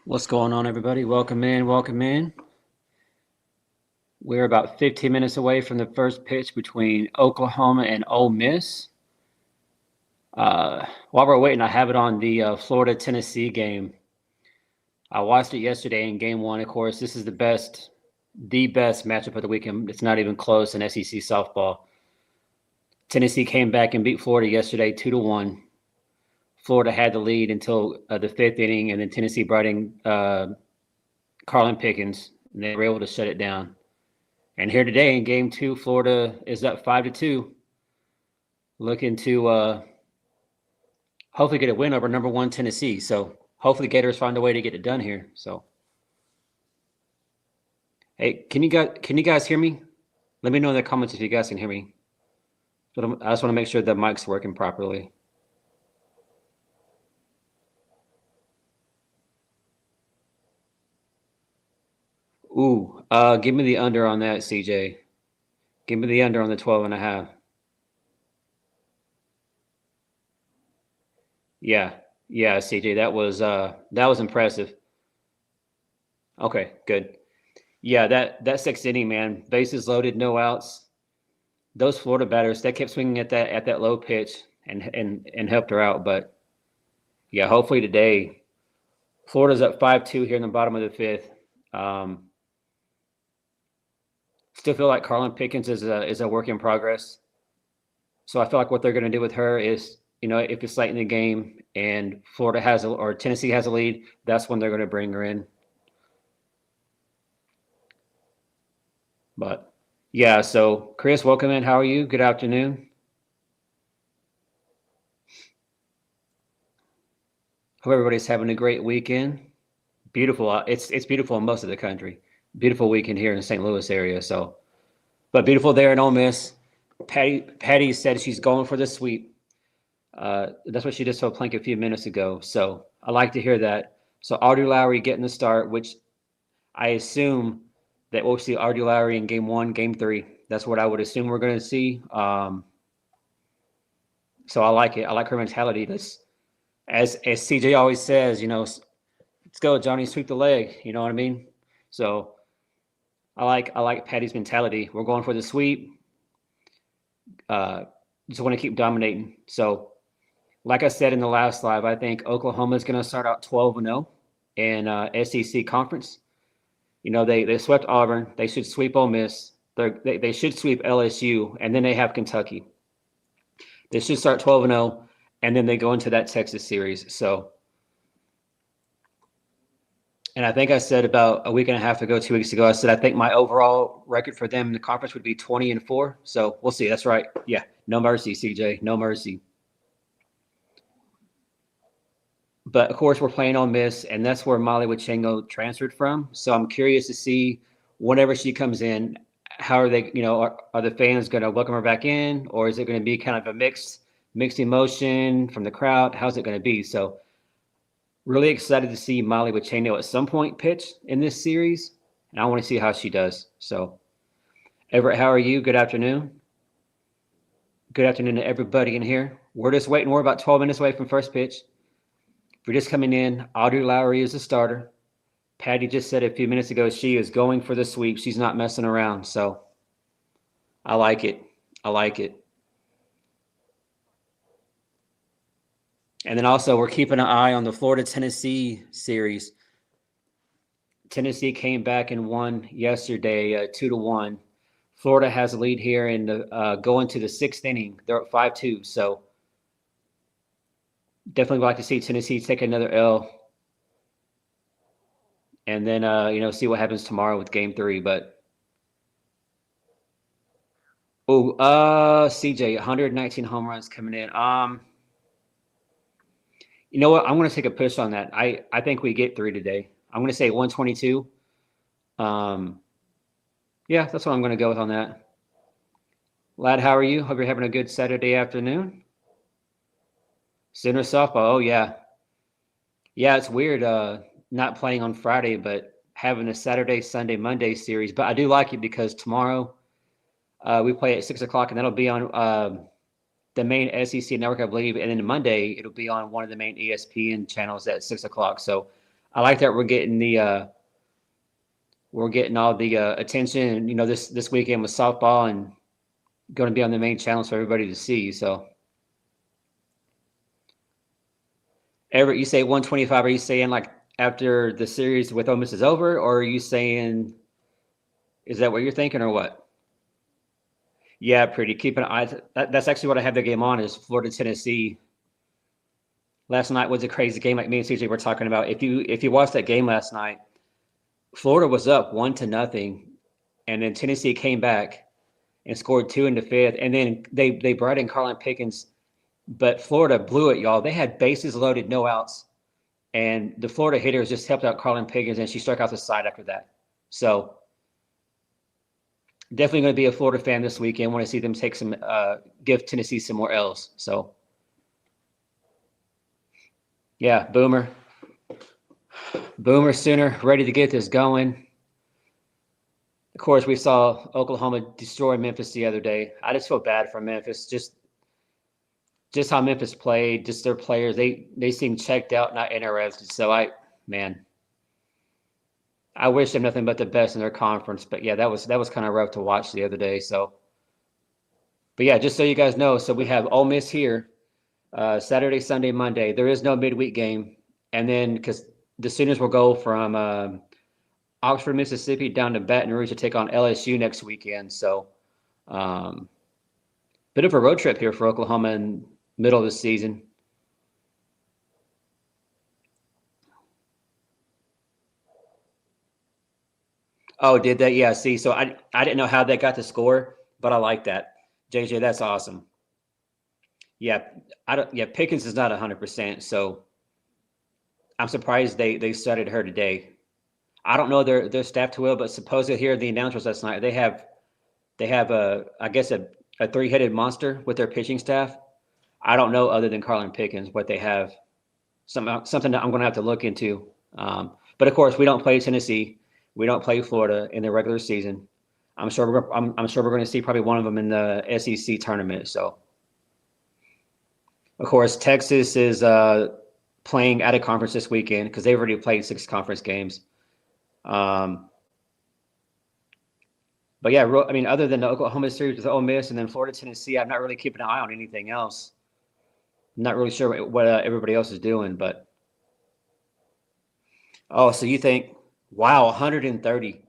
What's going on, everybody? Welcome in, welcome in. We're about 15 minutes away from the first pitch between Oklahoma and Ole Miss. While we're waiting, I have it on the Florida-Tennessee game. I watched it yesterday in game one. Of course, this is the best matchup of the weekend. It's not even close in SEC softball. Tennessee came back and beat Florida yesterday 2-1. Florida had the lead until the fifth inning, and then Tennessee brought in Carlin Pickens, and they were able to shut it down. And here today in game two, Florida is up 5-2, looking to hopefully get a win over number one Tennessee. So hopefully Gators find a way to get it done here. So, hey, can you guys hear me? Let me know in the comments if you guys can hear me. But I just want to make sure the mic's working properly. Ooh, give me the under on that, CJ. Give me the under on the 12.5. Yeah, CJ, that was impressive. Okay, good. Yeah, that sixth inning, man, bases loaded, no outs. Those Florida batters, they kept swinging at that low pitch and helped her out. But yeah, hopefully today, Florida's up 5-2 here in the bottom of the fifth. Still feel like Carlin Pickens is a work in progress. So I feel like what they're going to do with her is, if it's late in the game and Florida or Tennessee has a lead, that's when they're going to bring her in. But yeah, so Chris, welcome in. How are you? Good afternoon. Hope everybody's having a great weekend. Beautiful. It's beautiful in most of the country. Beautiful weekend here in the St. Louis area. So, but beautiful there in Ole Miss. Patty said she's going for the sweep. That's what she just told Plank a few minutes ago. So I like to hear that. So Audrey Lowry getting the start, which I assume that we'll see Audrey Lowry in game one, game three. That's what I would assume we're going to see. So I like it. I like her mentality. That's as CJ always says, let's go, Johnny, sweep the leg. You know what I mean? So I like Patty's mentality. We're going for the sweep. Just want to keep dominating. So, like I said in the last live, I think Oklahoma is going to start out 12-0 in SEC conference. They swept Auburn. They should sweep Ole Miss. They should sweep LSU, and then they have Kentucky. They should start 12-0, and then they go into that Texas series. So, and I think I said about a week and a half ago, 2 weeks ago, I said I think my overall record for them in the conference would be 20-4. So we'll see. That's right. Yeah, no mercy, CJ. No mercy. But of course, we're playing Ole Miss, and that's where Molly Wachengo transferred from. So I'm curious to see whenever she comes in, how are they? Are the fans going to welcome her back in, or is it going to be kind of a mixed emotion from the crowd? How's it going to be? So really excited to see Molly Wachengo at some point pitch in this series, and I want to see how she does. So, Everett, how are you? Good afternoon. Good afternoon to everybody in here. We're just waiting. We're about 12 minutes away from first pitch. If you're just coming in, Audrey Lowry is the starter. Patty just said a few minutes ago she is going for the sweep. She's not messing around. So I like it. I like it. And then also we're keeping an eye on the Florida-Tennessee series. Tennessee came back and won yesterday 2-1. Florida has a lead here and going to the sixth inning. They're at 5-2. So definitely like to see Tennessee take another L. And then, see what happens tomorrow with game three. But, CJ, 119 home runs coming in. You know what? I'm going to take a push on that. I think we get three today. I'm going to say 122. Yeah, that's what I'm going to go with on that. Lad, how are you? Hope you're having a good Saturday afternoon. Sooner softball. Oh, yeah. Yeah, it's weird not playing on Friday, but having a Saturday, Sunday, Monday series. But I do like it because tomorrow we play at 6 o'clock, and that'll be on the main SEC network, I believe. And then Monday, it'll be on one of the main ESPN channels at 6 o'clock. So I like that we're getting all the attention. You know, this weekend with softball and going to be on the main channels for everybody to see. So, Everett, you say 125. Are you saying like after the series with Ole Miss is over, or are you saying is that what you're thinking, or what? Yeah, pretty. Keep an eye. That's actually what I have the game on is Florida Tennessee. Last night was a crazy game, like me and CJ were talking about. If you watched that game last night, Florida was up 1-0, and then Tennessee came back and scored 2 in the fifth, and then they brought in Carlin Pickens, but Florida blew it, y'all. They had bases loaded, no outs, and the Florida hitters just helped out Carlin Pickens, and she struck out the side after that. So definitely going to be a Florida fan this weekend. Want to see them take some, give Tennessee some more L's. So yeah, Boomer Sooner, ready to get this going. Of course, we saw Oklahoma destroy Memphis the other day. I just feel bad for Memphis. Just how Memphis played, just their players. They seem checked out, not interested. So I wish them nothing but the best in their conference. But yeah, that was kind of rough to watch the other day. So, but yeah, just so you guys know, so we have Ole Miss here Saturday, Sunday, Monday. There is no midweek game, and then because the Sooners will go from Oxford, Mississippi, down to Baton Rouge to take on LSU next weekend. So, bit of a road trip here for Oklahoma in middle of the season. Oh, did that? Yeah. See, so I didn't know how they got the score, but I like that. JJ, that's awesome. Yeah, I don't. Yeah, Pickens is not 100%, so I'm surprised they started her today. I don't know their staff too well, but supposedly here the announcers last night they have a I guess a three-headed monster with their pitching staff. I don't know other than Carlin Pickens what they have. Something that I'm going to have to look into. But of course, we don't play Tennessee. We don't play Florida in the regular season. I'm sure we're going to see probably one of them in the SEC tournament. So, of course, Texas is playing at a conference this weekend because they've already played 6 conference games. But yeah, I mean, other than the Oklahoma series with Ole Miss and then Florida, Tennessee, I'm not really keeping an eye on anything else. I'm not really sure what everybody else is doing, but oh, so you think, wow, 130.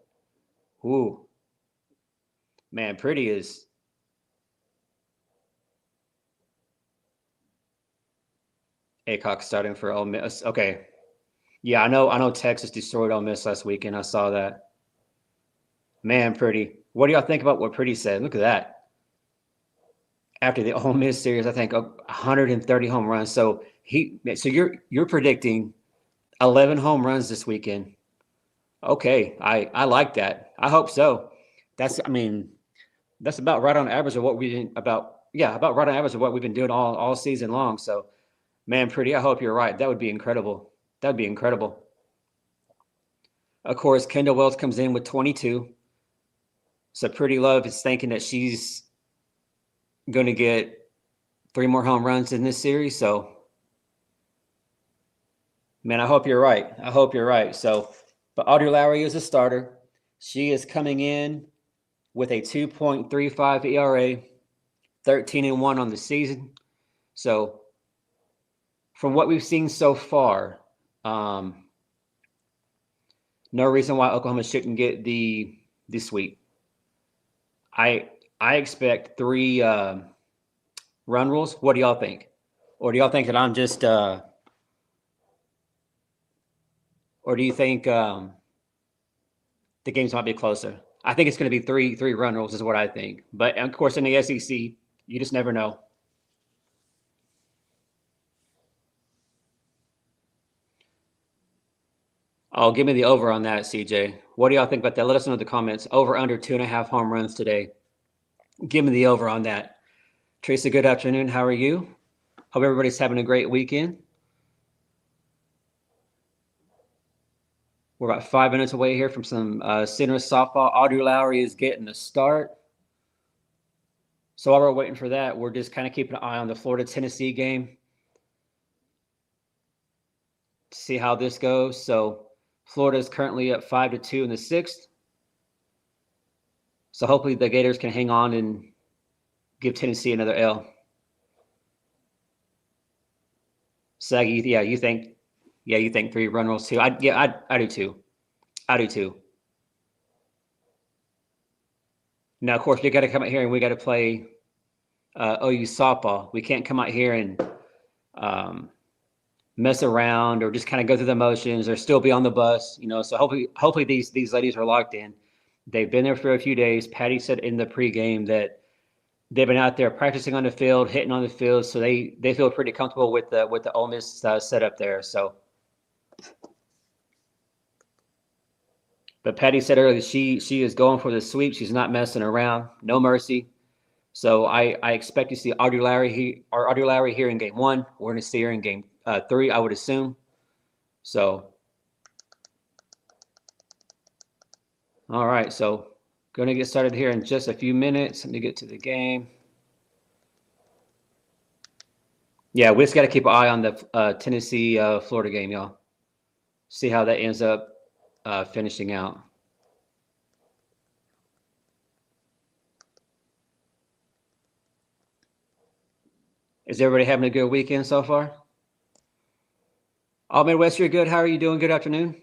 Ooh, man, pretty is Acock starting for Ole Miss. Okay. Yeah, I know Texas destroyed Ole Miss last weekend. I saw that. Man, pretty. What do y'all think about what Pretty said? Look at that. After the Ole Miss series, I think 130 home runs. So you're predicting 11 home runs this weekend. Okay, I like that. I hope so. I mean, that's about right on average of what about right on average of what we've been doing all season long. So, man, Pretty, I hope you're right. That would be incredible. That would be incredible. Of course, Kendall Wells comes in with 22. So Pretty Love is thinking that she's going to get 3 more home runs in this series. So, man, I hope you're right. I hope you're right. So, but Audrey Lowry is a starter. She is coming in with a 2.35 ERA, 13-1 on the season. So, from what we've seen so far, no reason why Oklahoma shouldn't get the sweep. I expect 3 run rules. What do y'all think? Or do y'all think that I'm just or do you think the games might be closer? I think it's going to be three run rules is what I think. But of course in the SEC, you just never know. Oh, give me the over on that, CJ. What do y'all think about that? Let us know in the comments. Over under 2.5 home runs today. Give me the over on that. Teresa, good afternoon. How are you? Hope everybody's having a great weekend. We're about 5 minutes away here from some Sinners softball. Audrey Lowry is getting a start. So while we're waiting for that, we're just kind of keeping an eye on the Florida-Tennessee game to see how this goes. So Florida is currently up 5-2 in the sixth. So hopefully the Gators can hang on and give Tennessee another L. Saggy, yeah, you think 3 run rolls too? I do too. I do too. Now, of course, we got to come out here and we got to play OU softball. We can't come out here and mess around or just kind of go through the motions or still be on the bus, So hopefully these ladies are locked in. They've been there for a few days. Patty said in the pregame that they've been out there practicing on the field, hitting on the field, so they feel pretty comfortable with the Ole Miss setup there. So, but Patty said earlier she is going for the sweep. She's not messing around. No mercy. So I expect to see Audrey Lowry here in game 1. We're going to see her in game 3, I would assume. So, all right. So, going to get started here in just a few minutes. Let me get to the game. Yeah, we just got to keep an eye on the Tennessee Florida game, y'all. See how that ends up finishing out. Is everybody having a good weekend so far? All Midwest, you're good. How are you doing? Good afternoon.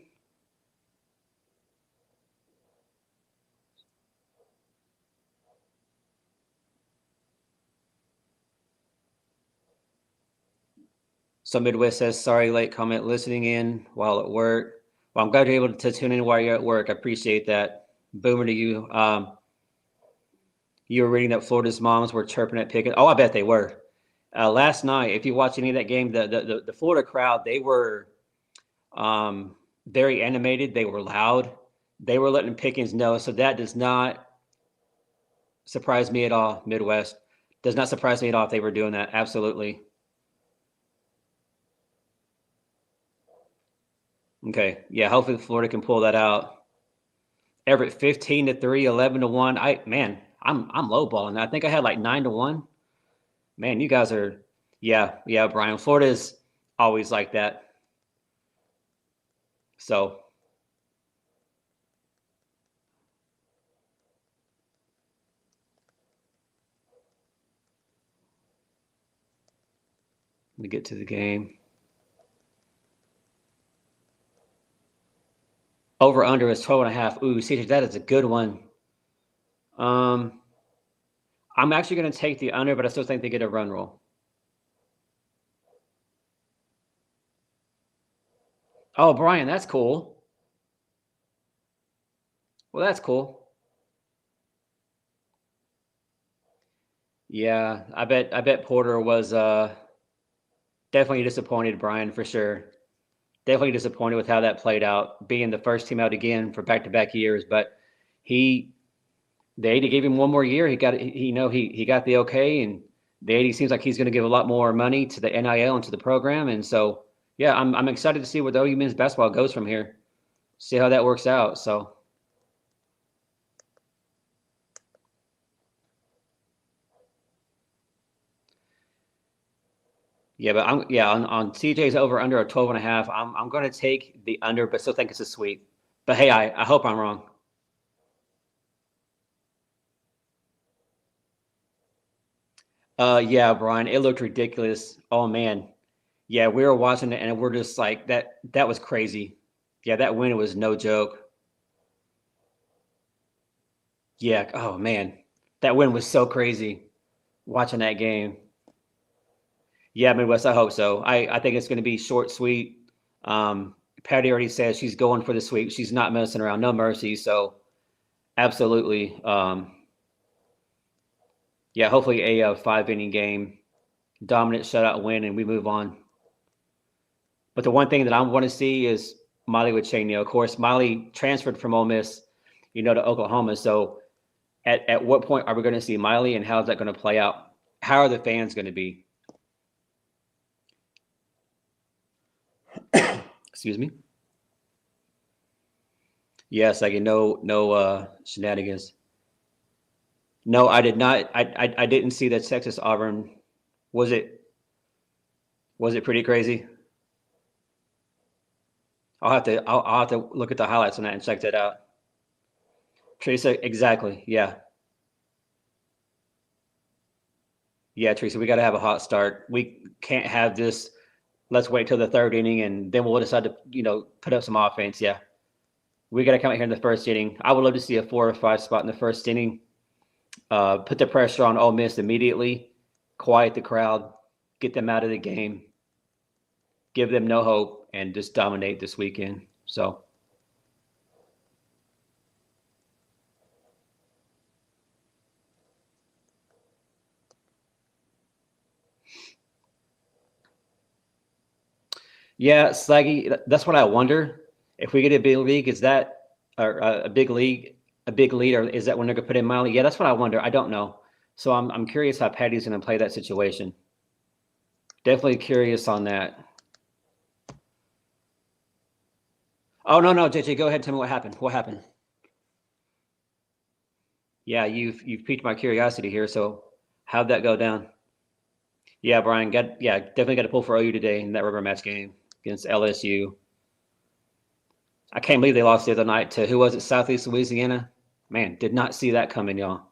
So Midwest says, sorry, late comment, listening in while at work. Well, I'm glad you're able to tune in while you're at work. I appreciate that. Boomer to you. You were reading that Florida's moms were chirping at Pickett. Oh, I bet they were. Last night, if you watch any of that game, the Florida crowd, they were very animated. They were loud. They were letting Pickens know. So that does not surprise me at all, Midwest. Does not surprise me at all if they were doing that. Absolutely. Okay. Yeah, hopefully Florida can pull that out. Everett 15-3, 11-1. I'm lowballing. I think I had like 9-1. Man, you guys are yeah, Brian. Florida's always like that. So let me get to the game. Over under is 12.5. Ooh, CJ, that is a good one. I'm actually going to take the under, but I still think they get a run roll. Oh, Brian, that's cool. Well, that's cool. Yeah, I bet Porter was definitely disappointed, Brian, for sure. Definitely disappointed with how that played out, being the first team out again for back-to-back years. But the AD gave him one more year. He got the okay, and the AD seems like he's going to give a lot more money to the NIL and to the program. And so, yeah, I'm excited to see where the OU men's basketball goes from here. See how that works out. So, yeah, but on CJ's over under a 12.5. I'm going to take the under, but still think it's a sweep. But hey, I hope I'm wrong. Yeah, Brian, it looked ridiculous. Oh man, yeah, we were watching it and we're just like that. That was crazy. Yeah, that win was no joke. Yeah. Oh man, that win was so crazy. Watching that game. Yeah, Midwest. I hope so. I think it's going to be short, sweet. Patty already says she's going for the sweep. She's not messing around. No mercy. So absolutely. Yeah, hopefully a 5-inning game, dominant shutout win, and we move on. But the one thing that I want to see is Miley with Cheney. Of course, Miley transferred from Ole Miss, to Oklahoma. So at what point are we going to see Miley, and how is that going to play out? How are the fans going to be? Excuse me. Yes, I get no shenanigans. No, I did not. I didn't see that Texas Auburn. Was it pretty crazy? I'll have to look at the highlights on that and check that out. Teresa, exactly. Yeah. Yeah, Teresa, we got to have a hot start. We can't have this. Let's wait till the third inning and then we'll decide to, put up some offense. Yeah. We got to come out here in the first inning. I would love to see a 4 or 5 spot in the first inning. Put the pressure on Ole Miss immediately, quiet the crowd, get them out of the game, give them no hope, and just dominate this weekend. So. Yeah, Slaggy, that's what I wonder. If we get a big league, is that or a big league, a big lead, or is that when they're gonna put in Miley? Yeah, that's what I wonder. I don't know. So I'm curious how Patty's gonna play that situation. Definitely curious on that. Oh no, JJ, go ahead. Tell me what happened. What happened? Yeah, you've piqued my curiosity here. So how'd that go down? Yeah, Brian, definitely got to pull for OU today in that rubber match game against LSU. I can't believe they lost the other night to who was it? Southeast Louisiana. Man, did not see that coming, y'all.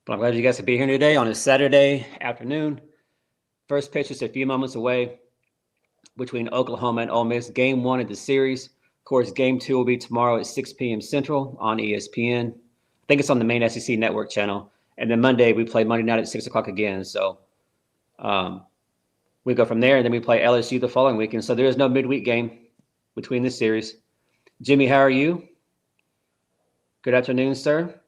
But I'm glad you guys could be here today on a Saturday afternoon. First pitch is a few moments away between Oklahoma and Ole Miss. Game 1 of the series. Of course, game 2 will be tomorrow at 6 p.m. Central on ESPN. I think it's on the main SEC network channel. And then Monday, we play Monday night at 6 o'clock again. So we go from there, and then we play LSU the following weekend. So there is no midweek game between the series. Jimmy, how are you? Good afternoon, sir.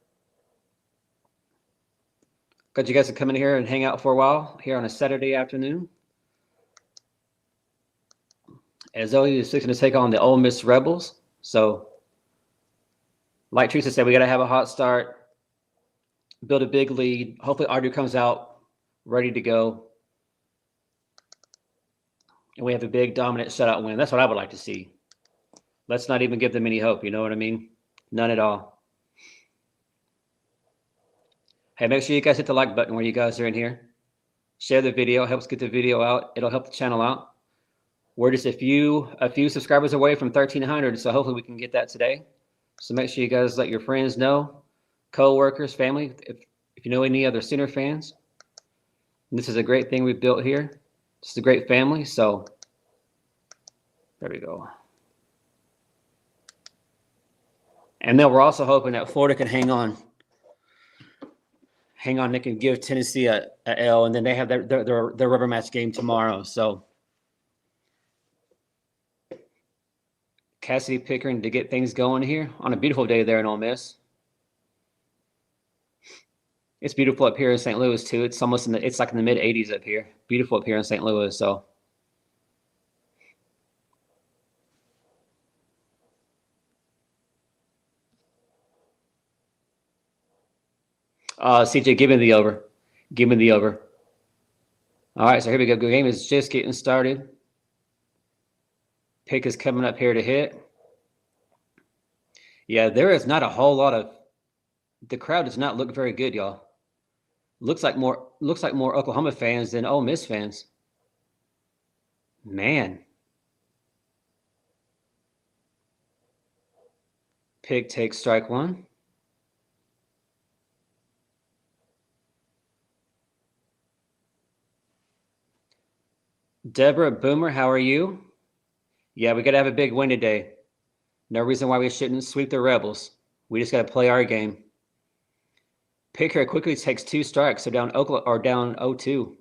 Glad you guys to come in here and hang out for a while here on a Saturday afternoon. As OU is fixing to take on the Ole Miss Rebels. So, like Teresa said, we got to have a hot start, build a big lead. Hopefully, Ardu comes out ready to go. And we have a big, dominant shutout win. That's what I would like to see. Let's not even give them any hope. You know what I mean? None at all. Hey, make sure you guys hit the like button when you guys are in here. Share the video. Helps get the video out. It'll help the channel out. We're just a few subscribers away from 1,300, so hopefully we can get that today. So make sure you guys let your friends know, co-workers, family, if you know any other Sooner fans. And this is a great thing we've built here. It's a great family, so there we go. And then we're also hoping that Florida can hang on. They can give Tennessee a L, and then they have their rubber match game tomorrow. So Cassidy Pickering to get things going here on a beautiful day there in Ole Miss. It's beautiful up here in St. Louis too. It's almost it's like in the mid 80s up here. Beautiful up here in St. Louis. So CJ, give me the over. Give me the over. All right, so here we go. The game is just getting started. Pick is coming up here to hit. Yeah, there is not a whole lot of. The crowd does not look very good, y'all. Looks like more Oklahoma fans than Ole Miss fans. Man. Pick takes strike 1. Deborah Boomer, how are you? Yeah, we got to have a big win today. No reason why we shouldn't sweep the Rebels. We just got to play our game. Picker quickly takes 2 strikes, so down 0-2.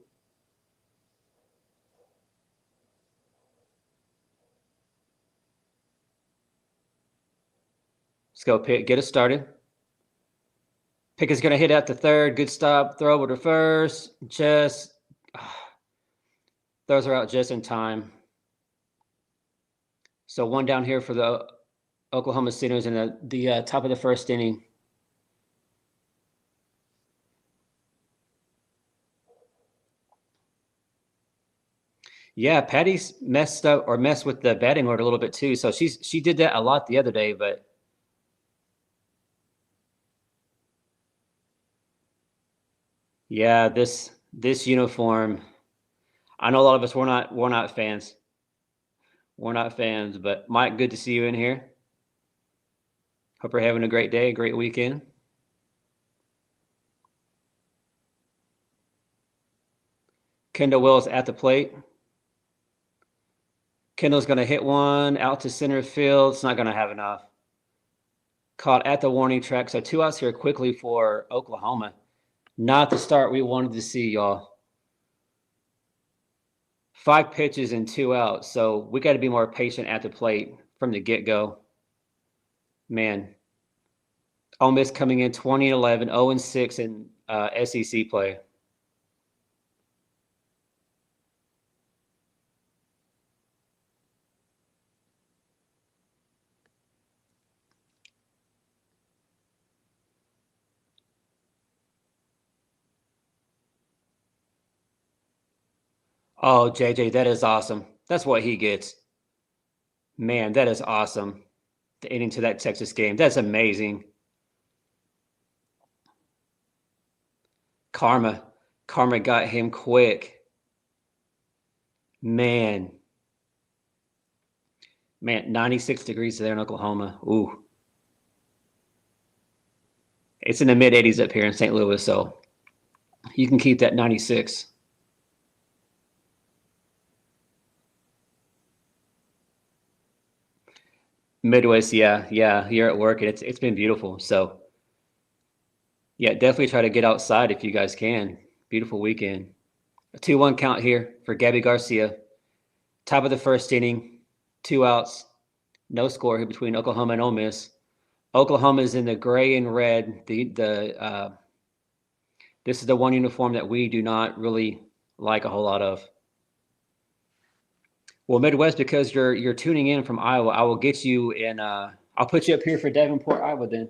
Let's go, Pick. Get us started. Pick is going to hit out to third. Good stop. Throw over to first. Just throws her out just in time. So 1 down here for the Oklahoma Sooners in the top of the first inning. Yeah, Patty's messed up or messed with the batting order a little bit too. So she did that a lot the other day, but yeah, this uniform. I know a lot of us we're not fans. We're not fans, but Mike, good to see you in here. Hope you're having a great day, a great weekend. Kendall Wills at the plate. Kendall's going to hit one out to center field. It's not going to have enough. Caught at the warning track. So 2 outs here quickly for Oklahoma. Not the start we wanted to see, y'all. 5 pitches and 2 outs. So we got to be more patient at the plate from the get-go. Man, Ole Miss coming in 20-11, 0-6 in SEC play. Oh, JJ, that is awesome. That's what he gets. Man, that is awesome. The ending to that Texas game. That's amazing. Karma. Karma got him quick. Man. Man, 96 degrees there in Oklahoma. Ooh. It's in the mid 80s up here in St. Louis, so you can keep that 96. Midwest, yeah. Here at work, and it's been beautiful. So yeah, definitely try to get outside if you guys can. Beautiful weekend. A 2-1 count here for Gabby Garcia. Top of the first inning, 2 outs, no score here between Oklahoma and Ole Miss. Oklahoma is in the gray and red. This is the one uniform that we do not really like a whole lot of. Well, Midwest, because you're tuning in from Iowa, I will get you in. I'll put you up here for Davenport, Iowa. Then,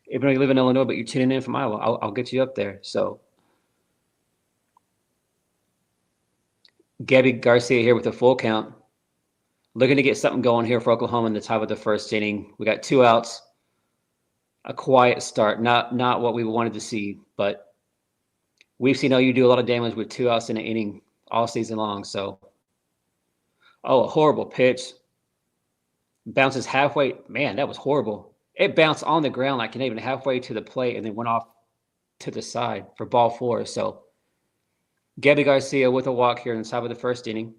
even though you live in Illinois, but you're tuning in from Iowa, I'll get you up there. So, Gabby Garcia here with a full count, looking to get something going here for Oklahoma in the top of the first inning. We got 2 outs, a quiet start, not what we wanted to see, but we've seen OU do a lot of damage with 2 outs in an inning all season long. So, oh, a horrible pitch. Bounces halfway. Man, that was horrible. It bounced on the ground like even halfway to the plate and then went off to the side for ball 4. So Gabby Garcia with a walk here in the top of the first inning.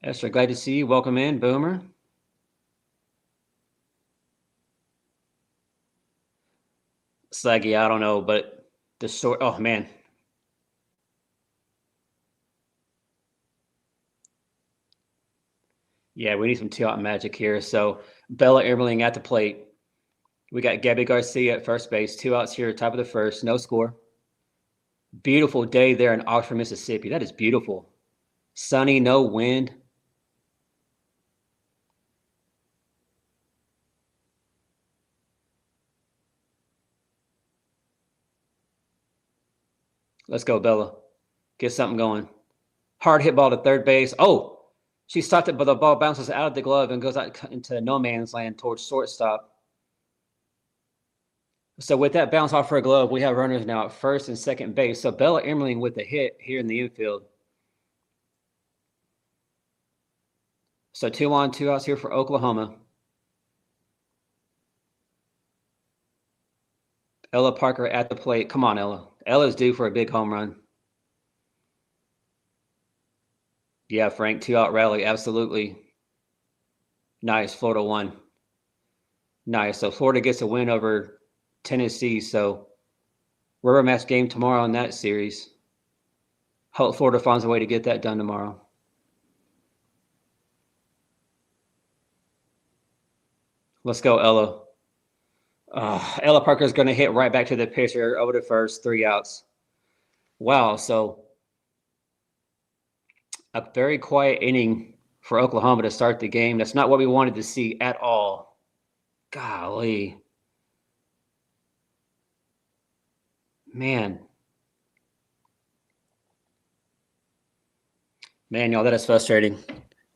Esther, glad to see you. Welcome in, Boomer. Slaggy, I don't know, but the short. Oh man. Yeah, we need some 2-out magic here. So Bella Emerling at the plate. We got Gabby Garcia at first base. 2 outs here, top of the first, no score. Beautiful day there in Oxford, Mississippi. That is beautiful. Sunny, no wind. Let's go, Bella. Get something going. Hard hit ball to third base. Oh, she stopped it, but the ball bounces out of the glove and goes out into no man's land towards shortstop. So with that bounce off her glove, we have runners now at first and second base. So Bella Emerling with the hit here in the infield. So 2 on, 2 outs here for Oklahoma. Ella Parker at the plate. Come on, Ella. Ella's due for a big home run. Yeah, Frank, 2-out rally. Absolutely. Nice. Florida won. Nice. So Florida gets a win over Tennessee. So rubber match game tomorrow in that series. Hope Florida finds a way to get that done tomorrow. Let's go, Ella. Ella Parker is going to hit right back to the pitcher over to first, 3 outs. Wow. So a very quiet inning for Oklahoma to start the game. That's not what we wanted to see at all. Golly. Man. Man, y'all, that is frustrating.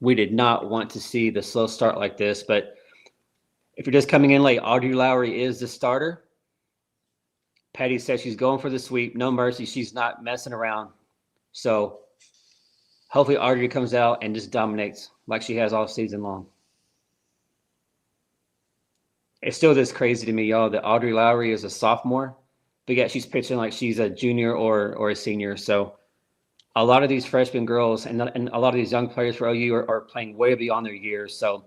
We did not want to see the slow start like this, but if you're just coming in late, Audrey Lowry is the starter. Patty says she's going for the sweep. No mercy. She's not messing around. So hopefully Audrey comes out and just dominates like she has all season long. It's still just crazy to me, y'all, that Audrey Lowry is a sophomore, but yet she's pitching like she's a junior or a senior. So a lot of these freshman girls and a lot of these young players for OU are playing way beyond their years. So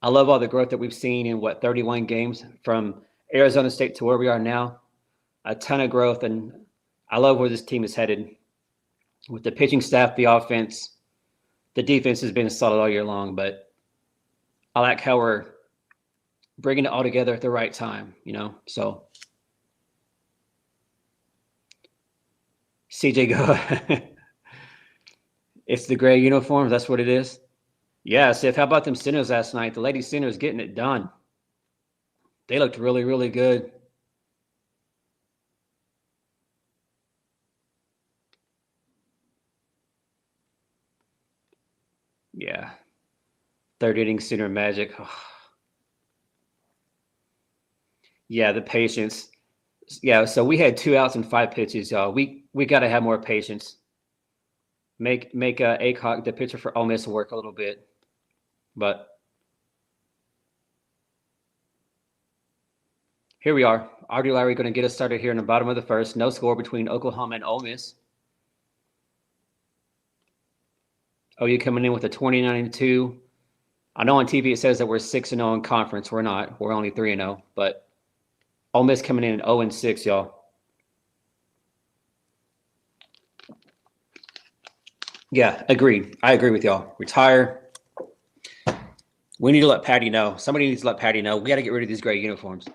I love all the growth that we've seen in 31 games from Arizona State to where we are now. A ton of growth, and I love where this team is headed with the pitching staff, the offense. The defense has been solid all year long, but I like how we're bringing it all together at the right time, So CJ, go. It's the gray uniforms. That's what it is. Yeah, Sif, how about them Sinners last night? The Lady Sinners getting it done. They looked really, really good. Yeah. Third inning Sinner magic. Oh. Yeah, the patience. Yeah, so we had 2 outs and 5 pitches, y'all. We got to have more patience. Make Acock, the pitcher for Ole Miss, work a little bit. But here we are. Audrey Lowry going to get us started here in the bottom of the first. No score between Oklahoma and Ole Miss. OU coming in with a 29-2. I know on TV it says that we're 6-0 in conference. We're not. We're only 3-0. But Ole Miss coming in at 0-6, y'all. Yeah, agreed. I agree with y'all. Retire. We need to let Patty know. Somebody needs to let Patty know. We got to get rid of these gray uniforms.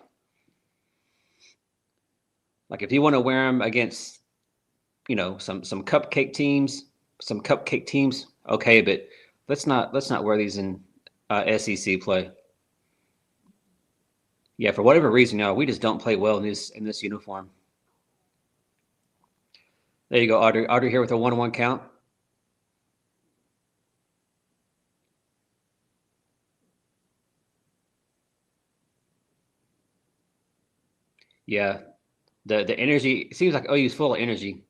Like if you want to wear them against, some cupcake teams, okay, but let's not wear these in SEC play. Yeah, for whatever reason, we just don't play well in this uniform. There you go, Audrey. Audrey here with a 1-1 count. Yeah, the energy, it seems like OU's full of energy.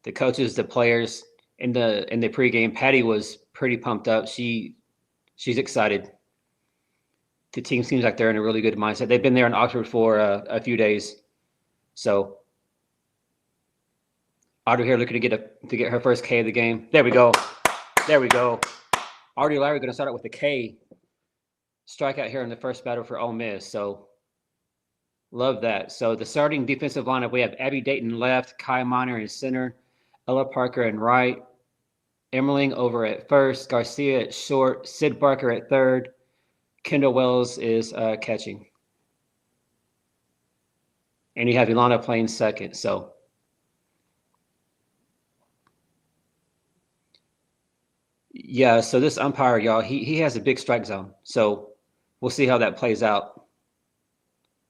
The coaches, the players in the pregame. Patty was pretty pumped up. She's excited. The team seems like they're in a really good mindset. They've been there in Oxford for a few days, so Audrey here looking to get her first K of the game. There we go. Audrey Lowry going to start out with a K strikeout here in the first batter for Ole Miss. So love that. So the starting defensive lineup, we have Abby Dayton left, Kai Miner in center, Ella Parker in right, Emmerling over at first, Garcia at short, Sid Barker at third, Kendall Wells is catching. And you have Ilana playing second. So yeah, so this umpire, y'all, he has a big strike zone. So we'll see how that plays out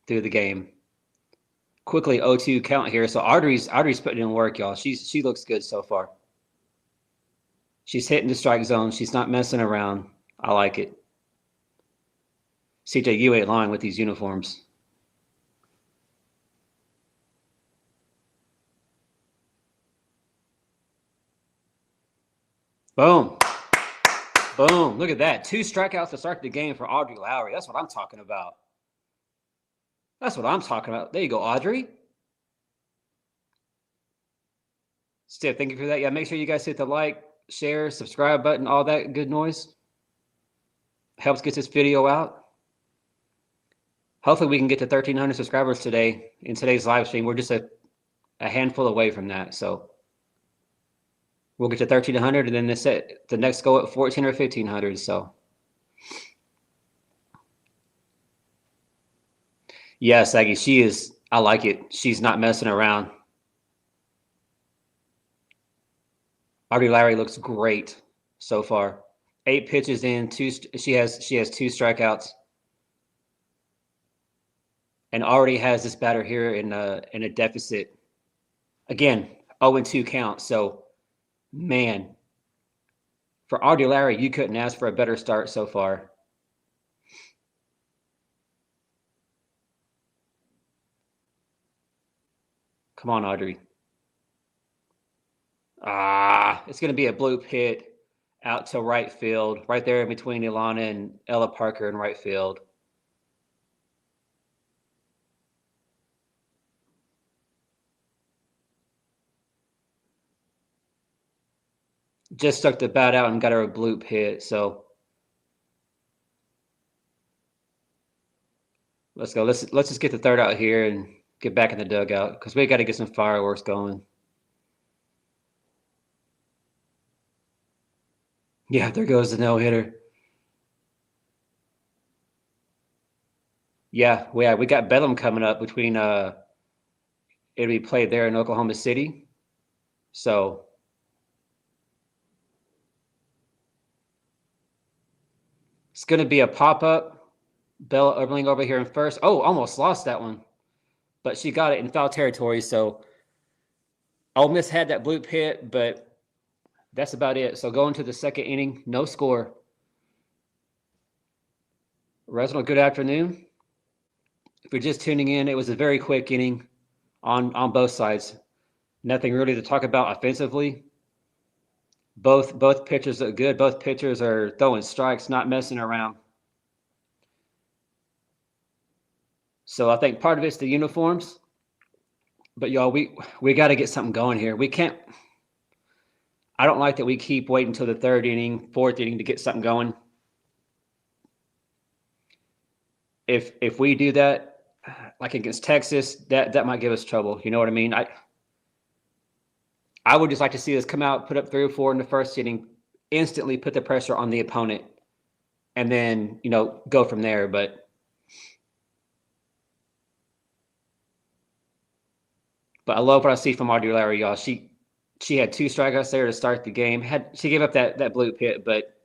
through the game. Quickly 0-2 count here. So Audrey's putting in work, y'all. She looks good so far. She's hitting the strike zone. She's not messing around. I like it. CJ, you ain't lying with these uniforms. Boom. Boom. Look at that. 2 strikeouts to start the game for Audrey Lowry. That's what I'm talking about. There you go, Audrey. Steve, thank you for that. Yeah, make sure you guys hit the like, share, subscribe button, all that good noise. Helps get this video out. Hopefully we can get to 1,300 subscribers today in today's live stream. We're just a handful away from that. So we'll get to 1,300 and then the next go at 1,400 or 1,500. So yeah, Saggy, she is. I like it. She's not messing around. Audrey Lowry looks great so far. 8 pitches in, she has 2 strikeouts. and already has this batter here in a deficit. Again, 0-2 count. So, man, for Audrey Larry, you couldn't ask for a better start so far. Come on, Audrey. It's going to be a bloop hit out to right field, right there in between Ilana and Ella Parker in right field. Just stuck the bat out and got her a bloop hit. So let's go. Let's just get the third out here and get back in the dugout because we got to get some fireworks going. Yeah, there goes the no hitter. Yeah, we got Bedlam coming up between it'll be played there in Oklahoma City. So it's going to be a pop-up. Bella Oberling over here in first. Oh, almost lost that one. But she got it in foul territory. So Ole Miss had that bloop hit, but that's about it. So going to the second inning, no score. Reginald, good afternoon. If you're just tuning in, it was a very quick inning on both sides. Nothing really to talk about offensively. Both pitchers look good. Both pitchers are throwing strikes, not messing around. So I think part of it's the uniforms. But y'all, we got to get something going here. We can't. I don't like that we keep waiting until the third inning, fourth inning to get something going. If we do that, like against Texas, that might give us trouble. You know what I mean? I would just like to see us come out, put up 3 or 4 in the first inning, instantly put the pressure on the opponent, and then go from there. But I love what I see from Audrey Larry, y'all. She had 2 strikeouts there to start the game. She gave up that bloop hit, but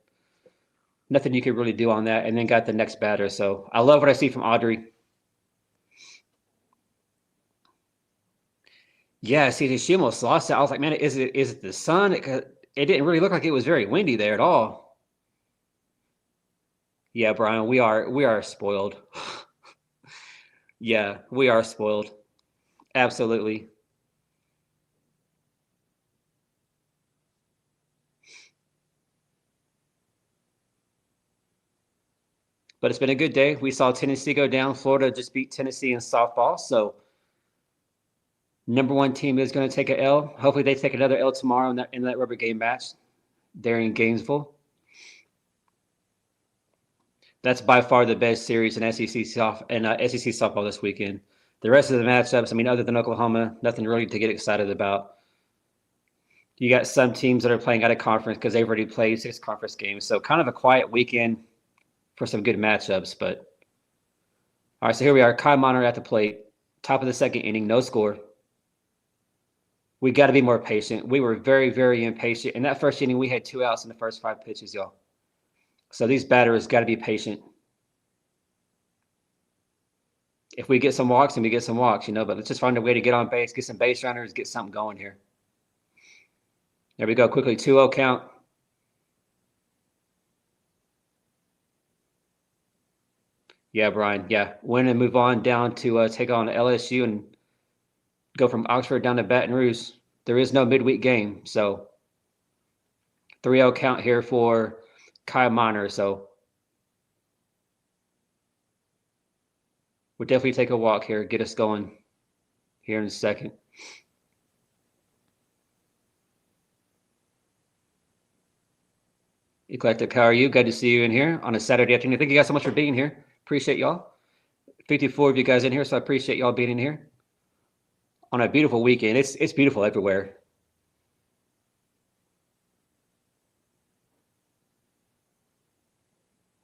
nothing you could really do on that, and then got the next batter. So I love what I see from Audrey. Yeah, see, she almost lost it. I was like, man, is it the sun? It didn't really look like it was very windy there at all. Yeah, Brian, we are spoiled. Yeah, we are spoiled. Absolutely. But it's been a good day. We saw Tennessee go down. Florida just beat Tennessee in softball. So number 1 team is going to take an L. Hopefully they take another L tomorrow in that rubber game match there in Gainesville. That's by far the best series in SEC softball this weekend. The rest of the matchups, I mean, other than Oklahoma, nothing really to get excited about. You got some teams that are playing out of conference because they've already played 6 conference games. So kind of a quiet weekend for some good matchups. But all right, so here we are. Kai Monitor at the plate. Top of the second inning, no score. We got to be more patient. We were very, very impatient. In that first inning, we had 2 outs in the first 5 pitches, y'all. So these batters got to be patient. If we get some walks, and we get some walks, but let's just find a way to get on base, get some base runners, get something going here. There we go. Quickly, 2-0 count. Yeah, Brian. Yeah. Win and move on down to take on LSU and go from Oxford down to Baton Rouge. There is no midweek game. So 3-0 count here for Kai Miner. So we'll definitely take a walk here, get us going here in a second. Eclectic, how are you? Good to see you in here on a Saturday afternoon. Thank you guys so much for being here. Appreciate y'all. 54 of you guys in here, so I appreciate y'all being in here on a beautiful weekend. It's beautiful everywhere.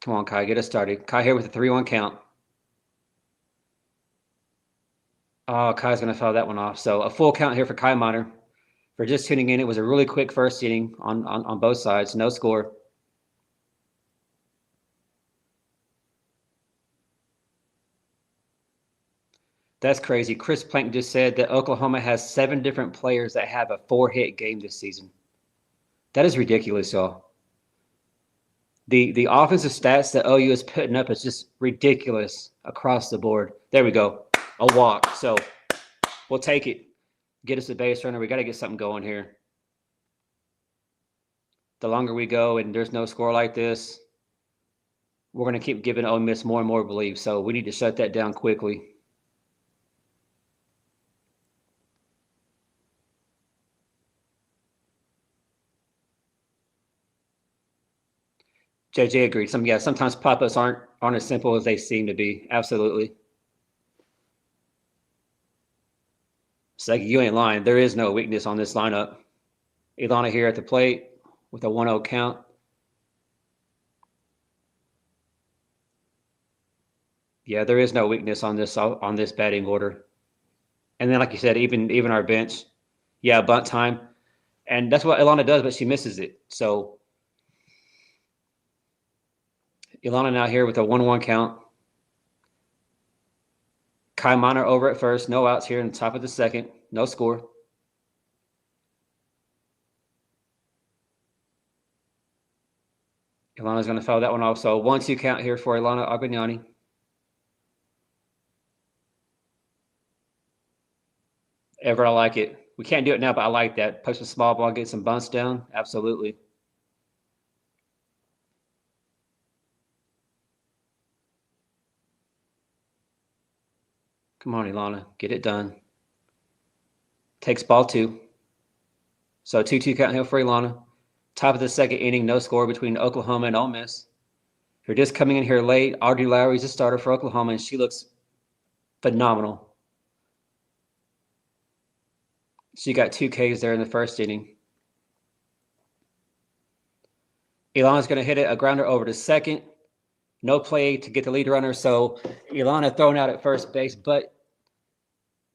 Come on, Kai, get us started. Kai here with a 3-1 count. Oh, Kai's going to foul that one off. So a full count here for Kai Miner. For just tuning in, it was a really quick first inning on both sides. No score. That's crazy. Chris Plank just said that Oklahoma has 7 different players that have a 4-hit game this season. That is ridiculous, y'all. The offensive stats that OU is putting up is just ridiculous across the board. There we go. A walk. So we'll take it. Get us a base runner. We got to get something going here. The longer we go and there's no score like this, we're going to keep giving Ole Miss more and more belief. So we need to shut that down quickly. JJ agreed. Sometimes pop-ups aren't as simple as they seem to be. Absolutely. It's like you ain't lying. There is no weakness on this lineup. Ilana here at the plate with a 1-0 count. Yeah, there is no weakness on this batting order. And then, like you said, even our bench, yeah, bunt time, and that's what Ilana does, but she misses it. So Ilana now here with a 1-1 count. Kai Miner over at first, no outs here in the top of the second, no score. Ilana's going to foul that one off. So 1-2 count here for Ilana Agbagnani. Ever, I like it. We can't do it now, but I like that. Push the small ball, get some bunts down. Absolutely. Come on, Ilana. Get it done. Takes ball 2. So 2-2 count here for Ilana. Top of the second inning, no score between Oklahoma and Ole Miss. You're just coming in here late. Audrey Lowry's a starter for Oklahoma, and she looks phenomenal. She got 2 Ks there in the first inning. Ilana's going to hit it, a grounder over to second. No play to get the lead runner, so Ilana thrown out at first base, but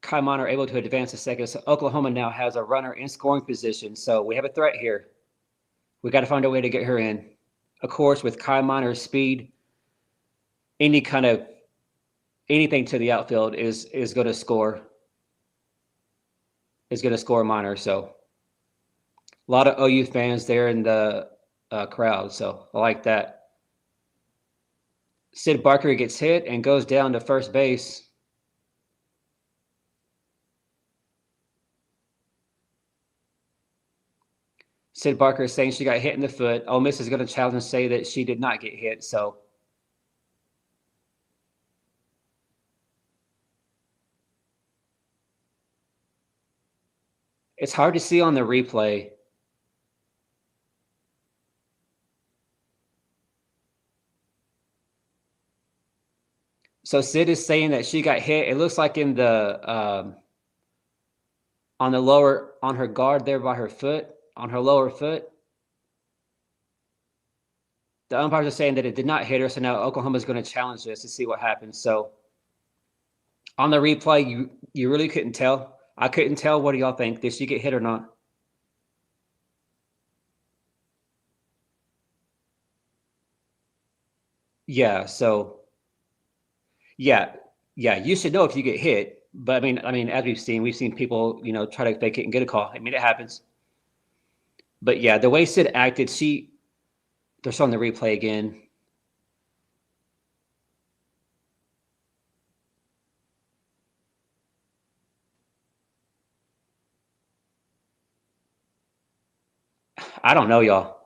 Kai Miner able to advance to second. So Oklahoma now has a runner in scoring position, so we have a threat here. We got to find a way to get her in. Of course, with Kai Miner's speed, anything to the outfield is going to score. Is going to score Miner. So a lot of OU fans there in the crowd. So I like that. Sid Barker gets hit and goes down to first base. Sid Barker is saying she got hit in the foot. Ole Miss is going to challenge and say that she did not get hit. So it's hard to see on the replay. So Sid is saying that she got hit. It looks like in the on her guard there by her foot, on her lower foot. The umpires are saying that it did not hit her, so now Oklahoma's going to challenge this to see what happens. So on the replay, you really couldn't tell. I couldn't tell. What do y'all think? Did she get hit or not? Yeah. So yeah, you should know if you get hit. But I mean, as we've seen people, try to fake it and get a call. I mean, it happens. But yeah, the way Sid acted, they're showing the replay again. I don't know, y'all.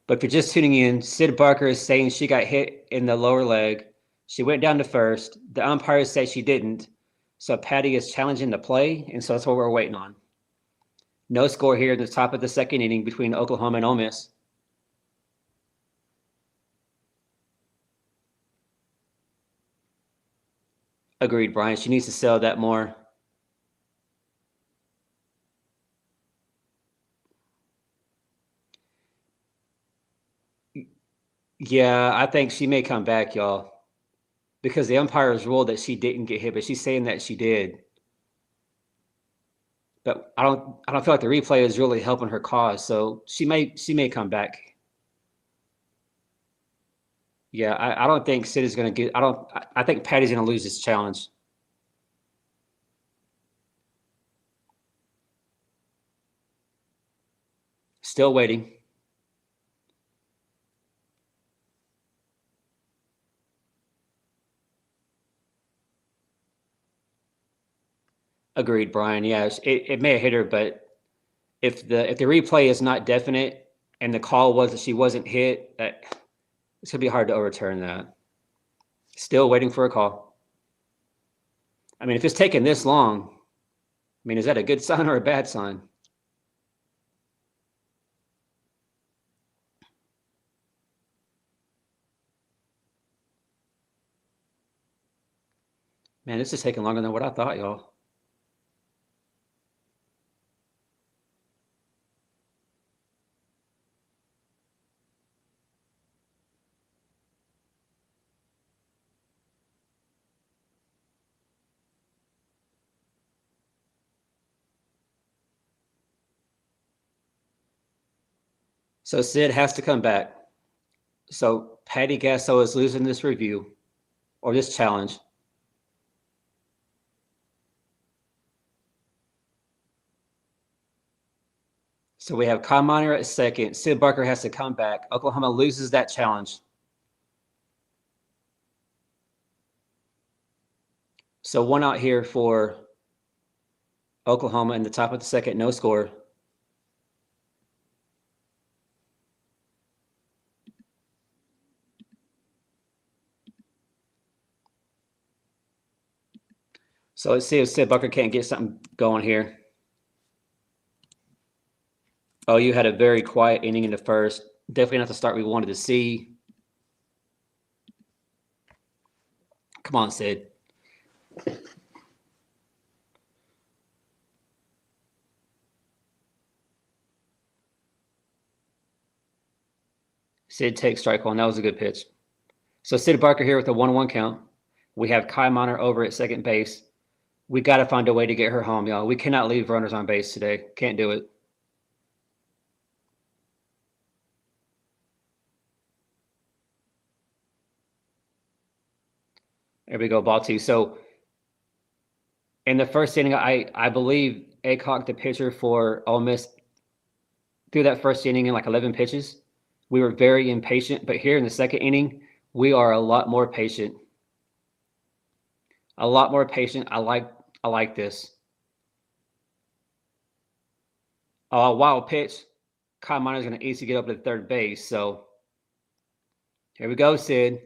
But if you're just tuning in, Sid Barker is saying she got hit in the lower leg. She went down to first. The umpires say she didn't. So Patty is challenging the play, and so that's what we're waiting on. No score here in the top of the second inning between Oklahoma and Ole Miss. Agreed, Brian. She needs to sell that more. Yeah, I think she may come back, y'all, because the umpires ruled that she didn't get hit, but she's saying that she did. But I don't feel like the replay is really helping her cause, so she may come back. Yeah, I don't think Sid is going to get. I think Patty's going to lose this challenge. Still waiting. Agreed, Brian. Yeah, it may have hit her, but if the replay is not definite and the call was that she wasn't hit, it's gonna be hard to overturn that. Still waiting for a call. I mean, if it's taking this long, I mean, is that a good sign or a bad sign? Man, this is taking longer than what I thought, y'all. So Sid has to come back. So Patty Gasso is losing this review or this challenge. So we have Kyle Miner at second. Sid Barker has to come back. Oklahoma loses that challenge. So one out here for Oklahoma in the top of the second, no score. So let's see if Sid Barker can't get something going here. Oh, you had a very quiet inning in the first. Definitely not the start we wanted to see. Come on, Sid. Sid takes strike one. That was a good pitch. So Sid Barker here with a 1-1 count. We have Kai Miner over at second base. We got to find a way to get her home, y'all. We cannot leave runners on base today. Can't do it. There we go, ball two. So in the first inning, I believe Aycock, the pitcher for Ole Miss, threw that first inning in like 11 pitches. We were very impatient, but here in the second inning, we are a lot more patient. A lot more patient. I like this. Oh, wild pitch. Kyle Miner's going to easily get up to third base. So here we go, Sid.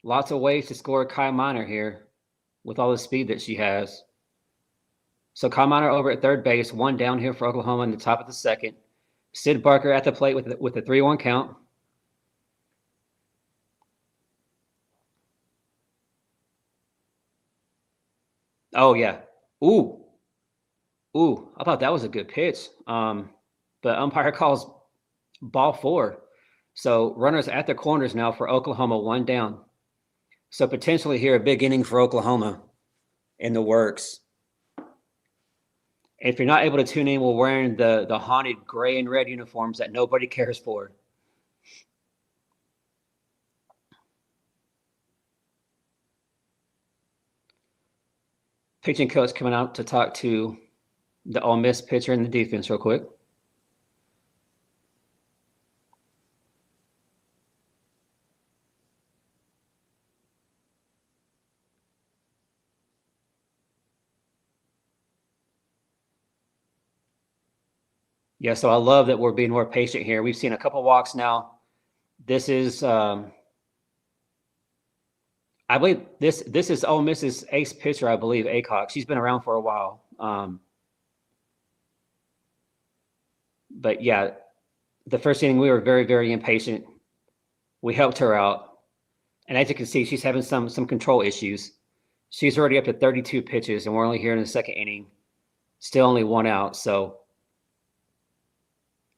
Lots of ways to score Kyle Miner here with all the speed that she has. So Kyle Miner over at third base, one down here for Oklahoma in the top of the second. Sid Barker at the plate with a 3-1 count. Oh, yeah. Ooh. I thought that was a good pitch. But umpire calls ball 4. So runners at the corners now for Oklahoma, one down. So potentially here a big inning for Oklahoma in the works. If you're not able to tune in, we're wearing the haunted gray and red uniforms that nobody cares for. Pitching coach coming out to talk to the Ole Miss pitcher and the defense real quick. Yeah, so I love that we're being more patient here. We've seen a couple walks now. This is, I believe this is Ole Miss's ace pitcher, I believe, Aycock. She's been around for a while. But yeah, the first inning we were very, very impatient. We helped her out, and as you can see, she's having some control issues. She's already up to 32 pitches, and we're only here in the second inning. Still only one out, so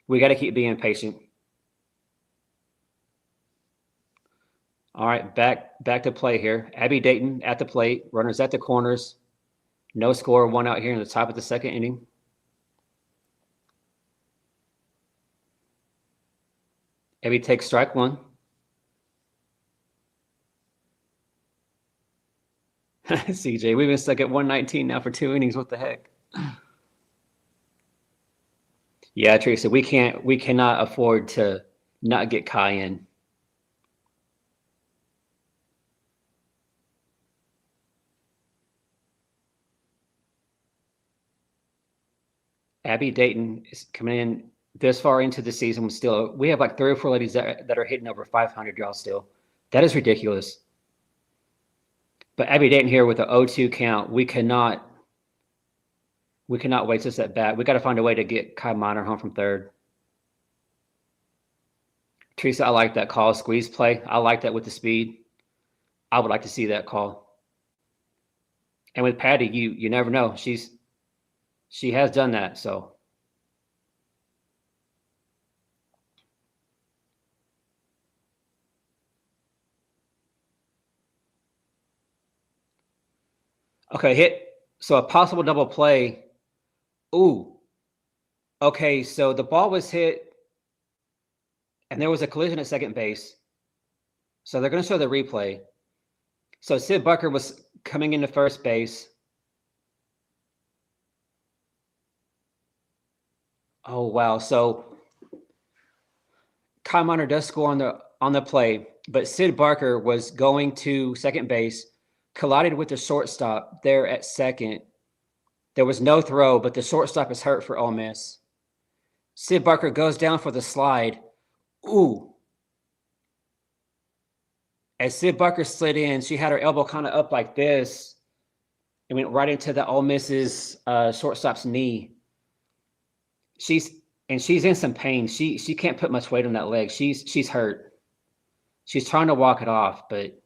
we got to keep being patient. All right, back to play here. Abby Dayton at the plate, runners at the corners. No score, one out here in the top of the second inning. Maybe take strike one. CJ, we've been stuck at 119 now for 2 innings. What the heck? Yeah, Teresa, we cannot afford to not get Kai in. Abby Dayton is coming in this far into the season. We have like 3 or 4 ladies that are hitting over 500, y'all, still. That is ridiculous. But Abby Dayton here with an 0-2 count. We cannot waste this at bat. We got to find a way to get Kai Miner home from third. Teresa, I like that call. Squeeze play. I like that with the speed. I would like to see that call. And with Patty, you never know. She has done that, so. Okay, hit. So a possible double play. Ooh. Okay, so the ball was hit, and there was a collision at second base. So they're going to show the replay. So Sid Bucker was coming into first base. Oh, wow. So Kai Miner does score on the play, but Sid Barker was going to second base, collided with the shortstop there at second. There was no throw, but the shortstop is hurt for Ole Miss. Sid Barker goes down for the slide. Ooh. As Sid Barker slid in, she had her elbow kind of up like this and went right into the Ole Miss's shortstop's knee. She's in some pain. She can't put much weight on that leg. She's hurt. She's trying to walk it off, but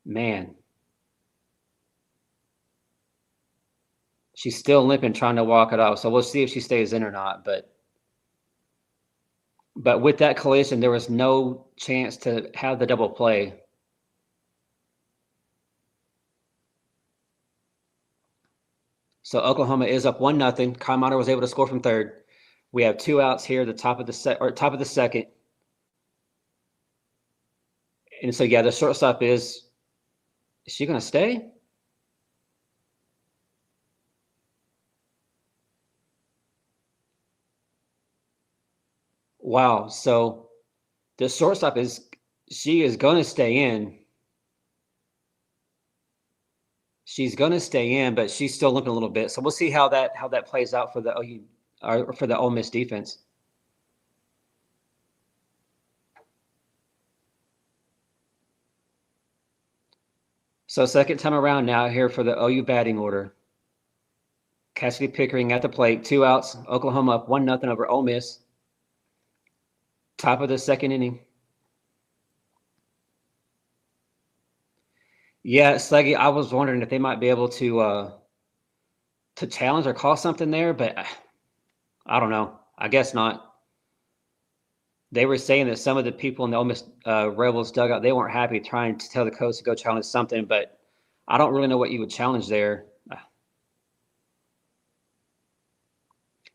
man, she's still limping, trying to walk it off. So we'll see if she stays in or not. But with that collision, there was no chance to have the double play. So Oklahoma is up 1-0. Kai Miner was able to score from third. We have 2 outs here, top of the second. And so, yeah, the shortstop is she going to stay? Wow. So the shortstop she is going to stay in. She's going to stay in, but she's still limping a little bit. So we'll see how that plays out for the OU or for the Ole Miss defense. So second time around now here for the OU batting order. Cassidy Pickering at the plate, 2 outs. Oklahoma up 1-0 over Ole Miss. Top of the second inning. Yeah, Sluggy, I was wondering if they might be able to challenge or call something there, but I don't know. I guess not. They were saying that some of the people in the Ole Miss Rebels dugout, they weren't happy trying to tell the coach to go challenge something, but I don't really know what you would challenge there.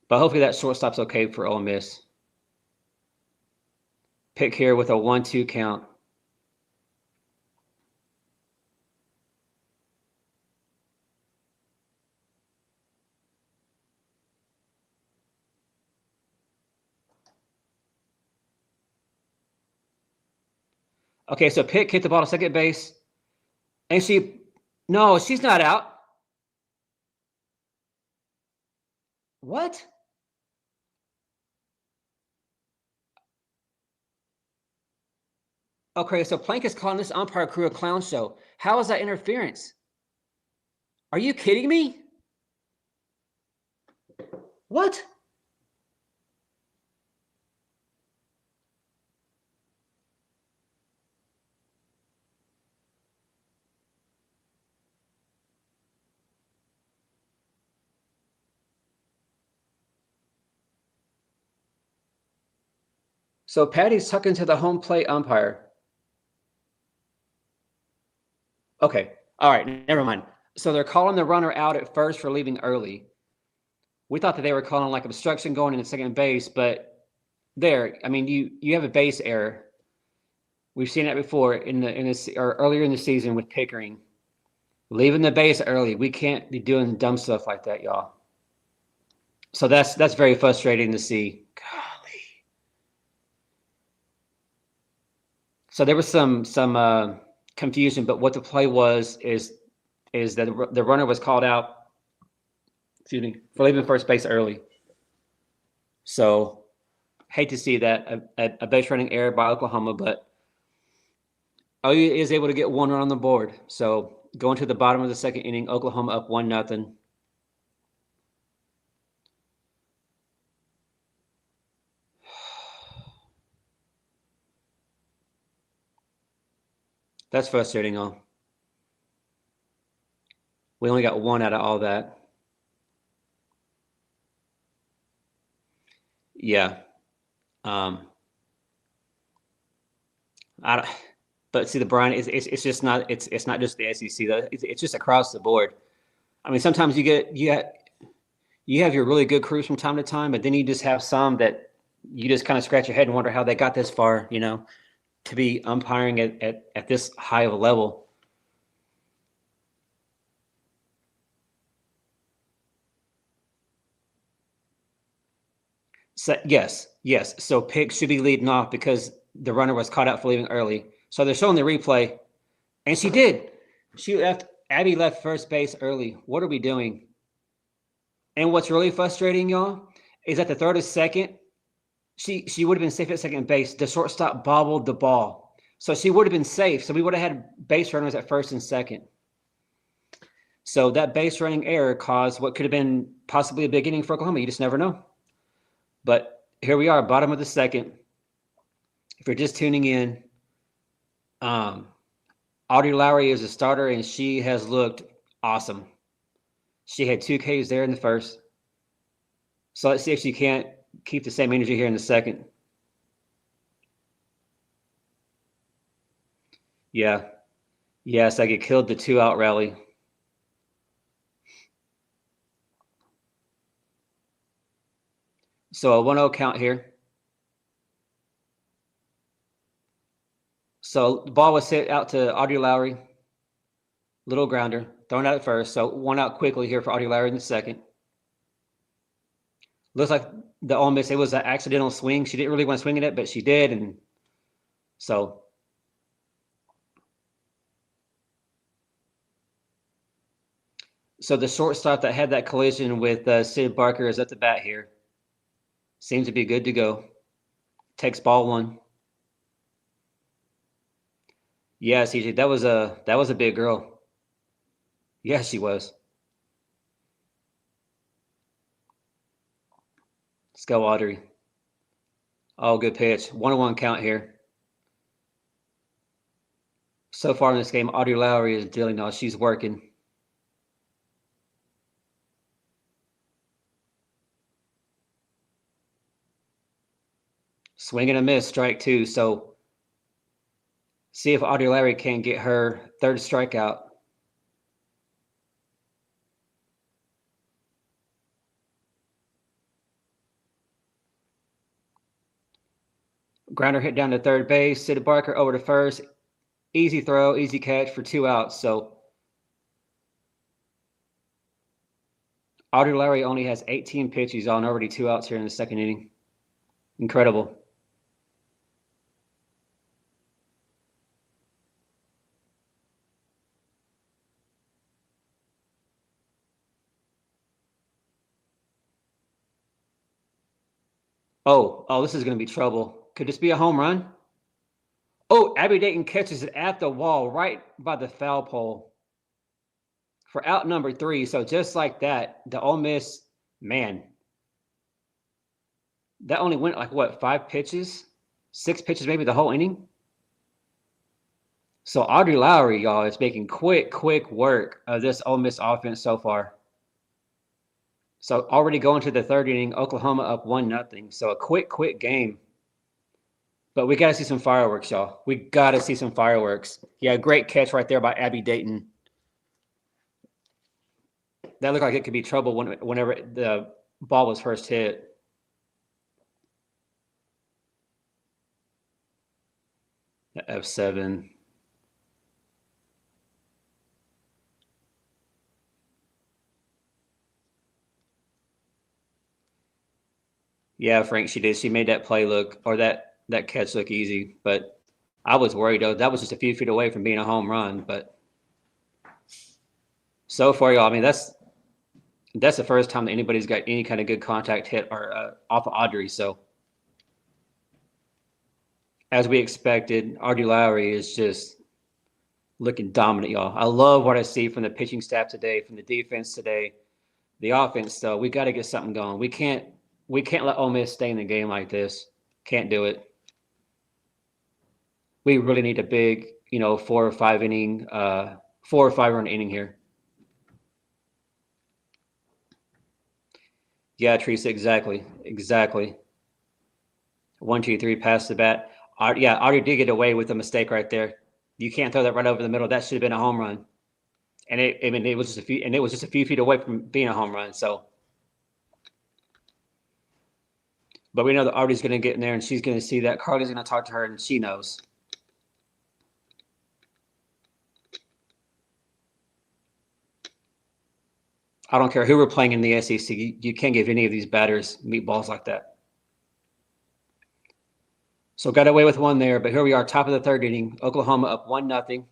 But hopefully that shortstop's okay for Ole Miss. Pick here with a 1-2 count. Okay, so Pick hit the ball to second base. And no, she's not out. What? Okay, so Plank is calling this umpire crew a clown show. How is that interference? Are you kidding me? What? So Patty's tucking to the home plate umpire. Okay. All right. Never mind. So they're calling the runner out at first for leaving early. We thought that they were calling like obstruction going into second base, but there. I mean, you have a base error. We've seen that before or earlier in the season with Pickering. Leaving the base early. We can't be doing dumb stuff like that, y'all. So that's very frustrating to see. Golly. So there was some confusion, but what the play was is that the runner was called out, excuse me, for leaving first base early. So hate to see that a base running error by Oklahoma, but OU is able to get one run on the board. So going to the bottom of the second inning, Oklahoma up 1-0. That's frustrating, huh? We only got one out of all that. Yeah. But see, the Brian it's just not it's not just the SEC though. It's just across the board. I mean, sometimes you have your really good crews from time to time, but then you just have some that you just kind of scratch your head and wonder how they got this far. To be umpiring at this high of a level. So yes. So Pick should be leading off because the runner was caught out for leaving early. So they're showing the replay, and she did. Abby left first base early. What are we doing? And what's really frustrating, y'all, is at the third or second, she would have been safe at second base. The shortstop bobbled the ball. So she would have been safe. So we would have had base runners at first and second. So that base running error caused what could have been possibly a big inning for Oklahoma. You just never know. But here we are, bottom of the second. If you're just tuning in, Audrey Lowry is a starter, and she has looked awesome. She had 2 Ks there in the first. So let's see if she can't keep the same energy here in the second. Yeah. Yes, I get killed the 2-out rally. So a 1-0 count here. So the ball was hit out to Audrey Lowry. Little grounder, thrown out at first. So 1 out quickly here for Audrey Lowry in the second. Looks like the Ole Miss, it was an accidental swing. She didn't really want to swing at it, but she did. And so the shortstop that had that collision with Sid Barker is at the bat here. Seems to be good to go. Takes ball 1. Yeah, CJ, that was a big girl. Yeah, she was. Let's go, Audrey. Oh, good pitch. 1-1 count here. So far in this game, Audrey Lowry is dealing now. She's working. Swing and a miss, strike 2. So see if Audrey Lowry can get her third strikeout. Grounder hit down to third base. Sid Barker over to first. Easy throw, easy catch for 2 outs. So Audrey Lowry only has 18 pitches on, already 2 outs here in the second inning. Incredible. Oh, this is going to be trouble. Could this be a home run? Oh, Abby Dayton catches it at the wall right by the foul pole for out number 3. So just like that, the Ole Miss, man, that only went like what, 5 pitches? 6 pitches maybe the whole inning? So Audrey Lowry, y'all, is making quick work of this Ole Miss offense so far. So already going to the third inning, Oklahoma up 1-0. So a quick game. But we got to see some fireworks, y'all. We got to see some fireworks. Yeah, great catch right there by Abby Dayton. That looked like it could be trouble whenever the ball was first hit. F7. Yeah, Frank, she did. She made that play look, or that catch look easy. But I was worried though. That was just a few feet away from being a home run. But so far, y'all, I mean, that's the first time that anybody's got any kind of good contact hit or off of Audrey. So as we expected, Audrey Lowry is just looking dominant, y'all. I love what I see from the pitching staff today, from the defense today, the offense. Though we got to get something going. We can't let Ole Miss stay in the game like this. Can't do it. We really need a big, 4 or 5 run inning here. Yeah, Teresa, exactly. 1, 2, 3, pass the bat. Yeah, Audrey did get away with a mistake right there. You can't throw that right over the middle. That should have been a home run. And it was just a few feet away from being a home run. So, but we know that Audrey's going to get in there and she's going to see that. Carly's going to talk to her and she knows. I don't care who we're playing in the SEC. You can't give any of these batters meatballs like that. So got away with one there, but here we are, top of the third inning. Oklahoma up 1-0.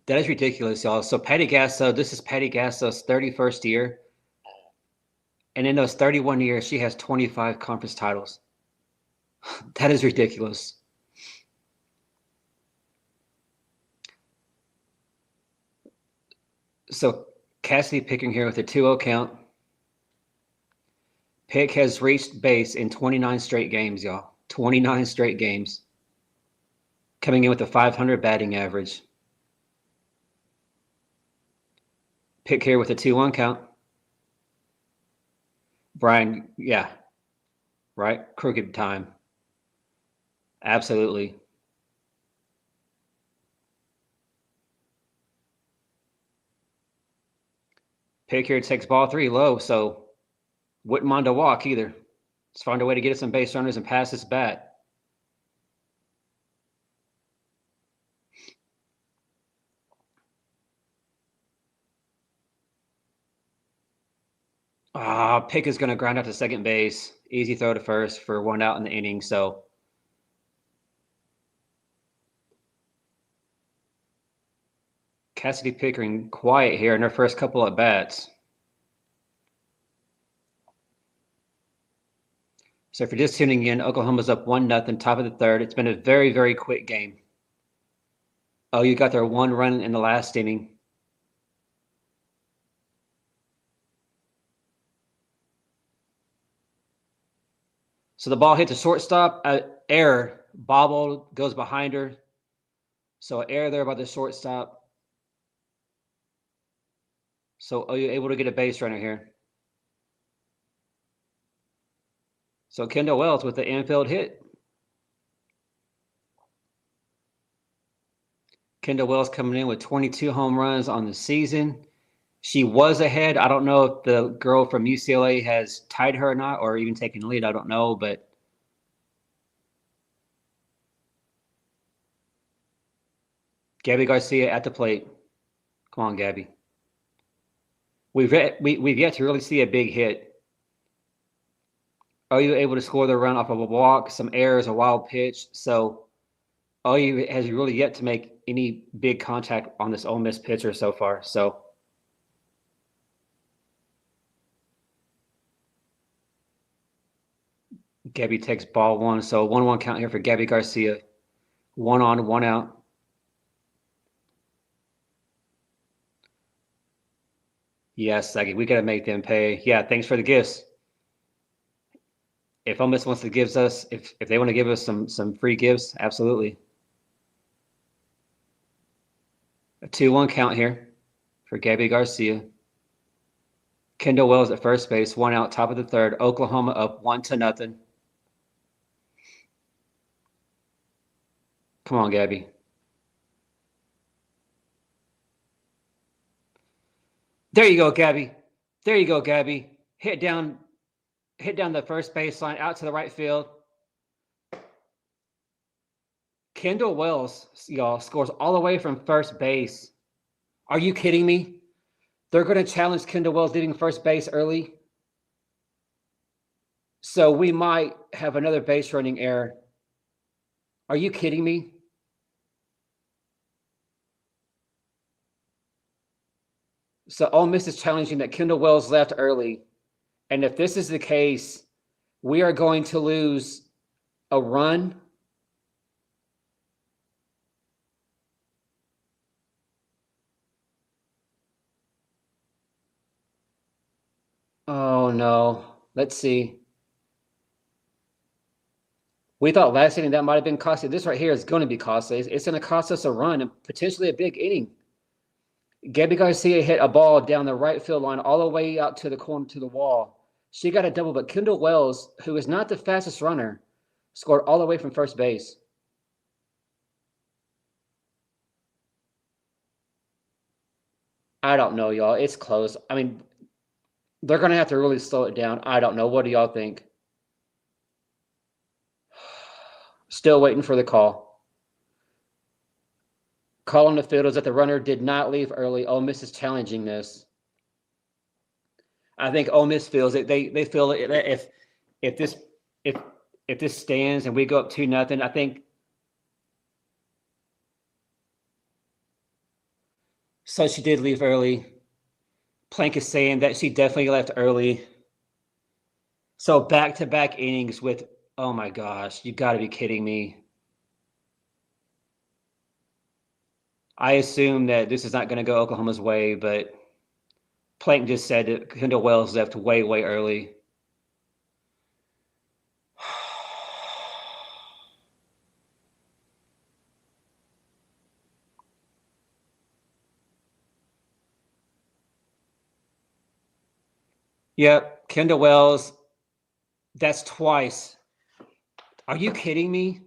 That is ridiculous, y'all. So Patty Gasso, this is Patty Gasso's 31st year. And in those 31 years, she has 25 conference titles. That is ridiculous. So Cassidy Pickering here with a 2-0 count. Pick has reached base in 29 straight games, y'all. 29 straight games. Coming in with a 500 batting average. Pick here with a 2-1 count. Brian, yeah. Right? Crooked time. Absolutely. Pick here takes ball 3 low, so wouldn't mind a walk either. Let's find a way to get us some base runners and pass this bat. Pick is going to ground out to second base. Easy throw to first for 1 out in the inning. So Cassidy Pickering quiet here in her first couple at bats. So if you're just tuning in, Oklahoma's up 1-0, top of the third. It's been a very, very quick game. Oh, you got their 1 run in the last inning. So the ball hits a shortstop, error, bobble goes behind her. So error there by the shortstop. So are you able to get a base runner here? So Kendall Wells with the infield hit. Kendall Wells coming in with 22 home runs on the season. She was ahead. I don't know if the girl from UCLA has tied her or not, or even taken the lead. I don't know, but Gabby Garcia at the plate. Come on, Gabby. We've yet to really see a big hit. Are you able to score the run off of a walk, some errors, a wild pitch? So OU has really yet to make any big contact on this Ole Miss pitcher so far. So Gabby takes ball 1. So 1-1 count here for Gabby Garcia. 1 on, 1 out. Yes, we got to make them pay. Yeah, thanks for the gifts. If Ole Miss wants to give us, if they want to give us some free gifts, absolutely. A 2-1 count here for Gabby Garcia. Kendall Wells at first base, 1 out, top of the third. Oklahoma up 1-0. Come on, Gabby. There you go, Gabby. There you go, Gabby. Hit down the first baseline, out to the right field. Kendall Wells, y'all, scores all the way from first base. Are you kidding me? They're going to challenge Kendall Wells leaving first base early. So we might have another base running error. Are you kidding me? So Ole Miss is challenging that Kendall Wells left early. And if this is the case, we are going to lose a run. Oh, no. Let's see. We thought last inning that might have been costly. This right here is going to be costly. It's going to cost us a run and potentially a big inning. Gabby Garcia hit a ball down the right field line all the way out to the corner to the wall. She got a double, but Kendall Wells, who is not the fastest runner, scored all the way from first base. I don't know, y'all. It's close. I mean, they're going to have to really slow it down. I don't know. What do y'all think? Still waiting for the call. Call on the field is that the runner did not leave early. Ole Miss is challenging this. I think Ole Miss feels it. They feel that if this if this stands and we go up 2-0, I think. So she did leave early. Plank is saying that she definitely left early. So back-to-back innings with, oh my gosh, you got to be kidding me. I assume that this is not going to go Oklahoma's way, but Plank just said that Kendall Wells left way, way early. Yep, Kendall Wells, that's twice. Are you kidding me?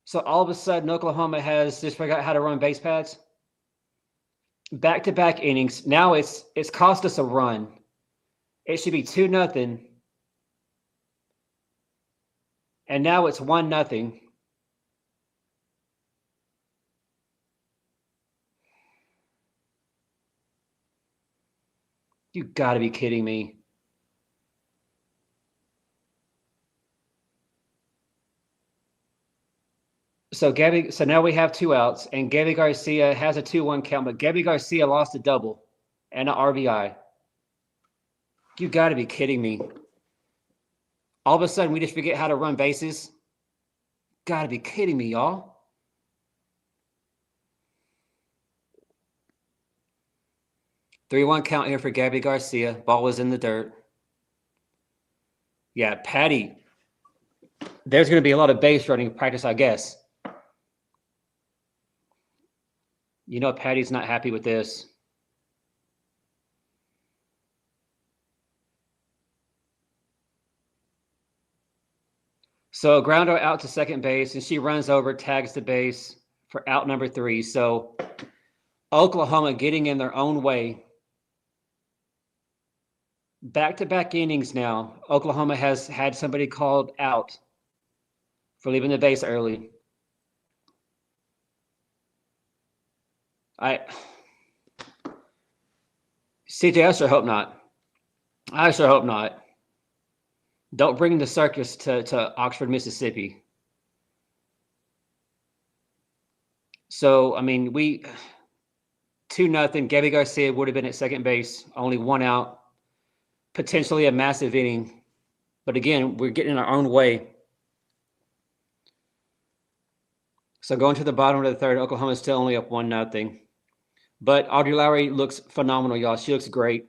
So all of a sudden, Oklahoma has just forgot how to run base paths. Back-to-back innings. Now it's cost us a run. It should be 2-0. And now it's 1-0. You got to be kidding me. So now we have 2 outs, and Gabby Garcia has a 2-1 count, but Gabby Garcia lost a double and an RBI. You got to be kidding me. All of a sudden, we just forget how to run bases. Got to be kidding me, y'all. Three-one count here for Gabby Garcia. Ball was in the dirt. Yeah, Patty. There's going to be a lot of base running practice, I guess. You know, Patty's not happy with this. So grounder out to second base, and she runs over, tags the base for out number 3. So Oklahoma getting in their own way. Back-to-back innings now. Oklahoma has had somebody called out for leaving the base early. CJ, I sure hope not. I sure hope not. Don't bring the circus to Oxford, Mississippi. So, I mean, 2-0. Gabby Garcia would have been at second base, only 1 out. Potentially a massive inning. But again, we're getting in our own way. So going to the bottom of the third, Oklahoma is still only up 1-0. But Audrey Lowry looks phenomenal, y'all. She looks great.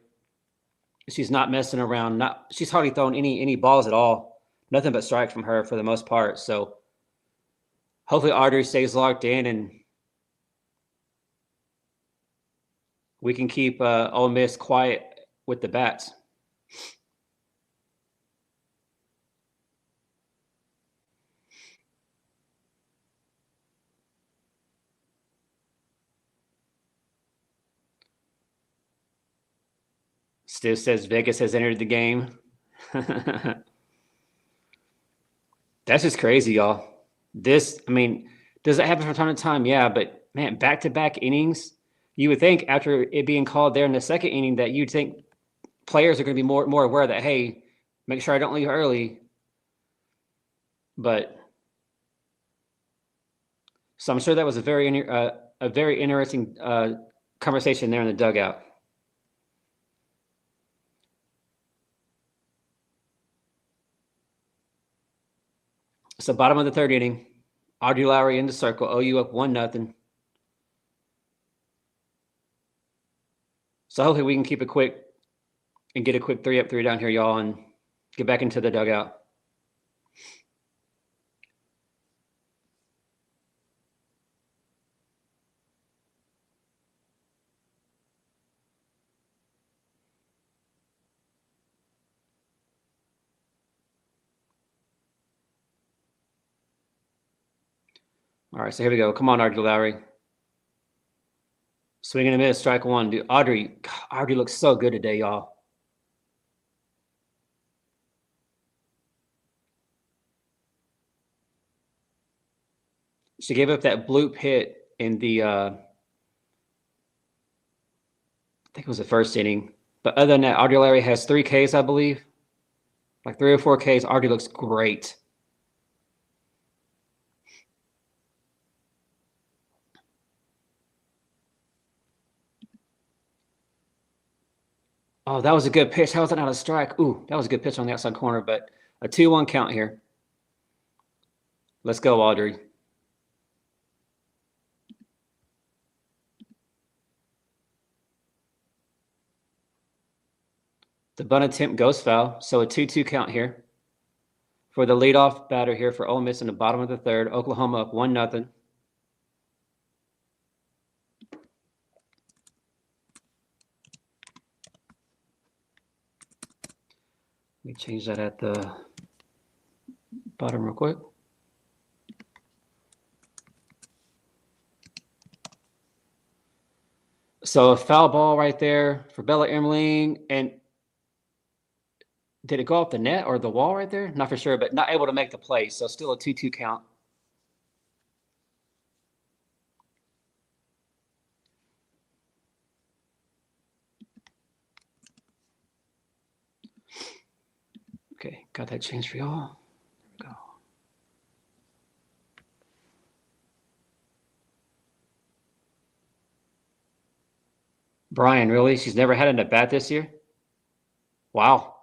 She's not messing around. She's hardly thrown any balls at all. Nothing but strikes from her for the most part. So hopefully Audrey stays locked in and we can keep Ole Miss quiet with the bats. Still says Vegas has entered the game. That's just crazy, y'all. Does it happen from time to time? Yeah, but man, back-to-back innings. You would think after it being called there in the second inning that you'd think players are going to be more aware that, hey, make sure I don't leave early. But so I'm sure that was a very interesting conversation there in the dugout. So bottom of the third inning, Audrey Lowry in the circle, OU up 1-0. So hopefully we can keep it quick and get a quick 3 up, 3 down here, y'all, and get back into the dugout. All right, so here we go. Come on, Audrey Lowry. Swing and a miss, strike one. Dude, Audrey looks so good today, y'all. She gave up that bloop hit in the I think it was the first inning. But other than that, Audrey Lowry has 3 Ks, I believe. Like 3 or 4 Ks. Audrey looks great. Oh, that was a good pitch. How was that not a strike? Ooh, that was a good pitch on the outside corner, but a 2-1 count here. Let's go, Audrey. The bunt attempt goes foul, so a 2-2 count here for the leadoff batter here for Ole Miss in the bottom of the third. Oklahoma up 1-0. Let me change that at the bottom real quick. So a foul ball right there for Bella Emmeling. And did it go off the net or the wall right there? Not for sure, but not able to make the play. So still a 2-2 count. Okay, got that changed for y'all. There we go. Brian, really? She's never had an at bat this year? Wow.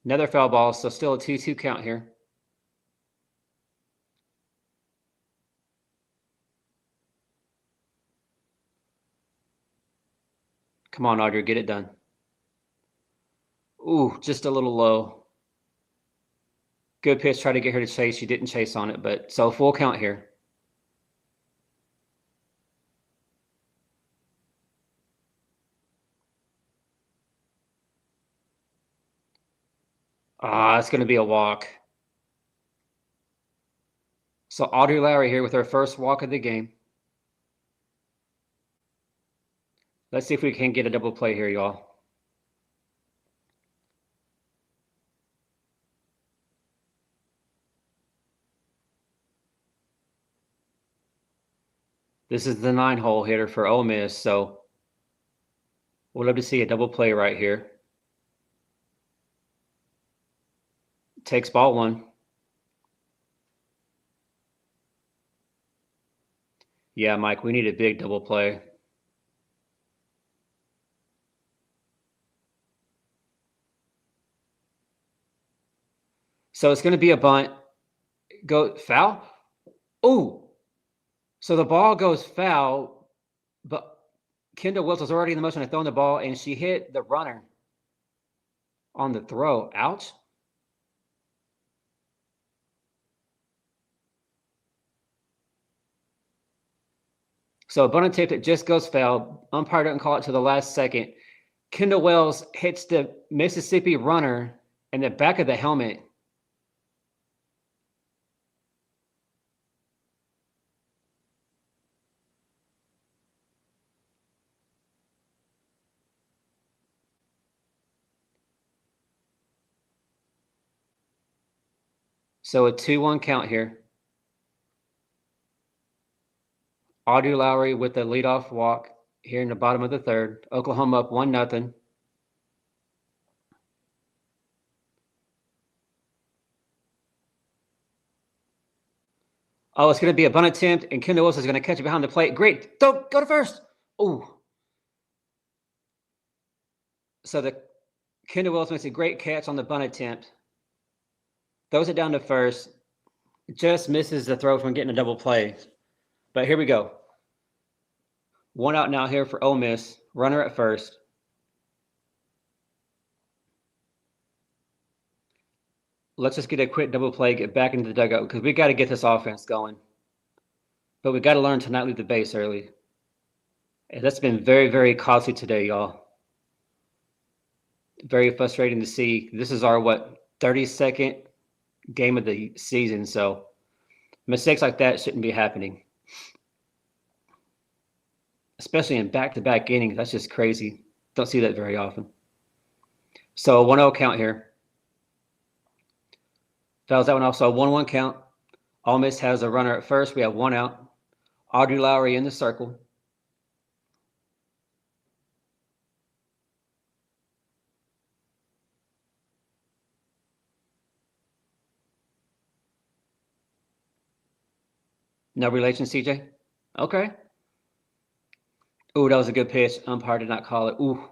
Another foul ball, so still a 2-2 count here. Come on, Audrey, get it done. Ooh, just a little low. Good pitch, try to get her to chase. She didn't chase on it, but so full count here. It's going to be a walk. So Audrey Lowry here with her first walk of the game. Let's see if we can get a double play here, y'all. This is the 9-hole hitter for Ole Miss, so we'll love to see a double play right here. Takes ball 1. Yeah, Mike, we need a big double play. So it's going to be a bunt. Go foul? Ooh. So the ball goes foul, but Kendall Wills was already in the motion of throwing the ball, and she hit the runner on the throw. Ouch. So a bunt tape that just goes foul. Umpire doesn't call it to the last second. Kendall Wells hits the Mississippi runner in the back of the helmet. So a 2-1 count here. Audrey Lowry with the leadoff walk here in the bottom of the third. Oklahoma up 1-0. Oh, it's going to be a bunt attempt, and Kendall Wilson is going to catch it behind the plate. Great. Don't go to first. Oh. So the Kendall Wilson makes a great catch on the bunt attempt. Throws it down to first. Just misses the throw from getting a double play. But here we go. 1 out now here for Ole Miss. Runner at first. Let's just get a quick double play, get back into the dugout, because we got to get this offense going. But we got to learn to not leave the base early. And that's been very, very costly today, y'all. Very frustrating to see. This is our, 32nd game of the season. So mistakes like that shouldn't be happening. Especially in back-to-back innings. That's just crazy. Don't see that very often. So 1-0 count here. Fouls that one off. So 1-1 count. Ole Miss has a runner at first. We have 1 out. Audrey Lowry in the circle. No relation, CJ? Okay. Ooh, that was a good pitch. Umpire did not call it. Ooh.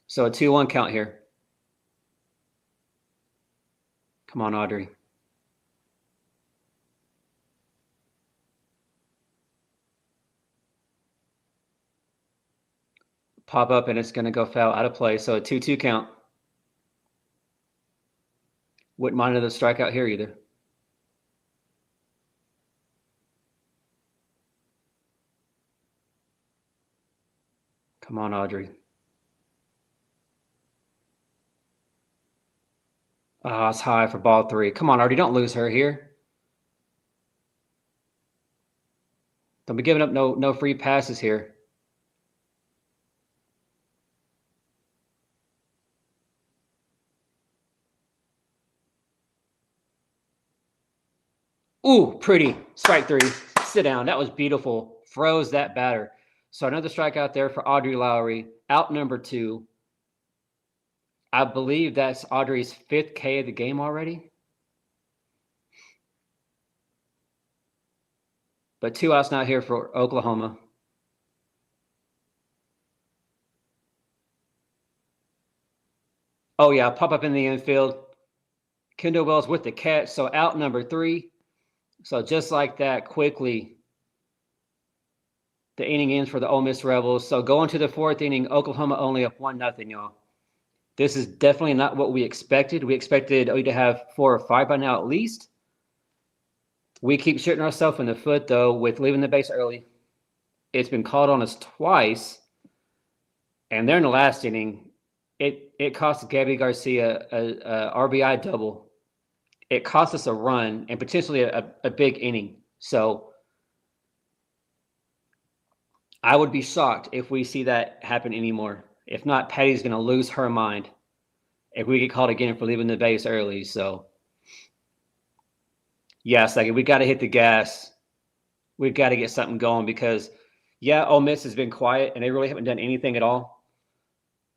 So a 2-1 count here. Come on, Audrey. Pop up, and it's going to go foul out of play. So a 2-2 count. Wouldn't mind another strikeout here either. Come on, Audrey. Oh, it's high for ball 3. Come on, Audrey. Don't lose her here. Don't be giving up no free passes here. Ooh, pretty. Strike 3. Sit down. That was beautiful. Froze that batter. So another strikeout there for Audrey Lowry. Out number 2. I believe that's Audrey's 5th K of the game already. But 2 outs now here for Oklahoma. Oh, yeah, pop up in the infield. Kendall Wells with the catch. So out number 3. So just like that, quickly, the inning ends for the Ole Miss Rebels. So going to the 4th inning, Oklahoma only up 1-0, y'all. This is definitely not what we expected. We expected OU to have 4 or 5 by now at least. We keep shooting ourselves in the foot, though, with leaving the base early. It's been called on us twice. And there in the last inning, it cost Gabby Garcia a RBI double. It cost us a run and potentially a big inning. So I would be shocked if we see that happen anymore. If not, Patty's going to lose her mind if we get called again for leaving the base early. So, yes, we got to hit the gas. We've got to get something going because, yeah, Ole Miss has been quiet and they really haven't done anything at all.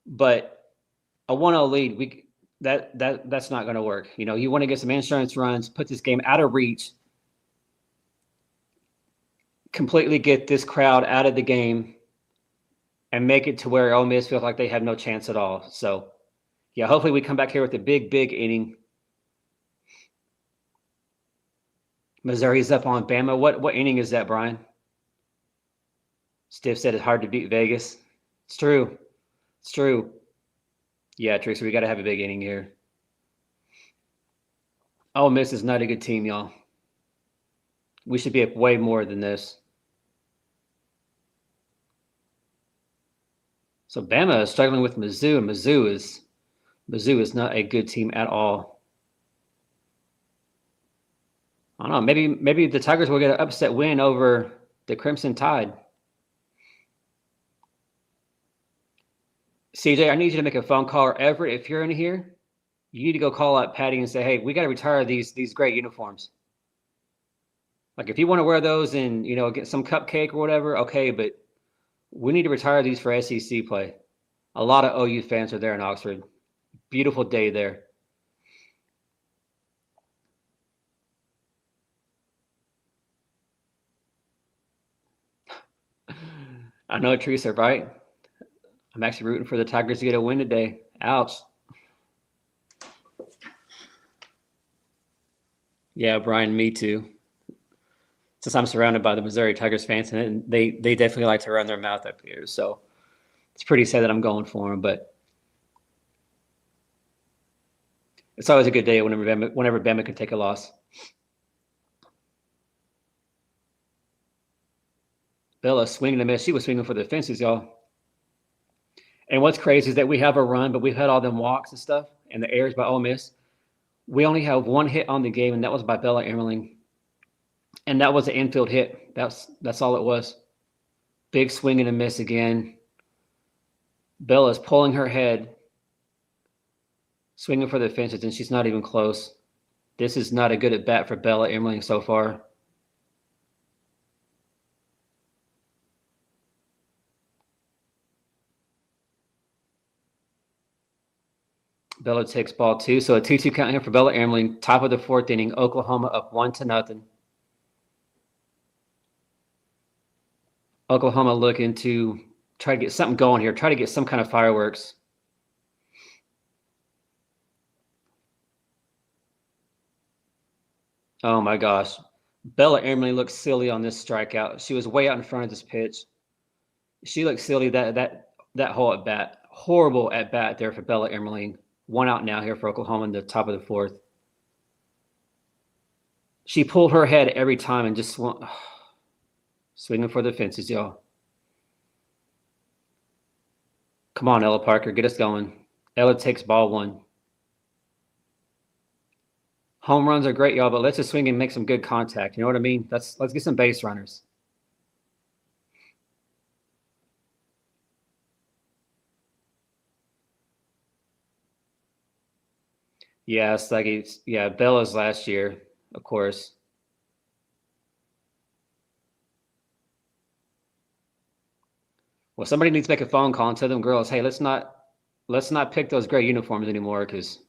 But a 1-0 lead, that's not going to work. You want to get some insurance runs, put this game out of reach, completely get this crowd out of the game, and make it to where Ole Miss feels like they have no chance at all. So, yeah, hopefully we come back here with a big, big inning. Missouri's up on Bama. What inning is that, Brian? Stiff said it's hard to beat Vegas. It's true. It's true. Yeah, Tracy, we got to have a big inning here. Ole Miss is not a good team, y'all. We should be up way more than this. So Bama is struggling with Mizzou, and Mizzou is not a good team at all. I don't know. Maybe the Tigers will get an upset win over the Crimson Tide. CJ, I need you to make a phone call, or Everett, if you're in here. You need to go call out Patty and say, hey, we got to retire these great uniforms. Like if you want to wear those and get some cupcake or whatever, okay, but we need to retire these for SEC play. A lot of OU fans are there in Oxford. Beautiful day there. I know, Teresa, right? I'm actually rooting for the Tigers to get a win today. Ouch. Yeah, Brian, me too. Since I'm surrounded by the Missouri Tigers fans, and they definitely like to run their mouth up here. So it's pretty sad that I'm going for them, but it's always a good day whenever Bama can take a loss. Bella swinging a miss. She was swinging for the fences, y'all. And what's crazy is that we have a run, but we've had all them walks and stuff and the errors by Ole Miss. We only have one hit on the game, and that was by Bella Emerling. And that was an infield hit. That's all it was. Big swing and a miss again. Bella's pulling her head, swinging for the fences, and she's not even close. This is not a good at bat for Bella Emerling so far. Bella takes ball 2, so a 2-2 count here for Bella Emerling. Top of the 4th inning, Oklahoma up 1-0. Oklahoma looking to try to get something going here, try to get some kind of fireworks. Oh my gosh. Bella Emerling looks silly on this strikeout. She was way out in front of this pitch. She looked silly that whole at bat. Horrible at bat there for Bella Emerling. 1 out now here for Oklahoma in the top of the 4th. She pulled her head every time and just swinging for the fences, y'all. Come on, Ella Parker, get us going. Ella takes ball 1. Home runs are great, y'all, but let's just swing and make some good contact. You know what I mean? Let's get some base runners. Yeah, it's like Bella's last year, of course. Well, somebody needs to make a phone call and tell them girls, hey, let's not pick those gray uniforms anymore, because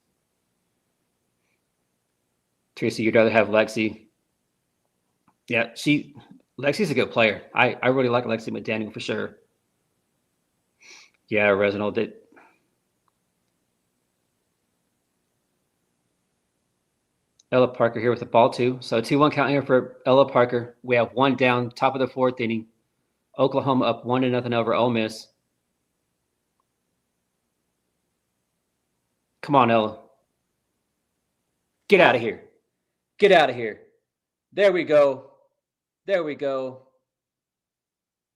Teresa, you'd rather have Lexi. Yeah, Lexi's a good player. I really like Lexi McDaniel for sure. Yeah, Reginald did. Ella Parker here with the ball 2. So 2-1 count here for Ella Parker. We have 1 down, top of the 4th inning. Oklahoma up 1-0 over Ole Miss. Come on, Ella. Get out of here. Get out of here. There we go. There we go.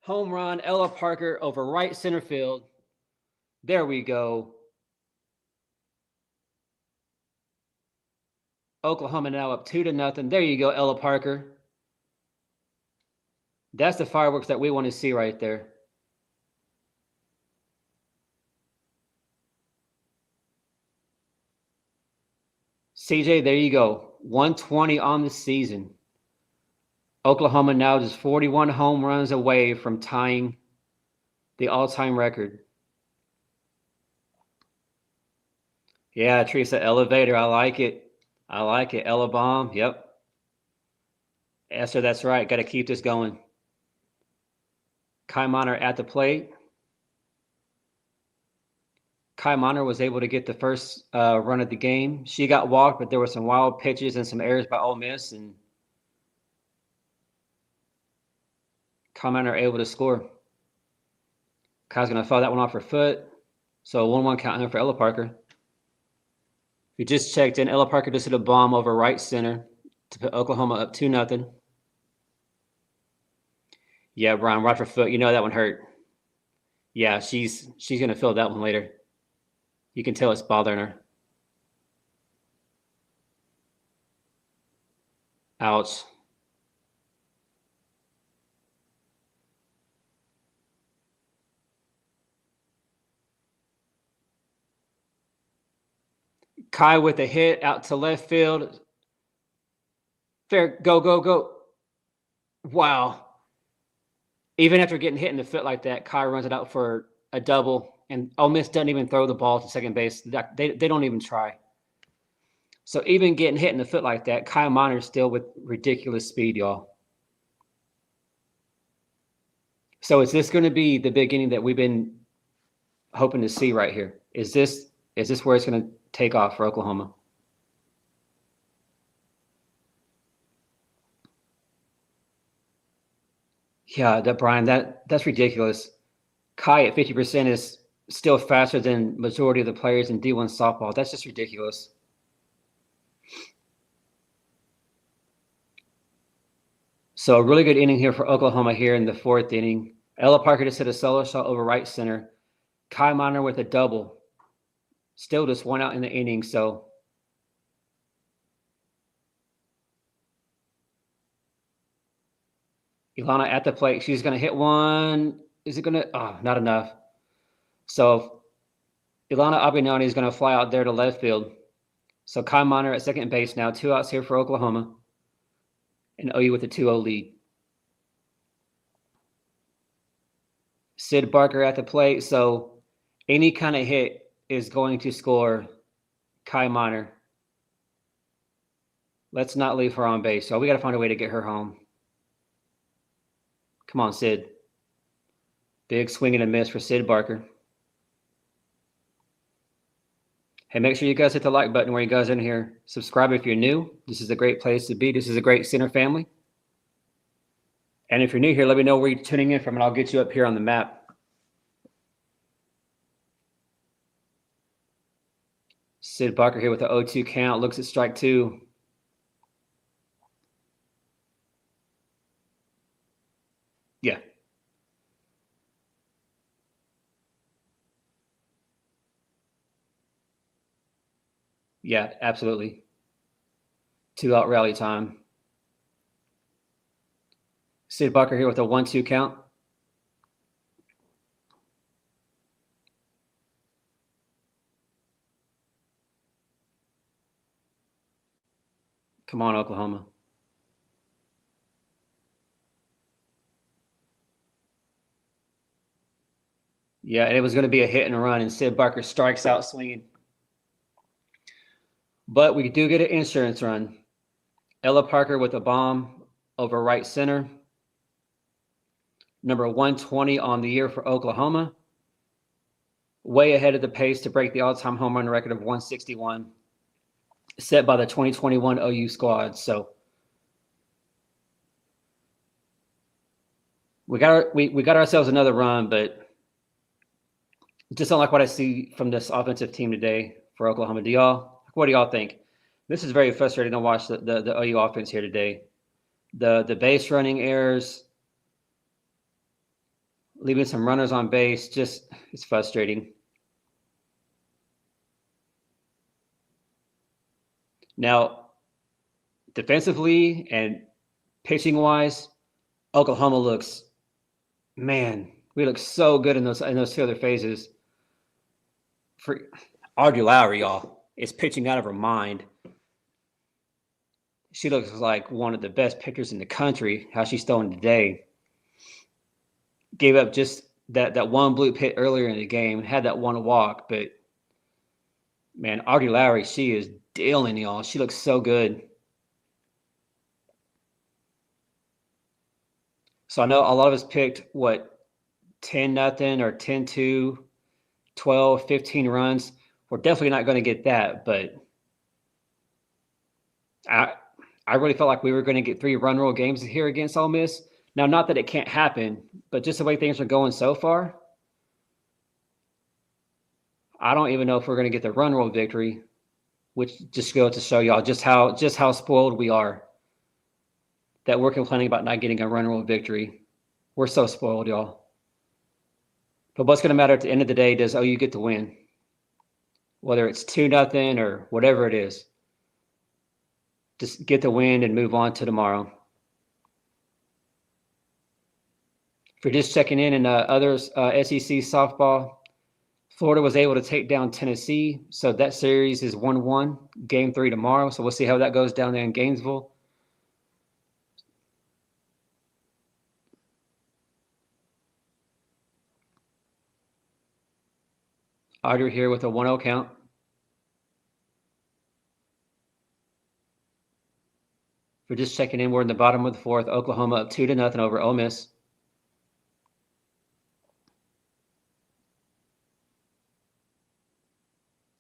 Home run, Ella Parker over right center field. There we go. Oklahoma now up 2-0. There you go, Ella Parker. That's the fireworks that we want to see right there. CJ, there you go. 120 on the season. Oklahoma now just 41 home runs away from tying the all-time record. Yeah, Teresa, elevator. I like it. I like it. Ella Bomb. Yep. Esther, that's right. Got to keep this going. Kai Miner at the plate. Kai Miner was able to get the first run of the game. She got walked, but there were some wild pitches and some errors by Ole Miss, and Kai Miner able to score. Kai's going to foul that one off her foot. So 1-1 count in for Ella Parker. We just checked in. Ella Parker just hit a bomb over right center to put Oklahoma up 2-0. Yeah, Brian, right her foot. You know that one hurt. Yeah, she's going to feel that one later. You can tell it's bothering her. Ouch. Kai with a hit out to left field. Fair, go, go, go. Wow. Even after getting hit in the foot like that, Kai runs it out for a double, and Ole Miss doesn't even throw the ball to second base. They don't even try. So even getting hit in the foot like that, Kai Miner still with ridiculous speed, y'all. So is this going to be the beginning that we've been hoping to see right here? Is this where it's going to take off for Oklahoma? Yeah, Brian, that's ridiculous. Kai at 50% is still faster than majority of the players in D1 softball. That's just ridiculous. So a really good inning here for Oklahoma here in the fourth inning. Ella Parker just hit a solo shot over right center. Kai Miner with a double. Still just one out in the inning. So Ilana at the plate. She's going to hit one. Is it going to? Oh, not enough. So Ilana Abinani is going to fly out there to left field. So Kai Miner at second base now. 2 outs here for Oklahoma. And OU with a 2-0 lead. Sid Barker at the plate. So any kind of hit is going to score Kai Miner. Let's not leave her on base. So we got to find a way to get her home. Come on, Sid. Big swing and a miss for Sid Barker. Hey, make sure you guys hit the like button where you guys are in here. Subscribe if you're new. This is a great place to be. This is a great center family. And if you're new here, let me know where you're tuning in from, and I'll get you up here on the map. Sid Barker here with the 0-2 count. Looks at strike 2. Yeah. Yeah, absolutely. 2-out rally time. Sid Barker here with a 1-2 count. Come on, Oklahoma. Yeah, and it was going to be a hit and a run, and Sid Barker strikes out swinging. But we do get an insurance run. Ella Parker with a bomb over right center. Number 120 on the year for Oklahoma. Way ahead of the pace to break the all-time home run record of 161 set by the 2021 OU squad. So we got ourselves another run, but just don't like what I see from this offensive team today for Oklahoma. What do y'all think? This is very frustrating to watch the OU offense here today. The base running errors, leaving some runners on base, just it's frustrating. Now, defensively and pitching wise, Oklahoma looks, man, we look so good in those two other phases. For Audrey Lowry, y'all, is pitching out of her mind. She looks like one of the best pitchers in the country, how she's throwing today. Gave up just that one bloop hit earlier in the game, had that one walk, but man, Audrey Lowry, she is dealing, y'all. She looks so good. So I know a lot of us picked, 10-0 or 10-2, 12, 15 runs. We're definitely not going to get that, but I really felt like we were going to get 3 run roll games here against Ole Miss. Now, not that it can't happen, but just the way things are going so far, I don't even know if we're going to get the run roll victory, which just goes to show y'all just how spoiled we are, that we're complaining about not getting a run roll victory. We're so spoiled, y'all. But what's going to matter at the end of the day, does OU get the win? Whether it's 2-0 or whatever it is. Just get the win and move on to tomorrow. If you're just checking in others, SEC softball, Florida was able to take down Tennessee, so that series is 1-1. Game 3 tomorrow, so we'll see how that goes down there in Gainesville. Audrey here with a 1-0 count. If we're just checking in, we're in the bottom of the fourth. Oklahoma up 2-0 over Ole Miss.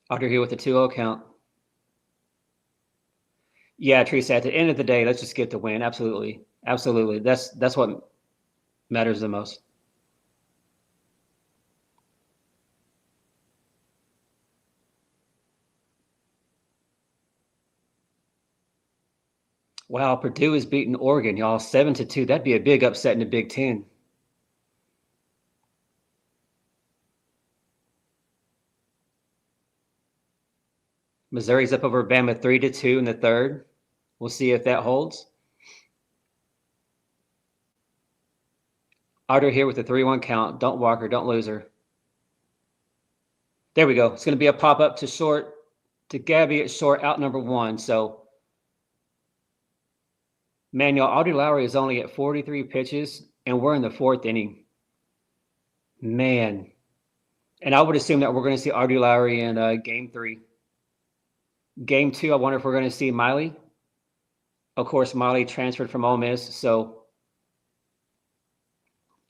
Audrey here with a 2-0 count. Yeah, Teresa, at the end of the day, let's just get the win. Absolutely. Absolutely. That's what matters the most. Wow, Purdue is beating Oregon, y'all, 7-2. That'd be a big upset in the Big Ten. Missouri's up over Bama 3-2 in the third. We'll see if that holds. Otter here with a 3-1 count. Don't walk her, don't lose her. There we go. It's going to be a pop-up to short, to Gabby at short, out number 1. So, man, y'all, Audrey Lowry is only at 43 pitches, and we're in the 4th inning. Man. And I would assume that we're going to see Audrey Lowry in Game 3. Game 2, I wonder if we're going to see Miley. Of course, Miley transferred from Ole Miss, so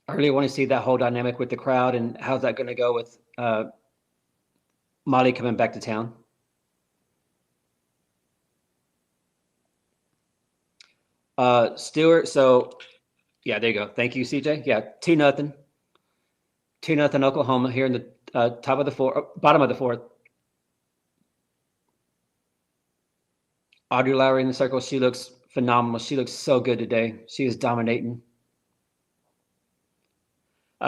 I really want to see that whole dynamic with the crowd and how's that going to go with Miley coming back to town. Stewart, so yeah, there you go. Thank you, CJ. Yeah, 2-0. 2-0 Oklahoma here in the bottom of the fourth. Audrey Lowry in the circle. She looks phenomenal. She looks so good today. She is dominating.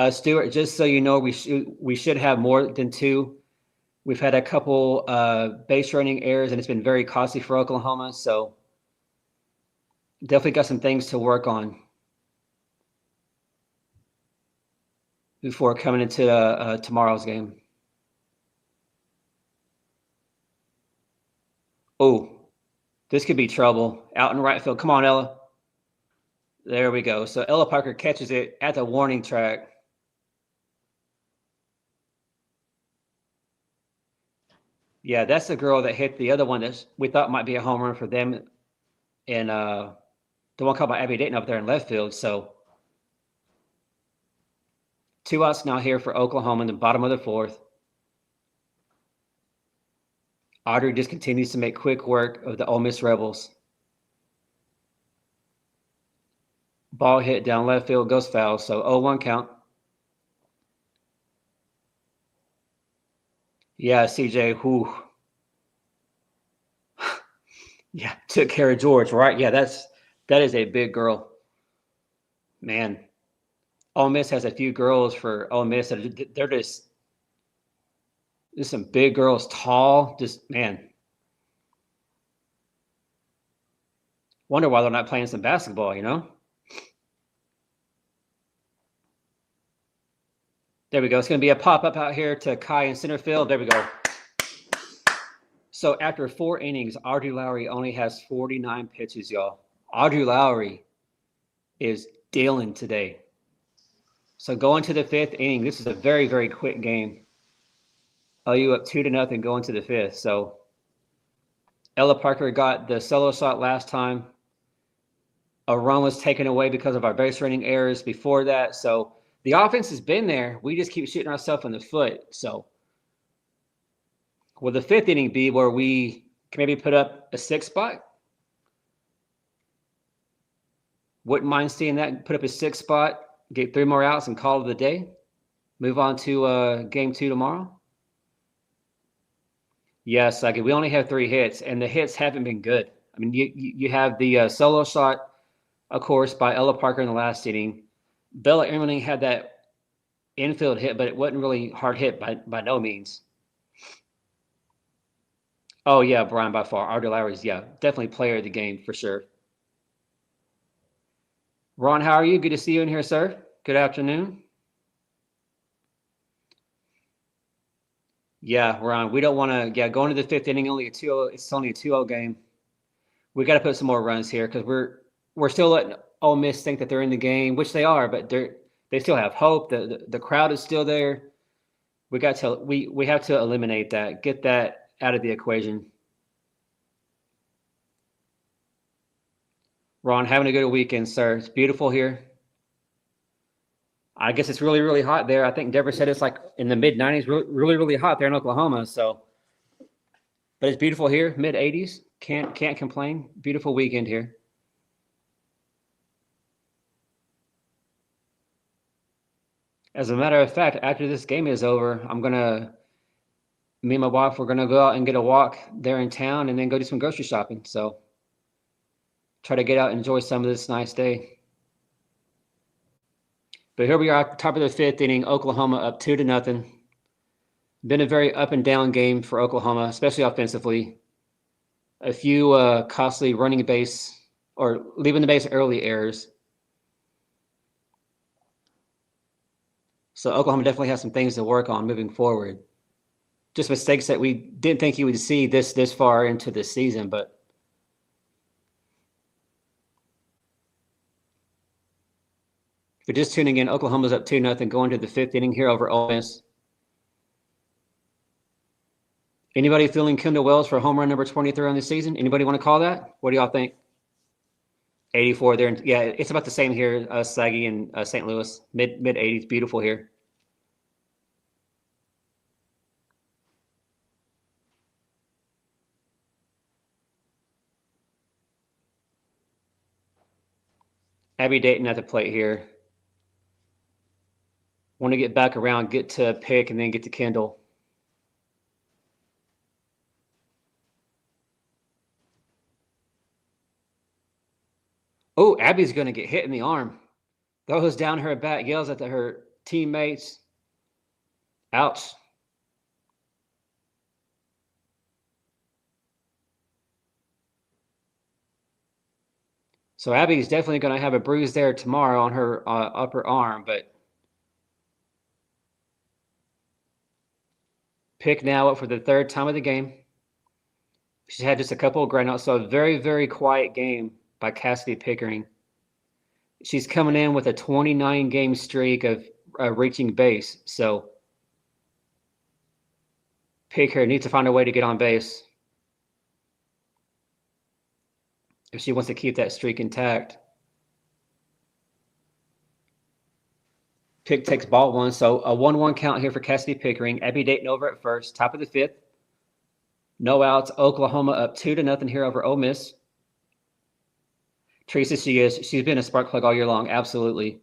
Stewart, just so you know, we should have more than 2. We've had a couple base running errors, and it's been very costly for Oklahoma. So definitely got some things to work on before coming into tomorrow's game. Oh, this could be trouble. Out in right field. Come on, Ella. There we go. So Ella Parker catches it at the warning track. Yeah, that's the girl that hit the other one that we thought might be a home run for them. And the one called by Abby Dayton up there in left field. So 2 outs now here for Oklahoma in the bottom of the fourth. Audrey just continues to make quick work of the Ole Miss Rebels. Ball hit down left field, goes foul. So 0-1 count. Yeah, CJ, whew. Yeah, took care of George, right? Yeah, that is a big girl. Man, Ole Miss has a few girls for Ole Miss that they're just some big girls, tall, just, man. Wonder why they're not playing some basketball, you know? There we go. It's going to be a pop-up out here to Kai in center field. There we go. So after 4 innings, Audrey Lowry only has 49 pitches, y'all. Audrey Lowry is dealing today. So going to the 5th inning, this is a very, very quick game. OU up 2-0 going to the 5th. So Ella Parker got the solo shot last time. A run was taken away because of our base running errors before that. So the offense has been there. We just keep shooting ourselves in the foot. So will the 5th inning be where we can maybe put up a 6th spot? Wouldn't mind seeing that, put up a 6th spot, get 3 more outs and call it a day. Move on to game 2 tomorrow. Yes, like we only have 3 hits, and the hits haven't been good. I mean, you have the solo shot, of course, by Ella Parker in the last inning. Bella Emerling had that infield hit, but it wasn't really hard hit by no means. Oh, yeah, Brian, by far. Audrey Lowry's, yeah, definitely player of the game for sure. Ron, how are you? Good to see you in here, sir. Good afternoon. Yeah, we're on. We don't want to. Yeah, going to the fifth inning, only a 2-0. It's only a 2-0 game. We got to put some more runs here because we're still letting Ole Miss think that they're in the game, which they are, but they still have hope. The crowd is still there. We have to eliminate that, get that out of the equation. Ron, having a good weekend, sir. It's beautiful here. I guess it's really, really hot there. I think Deborah said it's like in the mid 90s, really, really hot there in Oklahoma. So, but it's beautiful here, mid 80s. Can't complain. Beautiful weekend here. As a matter of fact, after this game is over, me and my wife, we're gonna go out and get a walk there in town, and then go do some grocery shopping. So, try to get out and enjoy some of this nice day. But here we are at the top of the fifth inning. Oklahoma up 2-0. Been a very up and down game for Oklahoma, especially offensively. A few costly running base or leaving the base early errors. So Oklahoma definitely has some things to work on moving forward. Just mistakes that we didn't think you would see this far into the season. But if you're just tuning in, Oklahoma's up 2-0 going to the fifth inning here over Ole Miss. Anybody feeling Kendall Wells for home run number 23 on the season? Anybody want to call that? What do y'all think? 84 there. Yeah, it's about the same here, Saggy and St. Louis. Mid 80s. Beautiful here. Abby Dayton at the plate here. Want to get back around, get to Pick, and then get to Kendall. Oh, Abby's going to get hit in the arm. Goes down her back, yells at her teammates. Ouch. So Abby's definitely going to have a bruise there tomorrow on her upper arm, but Pick now up for the third time of the game. She's had just a couple of groundouts, so a very, very quiet game by Cassidy Pickering. She's coming in with a 29-game streak of reaching base, so Picker needs to find a way to get on base if she wants to keep that streak intact. Pick takes ball one, so a 1-1 count here for Cassidy Pickering. Abby Dayton over at first, top of the fifth. No outs. Oklahoma up 2-0 here over Ole Miss. Teresa, she's been a spark plug all year long. Absolutely.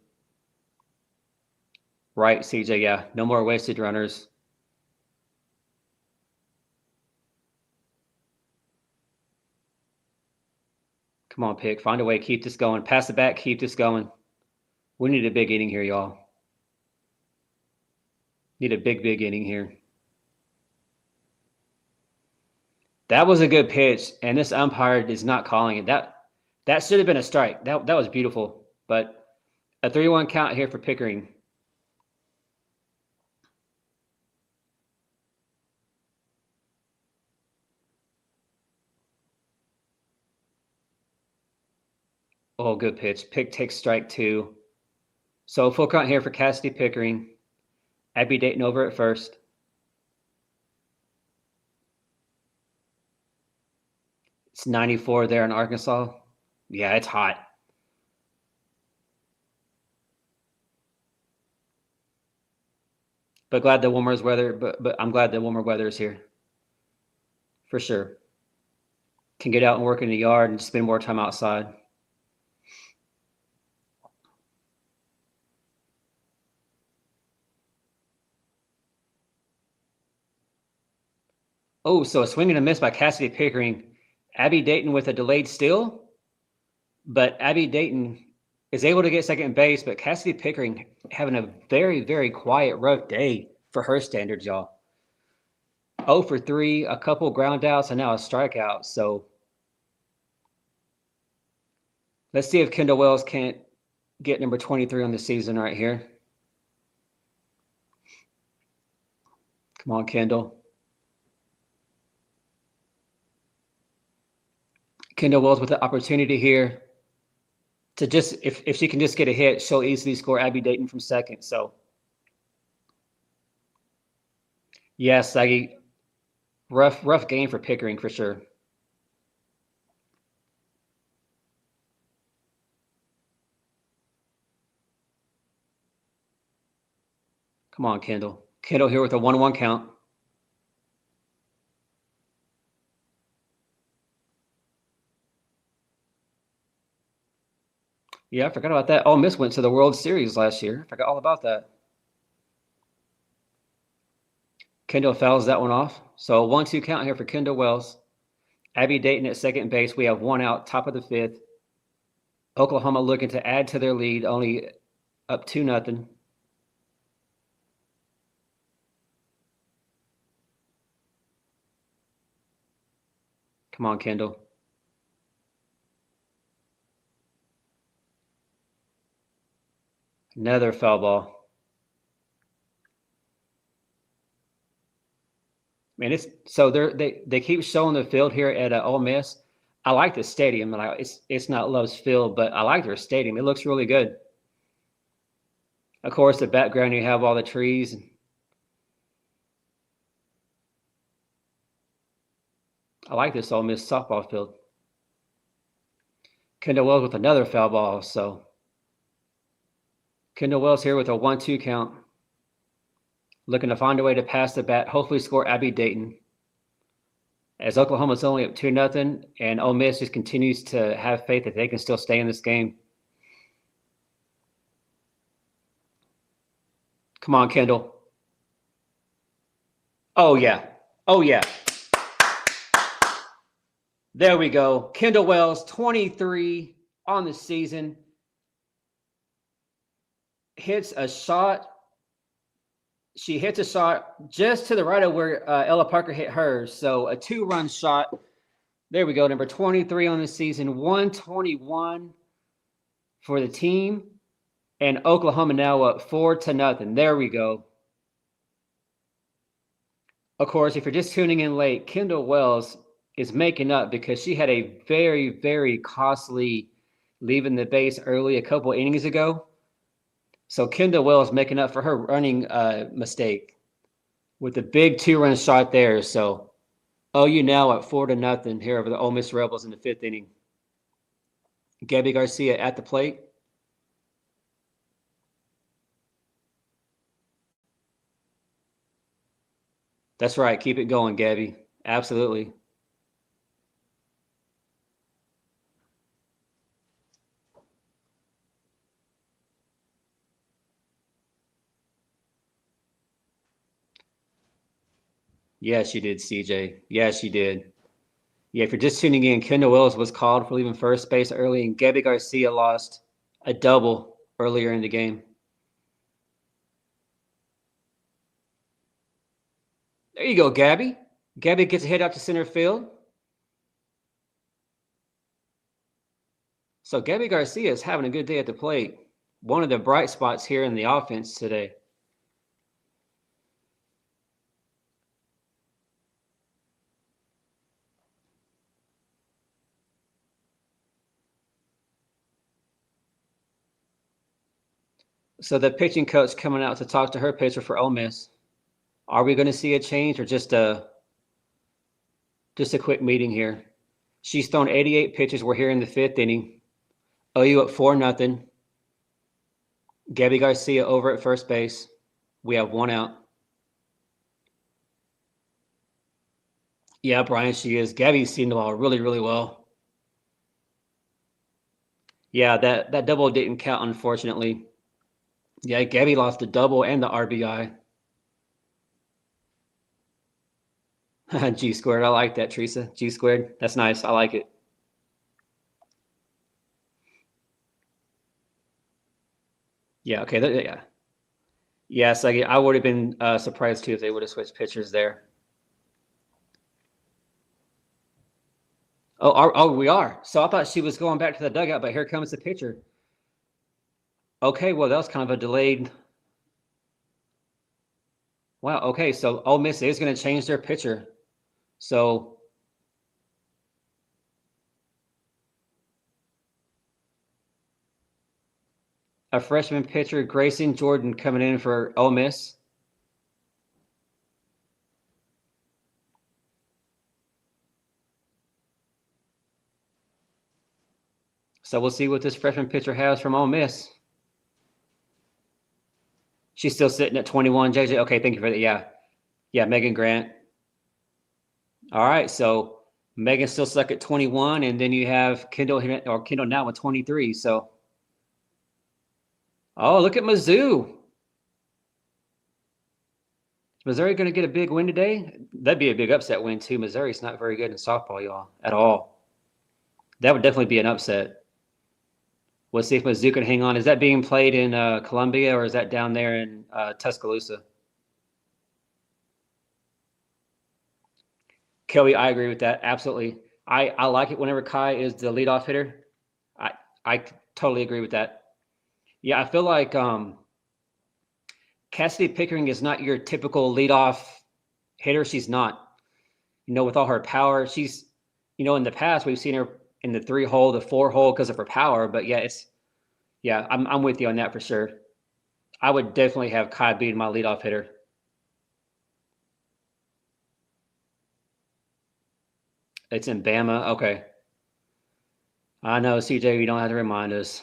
Right, CJ. Yeah, no more wasted runners. Come on, Pick. Find a way. Keep this going. Pass it back. Keep this going. We need a big inning here, y'all. Need a big, big inning here. That was a good pitch, and this umpire is not calling it. That should have been a strike. That was beautiful. But a 3-1 count here for Pickering. Oh, good pitch. Pick takes strike two. So full count here for Cassidy Pickering. Abby Dayton over at first. It's 94 there in Arkansas. Yeah, it's hot. But glad the warmer weather. But I'm glad the warmer weather is here. For sure. Can get out and work in the yard and spend more time outside. Oh, so a swing and a miss by Cassidy Pickering. Abby Dayton with a delayed steal, but Abby Dayton is able to get second base, but Cassidy Pickering having a very, very quiet, rough day for her standards, y'all. 0 for 3, a couple ground outs, and now a strikeout. So let's see if Kendall Wells can't get number 23 on the season right here. Come on, Kendall. Kendall Wells with the opportunity here to just, if she can just get a hit, she'll easily score Abby Dayton from second. So, yes, rough game for Pickering for sure. Come on, Kendall. Kendall here with a 1-1 count. Yeah, I forgot about that. Ole Miss went to the World Series last year. I forgot all about that. Kendall fouls that one off. So 1-2 count here for Kendall Wells. Abby Dayton at second base. We have 1 out, top of the 5th. Oklahoma looking to add to their lead, only up 2-0. Come on, Kendall. Another foul ball. Man, they keep showing the field here at Ole Miss. I like the stadium. It's not Love's Field, but I like their stadium. It looks really good. Of course, the background you have all the trees. I like this Ole Miss softball field. Kendall Wells with another foul ball. So Kendall Wells here with a 1-2 count. Looking to find a way to pass the bat, hopefully score Abby Dayton. As Oklahoma's only up 2-0, and Ole Miss just continues to have faith that they can still stay in this game. Come on, Kendall. Oh, yeah. Oh, yeah. There we go. Kendall Wells, 23 on the season. Hits a shot. She hits a shot just to the right of where Ella Parker hit hers. So a 2-run shot. There we go. Number 23 on the season. 121 for the team. And Oklahoma now up 4-0. There we go. Of course, if you're just tuning in late, Kendall Wells is making up because she had a very, very costly leaving the base early a couple innings ago. So Kendall Wells making up for her running mistake with a big 2-run shot there. So OU now at 4-0 here over the Ole Miss Rebels in the 5th inning. Gabby Garcia at the plate. That's right. Keep it going, Gabby. Absolutely. Yes, you did, CJ. Yes, you did. Yeah, if you're just tuning in, Kendall Wells was called for leaving first base early, and Gabby Garcia lost a double earlier in the game. There you go, Gabby. Gabby gets a hit out to center field. So Gabby Garcia is having a good day at the plate. One of the bright spots here in the offense today. So the pitching coach coming out to talk to her pitcher for Ole Miss. Are we going to see a change or just a quick meeting here? She's thrown 88 pitches. We're here in the 5th inning. OU up 4-0. Gabby Garcia over at first base. We have 1 out. Yeah, Brian, she is. Gabby's seen the ball really, really well. Yeah, that double didn't count, unfortunately. Yeah, Gabby lost the double and the RBI. G squared. I like that, Teresa. G squared. That's nice. I like it. Yeah, okay. Yeah. Yes, I would have been surprised too if they would have switched pitchers there. Oh, we are. So I thought she was going back to the dugout, but here comes the pitcher. Okay, well, that was kind of a delayed. Wow, okay, so Ole Miss is going to change their pitcher. So A freshman pitcher, Grayson Jordan, coming in for Ole Miss. So we'll see what this freshman pitcher has from Ole Miss. She's still sitting at 21, JJ. Okay, thank you for that. Yeah. Yeah, Megan Grant. All right, so Megan's still stuck at 21, and then you have Kendall now with 23. So, oh, look at Mizzou. Is Missouri going to get a big win today? That'd be a big upset win too. Missouri's not very good in softball, y'all, at all. That would definitely be an upset. We'll see if Mizzou can hang on. Is that being played in Columbia, or is that down there in Tuscaloosa? Kelly, I agree with that. Absolutely. I like it whenever Kai is the leadoff hitter. I totally agree with that. Yeah, I feel like Cassidy Pickering is not your typical leadoff hitter. She's not. With all her power, she's, in the past we've seen her in the 3-hole, the 4-hole because of her power. But yeah, I'm with you on that for sure. I would definitely have Kai being my leadoff hitter. It's in Bama. Okay. I know, CJ, you don't have to remind us.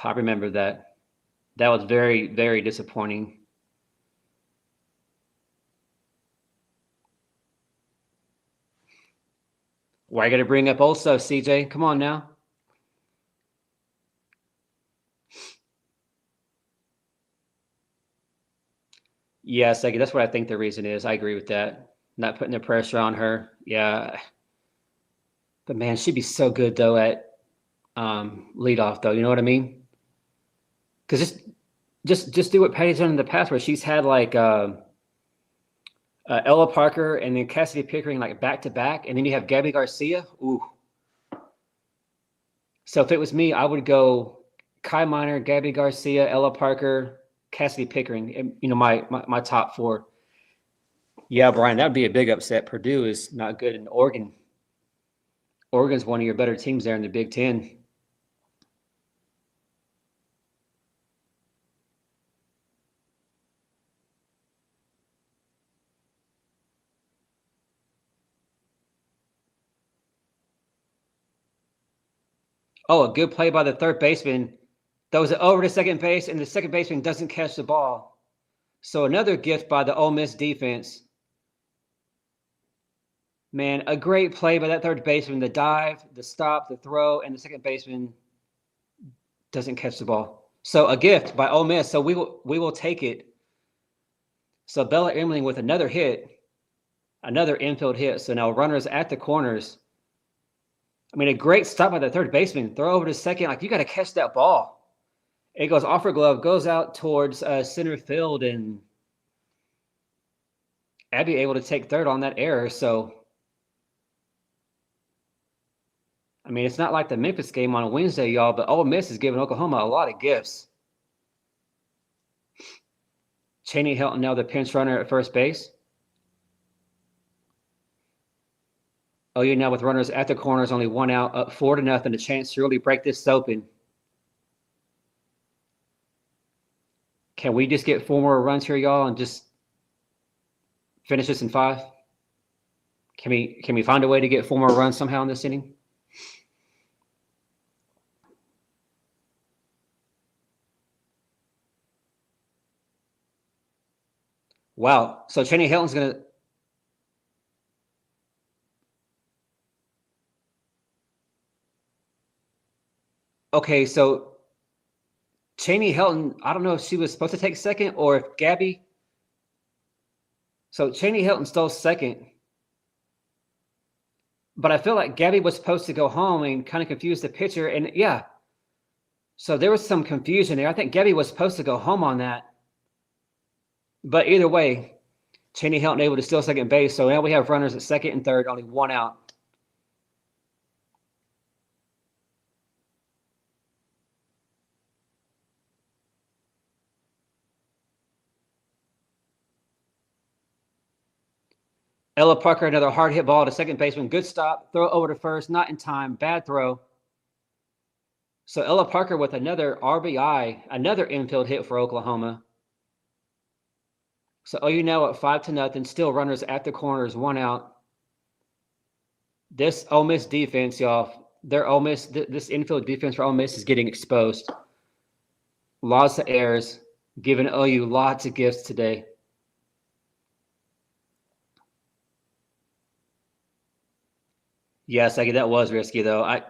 I remember that. That was very, very disappointing. Why you got to bring up old stuff, CJ? Come on now. Yes, that's what I think the reason is. I agree with that. Not putting the pressure on her. Yeah. But man, she'd be so good though at leadoff though. You know what I mean? Because just do what Patty's done in the past, where she's had like Ella Parker and then Cassidy Pickering like back to back, and then you have Gabby Garcia. Ooh. So if it was me, I would go Kai Miner, Gabby Garcia, Ella Parker, Cassidy Pickering. My top 4. Yeah, Brian, that would be a big upset. Purdue is not good in Oregon. Oregon's one of your better teams there in the Big Ten. Oh, a good play by the third baseman. Throws it over to second base, and the second baseman doesn't catch the ball. So another gift by the Ole Miss defense. Man, a great play by that third baseman. The dive, the stop, the throw, and the second baseman doesn't catch the ball. So a gift by Ole Miss. So we will take it. So Bella Emling with another hit, another infield hit. So now runners at the corners. I mean, a great stop by the third baseman. Throw over to second. Like, you got to catch that ball. It goes off her glove, goes out towards center field, and Abby able to take third on that error. So, I mean, it's not like the Memphis game on a Wednesday, y'all, but Ole Miss is giving Oklahoma a lot of gifts. Cheney Hilton now the pinch runner at first base. Oh, you now with runners at the corners, only one out, up 4-0, a chance to really break this open. Can we just get 4 more runs here, y'all, and just finish this in 5? Can we find a way to get 4 more runs somehow in this inning? Wow. So Cheney Hilton's going to. Okay, so Cheney Hilton, I don't know if she was supposed to take second or if Gabby. So Cheney Hilton stole second. But I feel like Gabby was supposed to go home and kind of confuse the pitcher. And yeah. So there was some confusion there. I think Gabby was supposed to go home on that. But either way, Cheney Hilton able to steal second base. So now we have runners at second and third, only 1 out. Ella Parker, another hard hit ball to second baseman. Good stop. Throw over to first. Not in time. Bad throw. So Ella Parker with another RBI, another infield hit for Oklahoma. So OU now at 5-0, still runners at the corners, 1 out. This Ole Miss defense, y'all, this infield defense for Ole Miss is getting exposed. Lots of errors, giving OU lots of gifts today. Yes, that was risky though.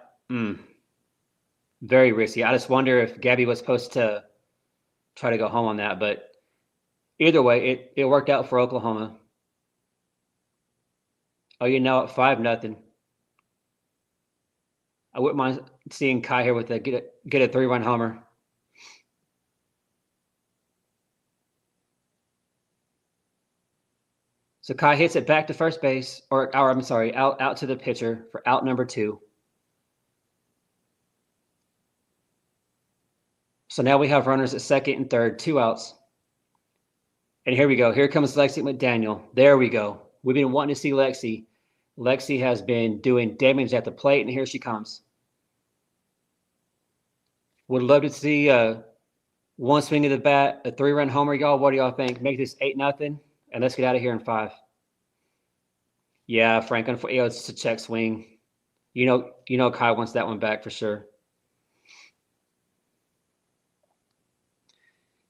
Very risky. I just wonder if Gabby was supposed to try to go home on that, but either way, it worked out for Oklahoma. OU now at 5-0. I wouldn't mind seeing Kai here with get a 3-run homer. So Kai hits it back to first base, out to the pitcher for out number 2. So now we have runners at second and third, 2 outs. And here we go. Here comes Lexi McDaniel. There we go. We've been wanting to see Lexi. Lexi has been doing damage at the plate, and here she comes. Would love to see one swing of the bat, a 3-run homer, y'all. What do y'all think? Make this 8-0, and let's get out of here in 5. Yeah, Frank, it's a check swing. You know, Kai wants that one back for sure.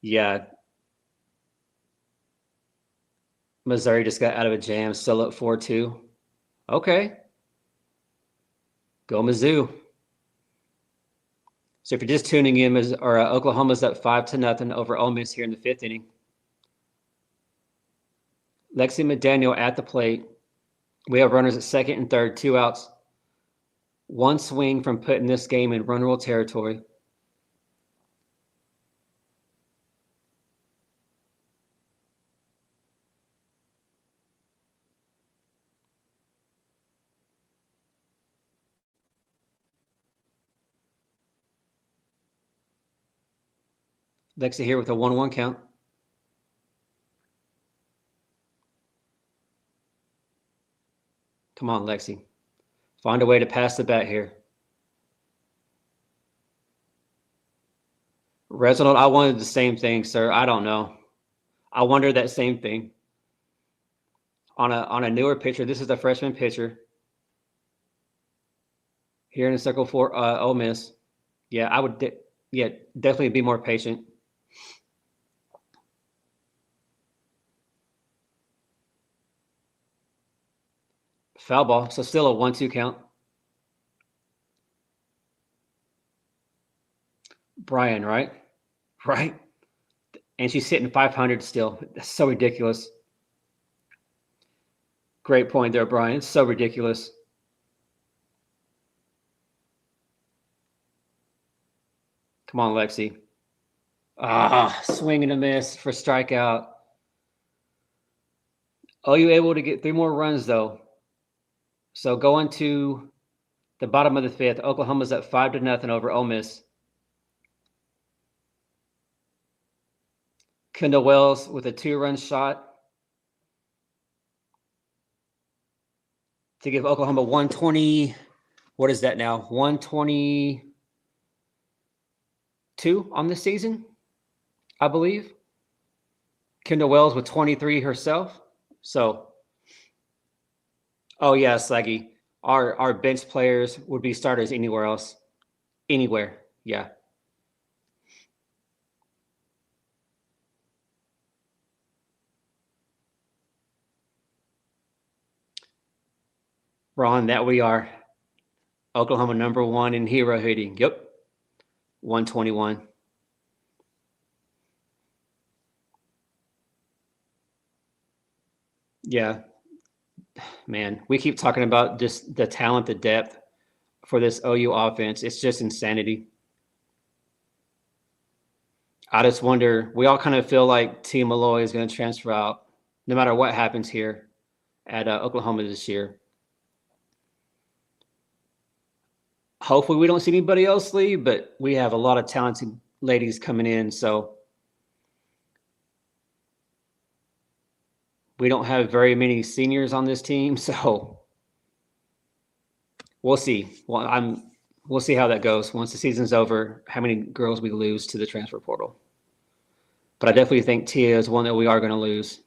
Yeah. Missouri just got out of a jam, still up 4-2. Okay. Go Mizzou. So if you're just tuning in, Oklahoma's up 5-0 over Ole Miss here in the 5th inning. Lexi McDaniel at the plate. We have runners at second and third, 2 outs. One swing from putting this game in run rule territory. Lexi here with a 1-1 count. Come on, Lexi. Find a way to pass the bat here. Reginald, I wanted the same thing, sir. I don't know. I wonder that same thing. On a newer pitcher, this is the freshman pitcher. Here in the circle for Ole Miss. Yeah, I would definitely be more patient. Foul ball, so still a 1-2 count. Brian, right? Right? And she's hitting 500 still. That's so ridiculous. Great point there, Brian. It's so ridiculous. Come on, Lexi. Swing and a miss for strikeout. OU able to get 3 more runs, though. So going to the bottom of the 5th, Oklahoma's up 5-0 over Ole Miss. Kendall Wells with a 2-run shot to give Oklahoma 120. What is that now? 122 on the season, I believe. Kendall Wells with 23 herself. So, oh yeah, Slaggy. Our bench players would be starters anywhere else. Anywhere, yeah. Ron, that we are. Oklahoma number 1 in hero hitting. Yep. 121. Yeah. Man, we keep talking about just the talent, the depth for this OU offense. It's just insanity. I just wonder, we all kind of feel like T. Malloy is going to transfer out no matter what happens here at Oklahoma this year. Hopefully we don't see anybody else leave, but we have a lot of talented ladies coming in, so we don't have very many seniors on this team, so we'll see. Well, we'll see how that goes once the season's over, how many girls we lose to the transfer portal. But I definitely think Tia is one that we are going to lose.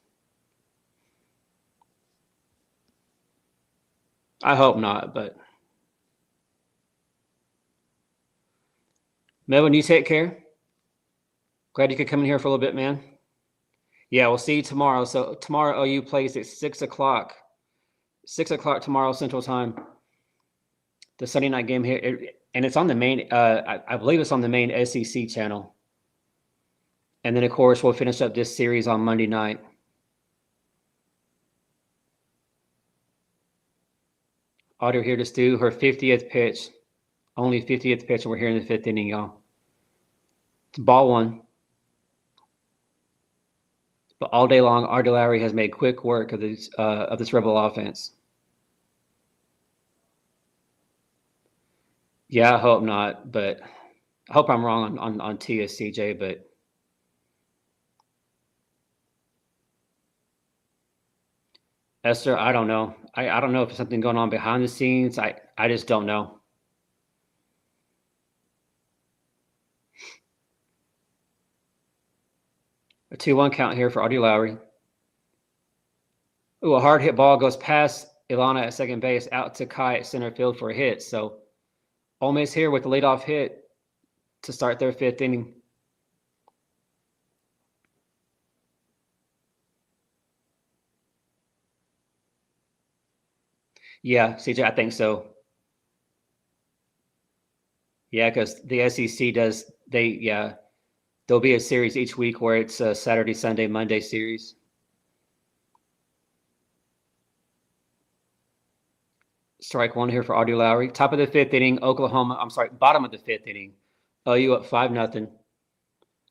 I hope not, but Melvin, you take care. Glad you could come in here for a little bit, man. Yeah, we'll see you tomorrow. So tomorrow OU plays at 6 o'clock. 6 o'clock tomorrow Central Time. The Sunday night game here, and it's on the main. I believe it's on the main SEC channel. And then of course we'll finish up this series on Monday night. Otter here to Stu, her 50th pitch. Only 50th pitch, and we're here in the 5th inning, y'all. It's ball one. But all day long, Ardellari has made quick work of this Rebel offense. Yeah, I hope not, but I hope I'm wrong on TSCJ, but Esther, I don't know. I don't know if there's something going on behind the scenes. I just don't know. A 2-1 count here for Audie Lowry. Ooh, a hard hit ball goes past Ilana at second base, out to Kai at center field for a hit. So Ole Miss here with the leadoff hit to start their 5th inning. Yeah, CJ, I think so. Yeah, because the SEC does, there'll be a series each week where it's a Saturday, Sunday, Monday series. Strike one here for Audie Lowry. Top of the 5th inning, bottom of the 5th inning. OU up 5-0.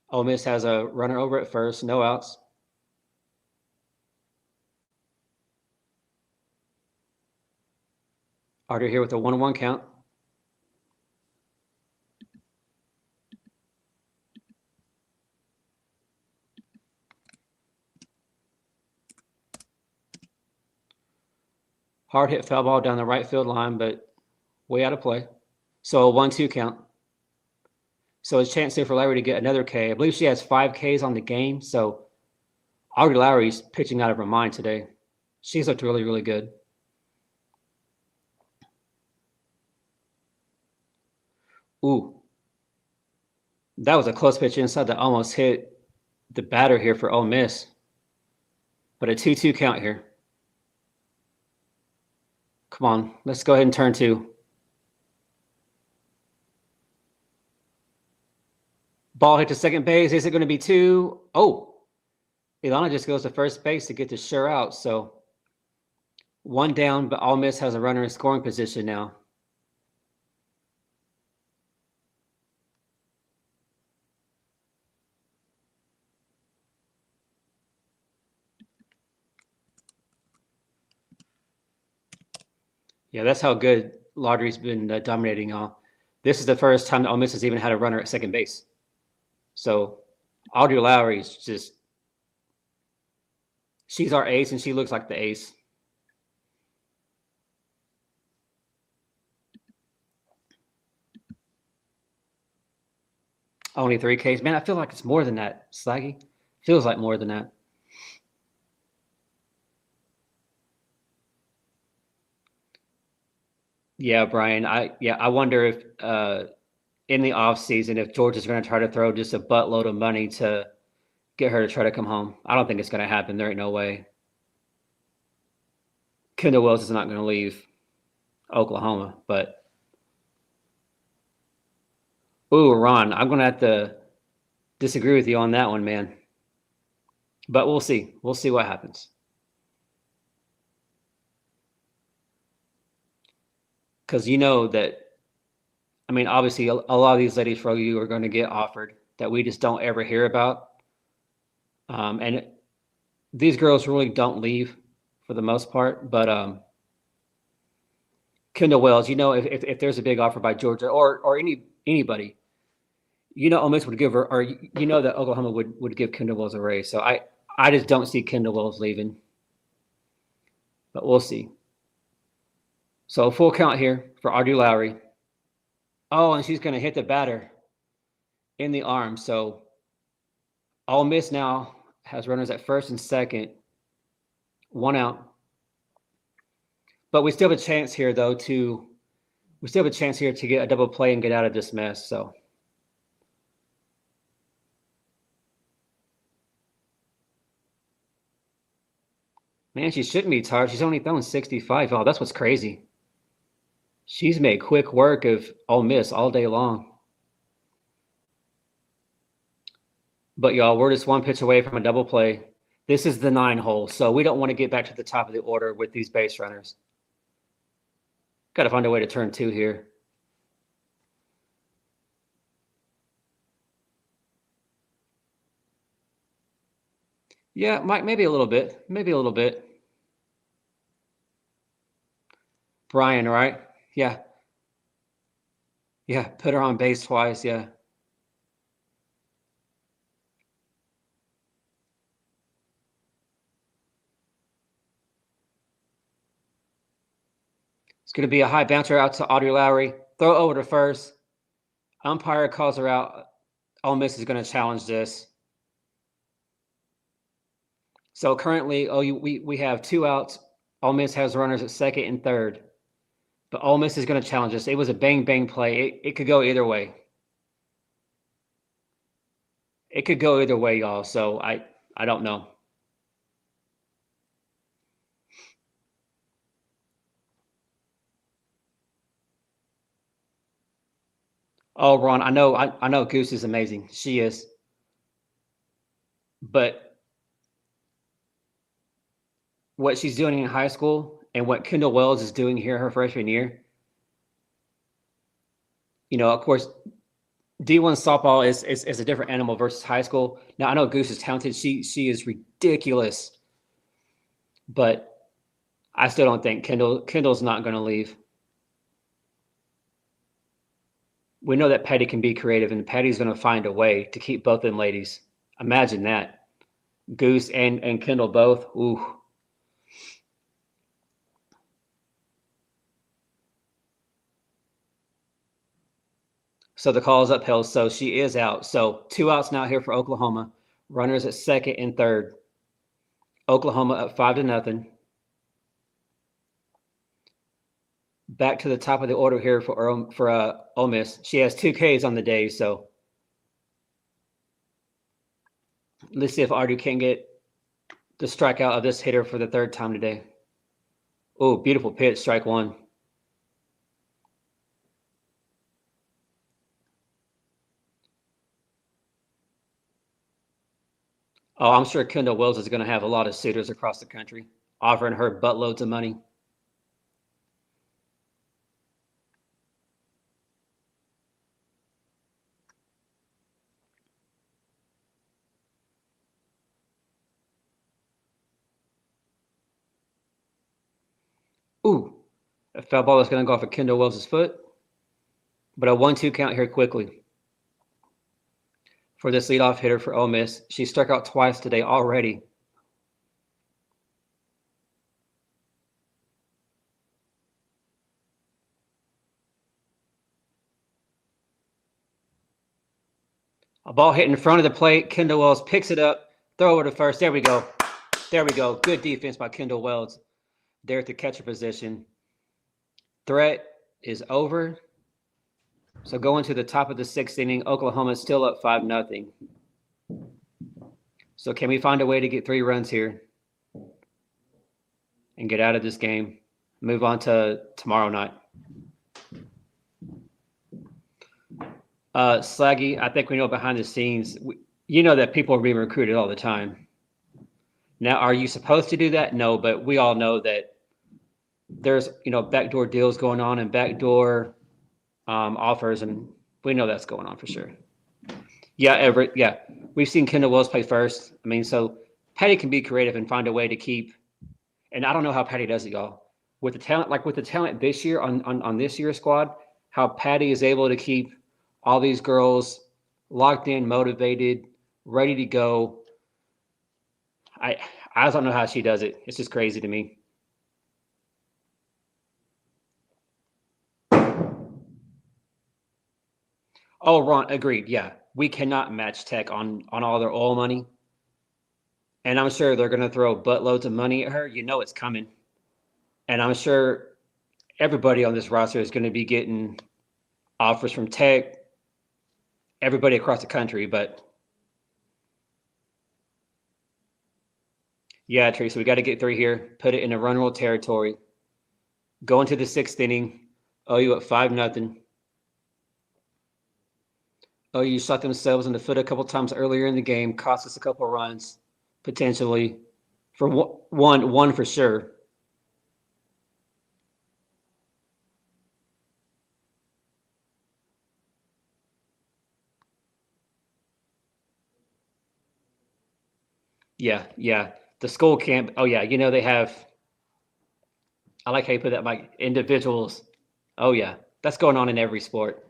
Ole Miss has a runner over at first, no outs. Audie here with a 1-1 count. Hard hit foul ball down the right field line, but way out of play. So a 1-2 count. So it's a chance here for Lowry to get another K. I believe she has 5 Ks on the game. So Audrey Lowry's pitching out of her mind today. She's looked really, really good. Ooh. That was a close pitch inside that almost hit the batter here for Ole Miss. But a 2-2 count here. Come on, let's go ahead and turn 2. Ball hit to second base. Is it going to be 2? Oh, Ilana just goes to first base to get the sure out. So 1 down, but Ole Miss has a runner in scoring position now. Yeah, that's how good Laudry's been dominating all. This is the first time that Ole Miss has even had a runner at second base. So Audrey Lowry's just, she's our ace, and she looks like the ace. Only 3 Ks. Man, I feel like it's more than that, Slaggy. Feels like more than that. Yeah, Brian. I wonder if in the off season if Georgia's going to try to throw just a buttload of money to get her to try to come home. I don't think it's going to happen. There ain't no way. Kendall Wells is not going to leave Oklahoma, but ooh, Ron, I'm going to have to disagree with you on that one, man. But we'll see. We'll see what happens. Because you know that, I mean, obviously a lot of these ladies for you are going to get offered that we just don't ever hear about. And these girls really don't leave for the most part. But Kendall Wells, you know, if there's a big offer by Georgia or anybody, you know, Ole Miss would give her, or you know that Oklahoma would give Kendall Wells a raise. So I just don't see Kendall Wells leaving. But we'll see. So full count here for Audrey Lowry. Oh, and she's going to hit the batter in the arm. So Ole Miss now has runners at first and second, 1 out. But we still have a chance here, though, to get a double play and get out of this mess. So, man, she shouldn't be tired. She's only throwing 65. Oh, that's what's crazy. She's made quick work of Ole Miss all day long. But y'all, we're just one pitch away from a double play. This is the 9 hole, so we don't want to get back to the top of the order with these base runners. Got to find a way to turn 2 here. Yeah, Mike, maybe a little bit. Maybe a little bit. Brian, right? Yeah. Yeah, put her on base twice, yeah. It's going to be a high bouncer out to Audrey Lowry. Throw over to first. Umpire calls her out. Ole Miss is going to challenge this. So currently, we have 2 outs. Ole Miss has runners at second and third. But Ole Miss is going to challenge us. It was a bang play. It could go either way. It could go either way, y'all. So I don't know. Oh, Ron, I know Goose is amazing. She is. But what she's doing in high school and what Kendall Wells is doing here her freshman year, of course, D1 softball is a different animal versus high school. Now, I know Goose is talented. She is ridiculous. But I still don't think Kendall's not going to leave. We know that Patty can be creative, and Patty's going to find a way to keep both them ladies. Imagine that. Goose and Kendall both. Ooh. So the call is uphill. So she is out. So 2 outs now here for Oklahoma. Runners at second and third. Oklahoma up 5-0. Back to the top of the order here for Ole Miss. She has 2 Ks on the day. So let's see if Ardu can get the strikeout of this hitter for the 3rd time today. Oh, beautiful pitch, strike 1. Oh, I'm sure Kendall Wells is going to have a lot of suitors across the country offering her buttloads of money. Ooh, a foul ball is going to go off of Kendall Wells' foot. But a 1-2 count here quickly for this leadoff hitter for Ole Miss. She struck out twice today already. A ball hit in front of the plate. Kendall Wells picks it up. Throw over to first. There we go. There we go. Good defense by Kendall Wells. There at the catcher position. Threat is over. So going to the top of the 6th inning, Oklahoma is still up 5-0. So can we find a way to get 3 runs here and get out of this game? Move on to tomorrow night. Slaggy, I think we know behind the scenes, you know that people are being recruited all the time. Now, are you supposed to do that? No, but we all know that there's, backdoor deals going on and backdoor offers, and we know that's going on for sure. Yeah, Everett, yeah. We've seen Kendall Wells play first. I mean, so Patty can be creative and find a way to keep, and I don't know how Patty does it, y'all. With the talent this year on this year's squad, how Patty is able to keep all these girls locked in, motivated, ready to go. I don't know how she does it. It's just crazy to me. Oh, Ron, agreed. Yeah, we cannot match Tech on all their oil money, and I'm sure they're going to throw buttloads of money at her. You know it's coming, and I'm sure everybody on this roster is going to be getting offers from Tech, everybody across the country. But yeah, Teresa, we got to get 3 here. Put it in a run rule territory. Go into the 6th inning. OU at 5-0. OU shot themselves in the foot a couple times earlier in the game, cost us a couple runs, potentially. For one for sure. Yeah, yeah. The school camp. Oh yeah, they have. I like how you put that, like individuals. Oh yeah, that's going on in every sport.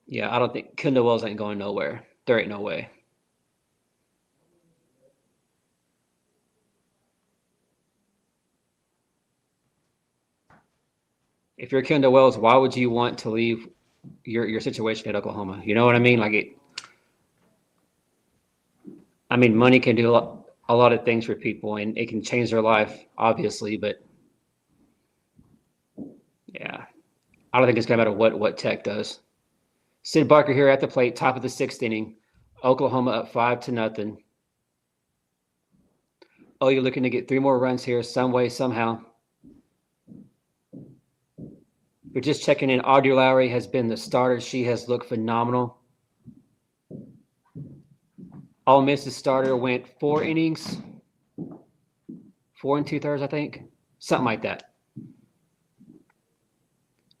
Yeah, I don't think Kendall Wells ain't going nowhere. There ain't no way. If you're Kendall Wells, why would you want to leave your situation at Oklahoma? You know what I mean? Like it. I mean, money can do a lot of things for people, and it can change their life, obviously. But yeah, I don't think it's gonna matter what Tech does. Sid Barker here at the plate, top of the 6th inning. Oklahoma up 5-0. Oh, you're looking to get 3 more runs here, some way, somehow. We're just checking in. Audrey Lowry has been the starter. She has looked phenomenal. Ole Miss's starter went 4 innings, 4 2/3, I think, something like that.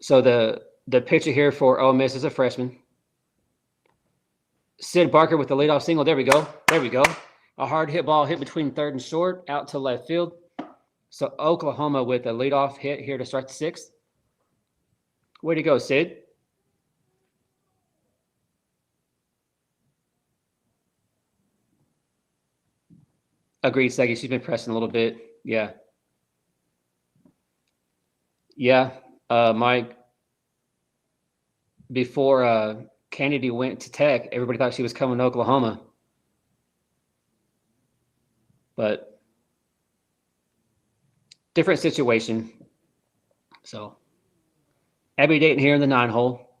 So the pitcher here for Ole Miss is a freshman. Sid Barker with the leadoff single. There we go. There we go. A hard hit ball hit between 3rd and short out to left field. So Oklahoma with a leadoff hit here to start the 6th. Way to go, Sid. Agreed, Seggy. She's been pressing a little bit. Yeah. Yeah. Mike, before Kennedy went to Tech, everybody thought she was coming to Oklahoma. But different situation. So Abby Dayton here in the 9 hole.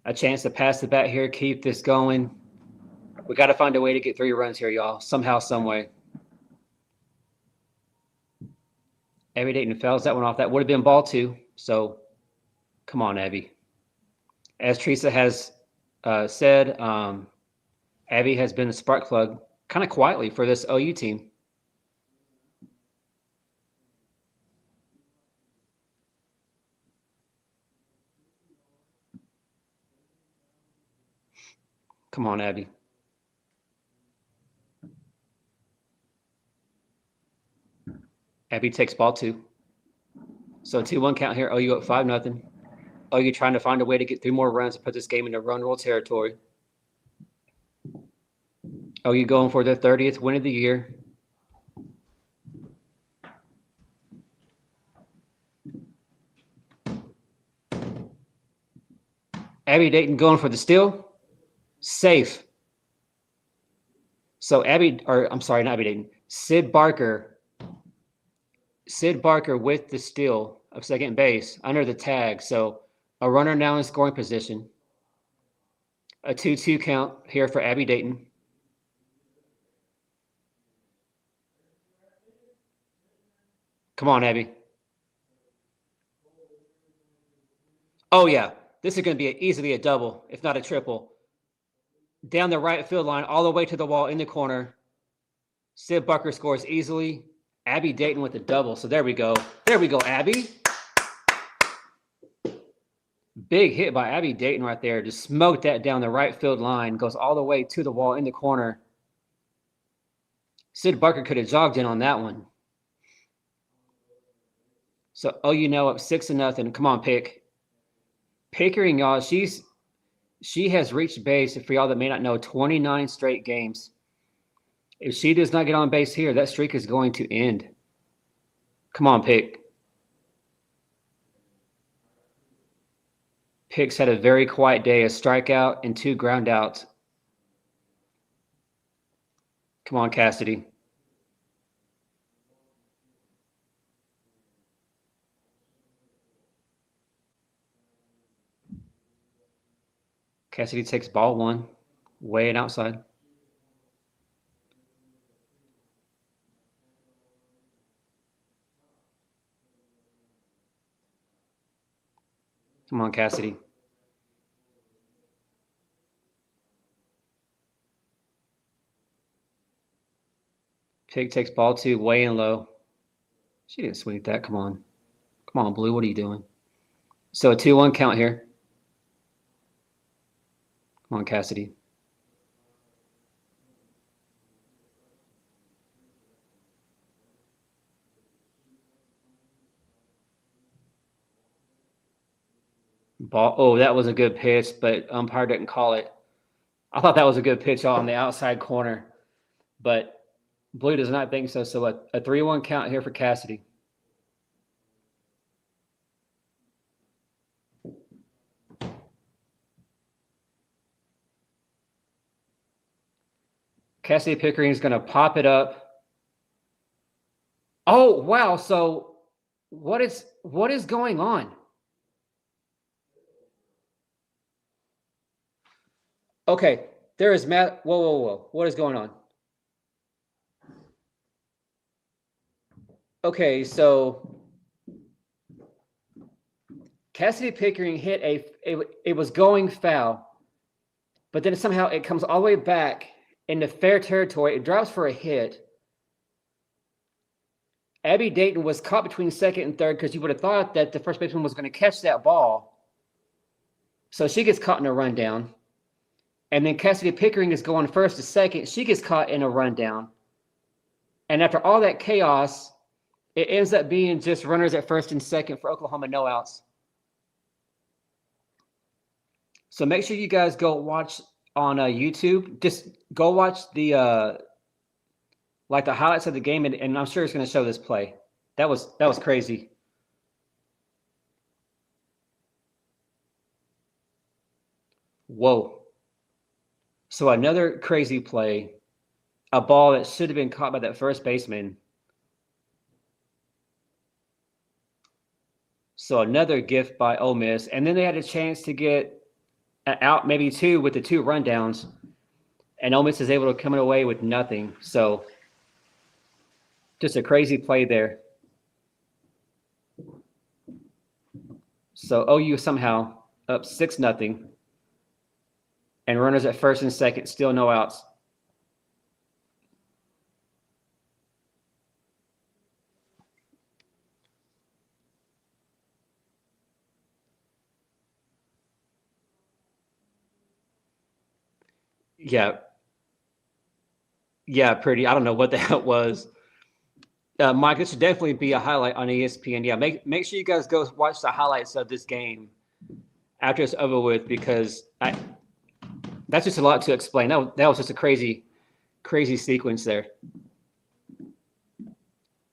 A chance to pass the bat here, keep this going. We got to find a way to get 3 runs here, y'all. Somehow, some way. Abby Dayton fouls that one off. That would have been ball 2. So come on, Abby. As Teresa has said, Abby has been a spark plug kind of quietly for this OU team. Come on, Abby. Abby takes ball 2. So 2-1 count here. OU up 5-0. OU trying to find a way to get 3 more runs to put this game into run rule territory. OU going for their 30th win of the year. Abby Dayton going for the steal. Safe. So not Abby Dayton. Sid Barker with the steal of second base under the tag. So a runner now in scoring position. A 2-2 count here for Abby Dayton. Come on, Abby. Oh, yeah. This is going to be easily a double, if not a triple. Down the right field line, all the way to the wall in the corner. Sid Barker scores easily. Abby Dayton with the double. So there we go. There we go, Abby. Big hit by Abby Dayton right there. Just smoked that down the right field line. Goes all the way to the wall in the corner. Sid Barker could have jogged in on that one. So OU now up 6-0. Come on, Pick. Pickering, y'all, she has reached base, for y'all that may not know, 29 straight games. If she does not get on base here, that streak is going to end. Come on, Pick. Pick's had a very quiet day, a strikeout and 2 ground outs. Come on, Cassidy. Cassidy takes ball 1, way and outside. Come on, Cassidy. Pig takes ball 2, way and low. She didn't swing at that. Come on. Come on, Blue. What are you doing? So a 2-1 count here. Come on, Cassidy. Ball. Oh, that was a good pitch, but umpire didn't call it. I thought that was a good pitch on the outside corner, but Blue does not think so. So a 3-1 count here for Cassidy. Cassidy Pickering is going to pop it up. Oh, wow. So what is going on? Okay, there is Matt. Whoa. What is going on? Okay, so Cassidy Pickering hit it was going foul, but then somehow it comes all the way back into fair territory. It drops for a hit. Abby Dayton was caught between second and third because you would have thought that the first baseman was going to catch that ball. So she gets caught in a rundown. And then Cassidy Pickering is going first to second. She gets caught in a rundown. And after all that chaos, it ends up being just runners at first and second for Oklahoma, no outs. So make sure you guys go watch on YouTube. Just go watch the the highlights of the game, and I'm sure it's going to show this play. That was crazy. Whoa. So another crazy play, a ball that should have been caught by that first baseman. So another gift by Ole Miss. And then they had a chance to get out, maybe 2 with the 2 rundowns. And Ole Miss is able to come away with nothing. So just a crazy play there. So OU somehow up 6-0. And runners at first and second, still no outs. Yeah, pretty. I don't know what that was. Mike, this should definitely be a highlight on ESPN. Yeah, make sure you guys go watch the highlights of this game after it's over with, because that's just a lot to explain. That was just a crazy sequence there.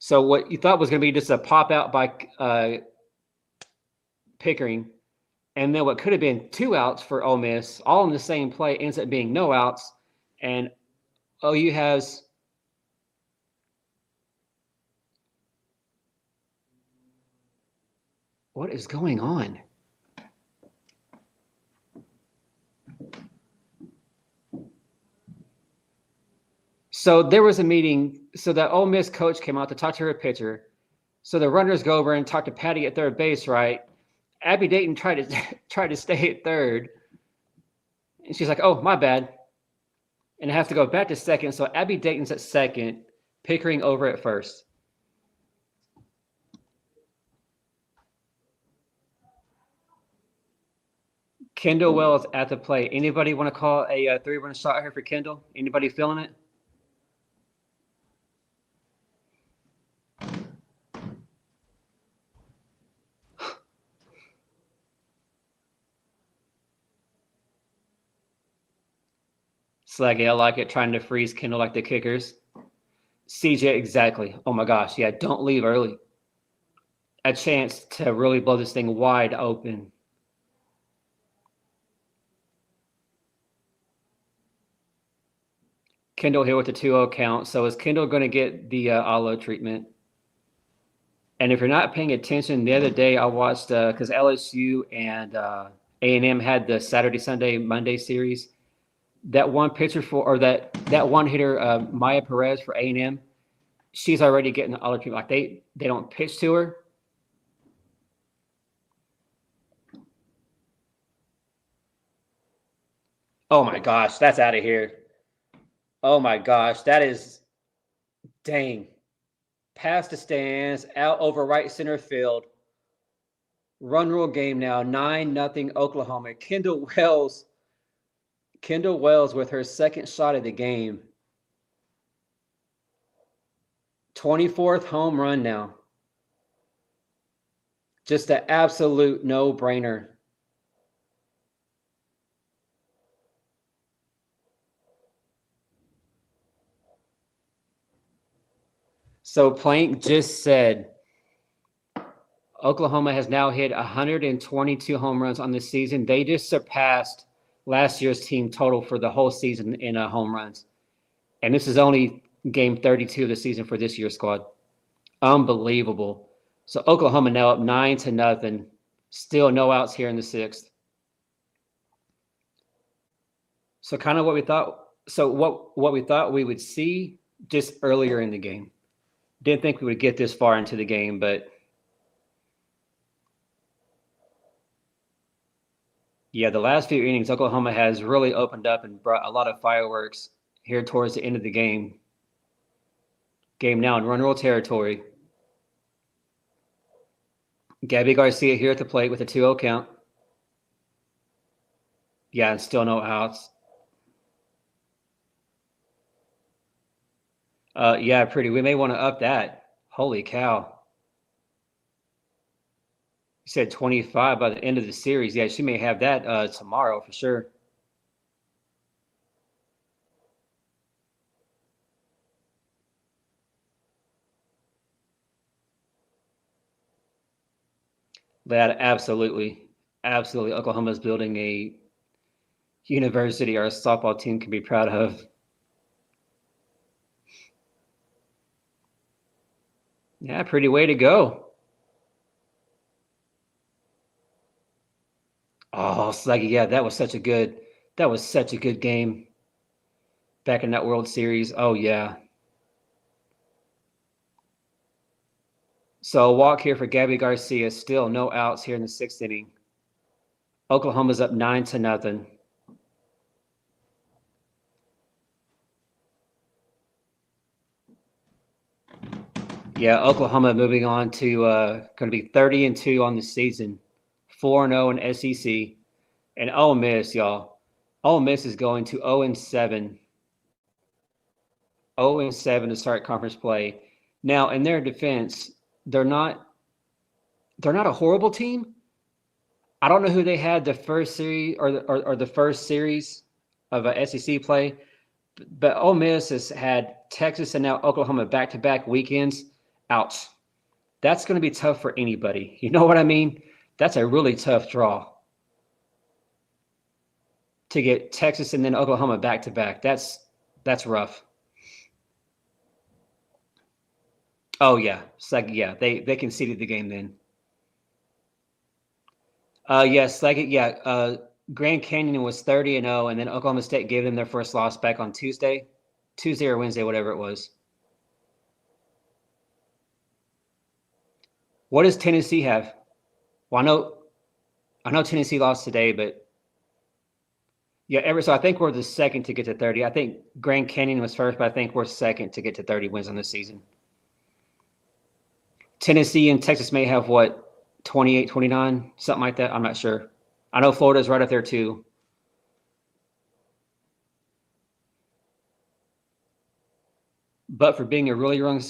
So what you thought was going to be just a pop out by Pickering, and then what could have been 2 outs for Ole Miss, all in the same play, ends up being no outs, and OU has what is going on? So there was a meeting. So the Ole Miss coach came out to talk to her pitcher. So the runners go over and talk to Patty at third base, right? Abby Dayton tried to stay at third, and she's like, "Oh, my bad," and I have to go back to second. So Abby Dayton's at second, Pickering over at first. Kendall Wells at the plate. Anybody want to call a 3-run shot here for Kendall? Anybody feeling it? Slaggy, I like it. Trying to freeze Kendall like the kickers. CJ, exactly. Oh my gosh. Yeah, don't leave early. a chance to really blow this thing wide open. Kendall here with the 2-0 count. So is Kendall going to get the Alo treatment? And if you're not paying attention, the other day I watched because LSU and A&M had the Saturday, Sunday, Monday series. That one pitcher that one hitter, Maya Perez for A&M, she's already getting the Alo treatment. Like they don't pitch to her. Oh my gosh, that's out of here. Oh my gosh, that is dang. Past the stands, out over right center field. Run rule game now, 9-0 Oklahoma. Kendall Wells with her second shot of the game. 24th home run now. Just an absolute no-brainer. So Plank just said Oklahoma has now hit 122 home runs on the season. They just surpassed last year's team total for the whole season in home runs. And this is only game 32 of the season for this year's squad. Unbelievable. So Oklahoma now up 9-0. Still no outs here in the sixth. So kind of what we thought. So what we thought we would see just earlier in the game. Didn't think we would get this far into the game, but yeah, the last few innings, Oklahoma has really opened up and brought a lot of fireworks here towards the end of the game. Game now in run rule territory. Gabby Garcia here at the plate with a 2-0 count. Yeah, and still no outs. Yeah, pretty. We may want to up that. Holy cow. You said 25 by the end of the series. Yeah, she may have that tomorrow for sure. That absolutely. Oklahoma's building a university our softball team can be proud of. Yeah, pretty way to go. Oh, Sluggy, yeah, that was such a good game back in that World Series. Oh yeah. So a walk here for Gabby Garcia. Still no outs here in the sixth inning. Oklahoma's up 9-0. Yeah, Oklahoma moving on to going to be 30-2 on the season, 4-0 in SEC, and Ole Miss, y'all. Ole Miss is going to 0-7, 0-7 to start conference play. Now, in their defense, they're not a horrible team. I don't know who they had the first series or the first series of a SEC play, but Ole Miss has had Texas and now Oklahoma back-to-back weekends. Ouch. That's going to be tough for anybody. You know what I mean? That's a really tough draw to get Texas and then Oklahoma back-to-back. That's rough. Oh, yeah. They conceded the game then. Yes, Grand Canyon was 30-0, and then Oklahoma State gave them their first loss back on Tuesday or Wednesday, whatever it was. What does Tennessee have? Well, I know Tennessee lost today, but yeah, so I think we're the second to get to 30. I think Grand Canyon was first, but I think we're second to get to 30 wins on this season. Tennessee and Texas may have, 28, 29, something like that? I'm not sure. I know Florida's right up there too. But for being a really young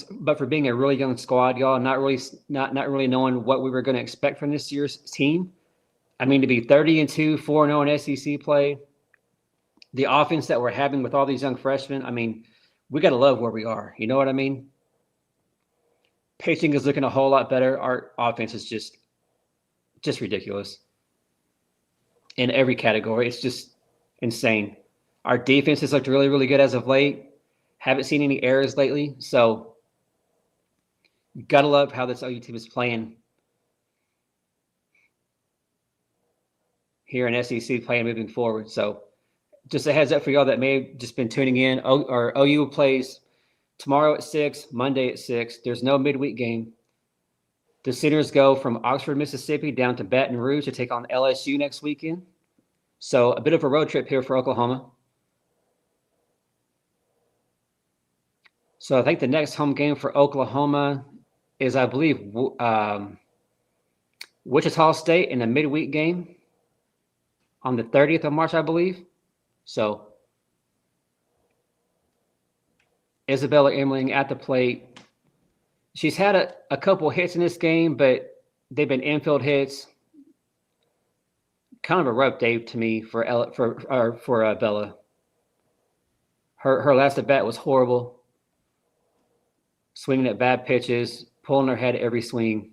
squad, y'all, not really knowing what we were going to expect from this year's team. I mean, to be 30-2, 4-0 in SEC play, the offense that we're having with all these young freshmen, I mean, we got to love where we are. You know what I mean? Pitching is looking a whole lot better. Our offense is just ridiculous in every category. It's just insane. Our defense has looked really, really good as of late. Haven't seen any errors lately. So you gotta love how this OU team is playing here in SEC play moving forward. So just a heads up for y'all that may have just been tuning in. OU plays tomorrow at 6, Monday at 6. There's no midweek game. The Sooners go from Oxford, Mississippi down to Baton Rouge to take on LSU next weekend. So a bit of a road trip here for Oklahoma. So I think the next home game for Oklahoma is, I believe, Wichita State in a midweek game on the 30th of March, I believe. So Isabella Emling at the plate. She's had a couple hits in this game, but they've been infield hits. Kind of a rough day to me for Bella. Her last at bat was horrible. Swinging at bad pitches, pulling her head every swing,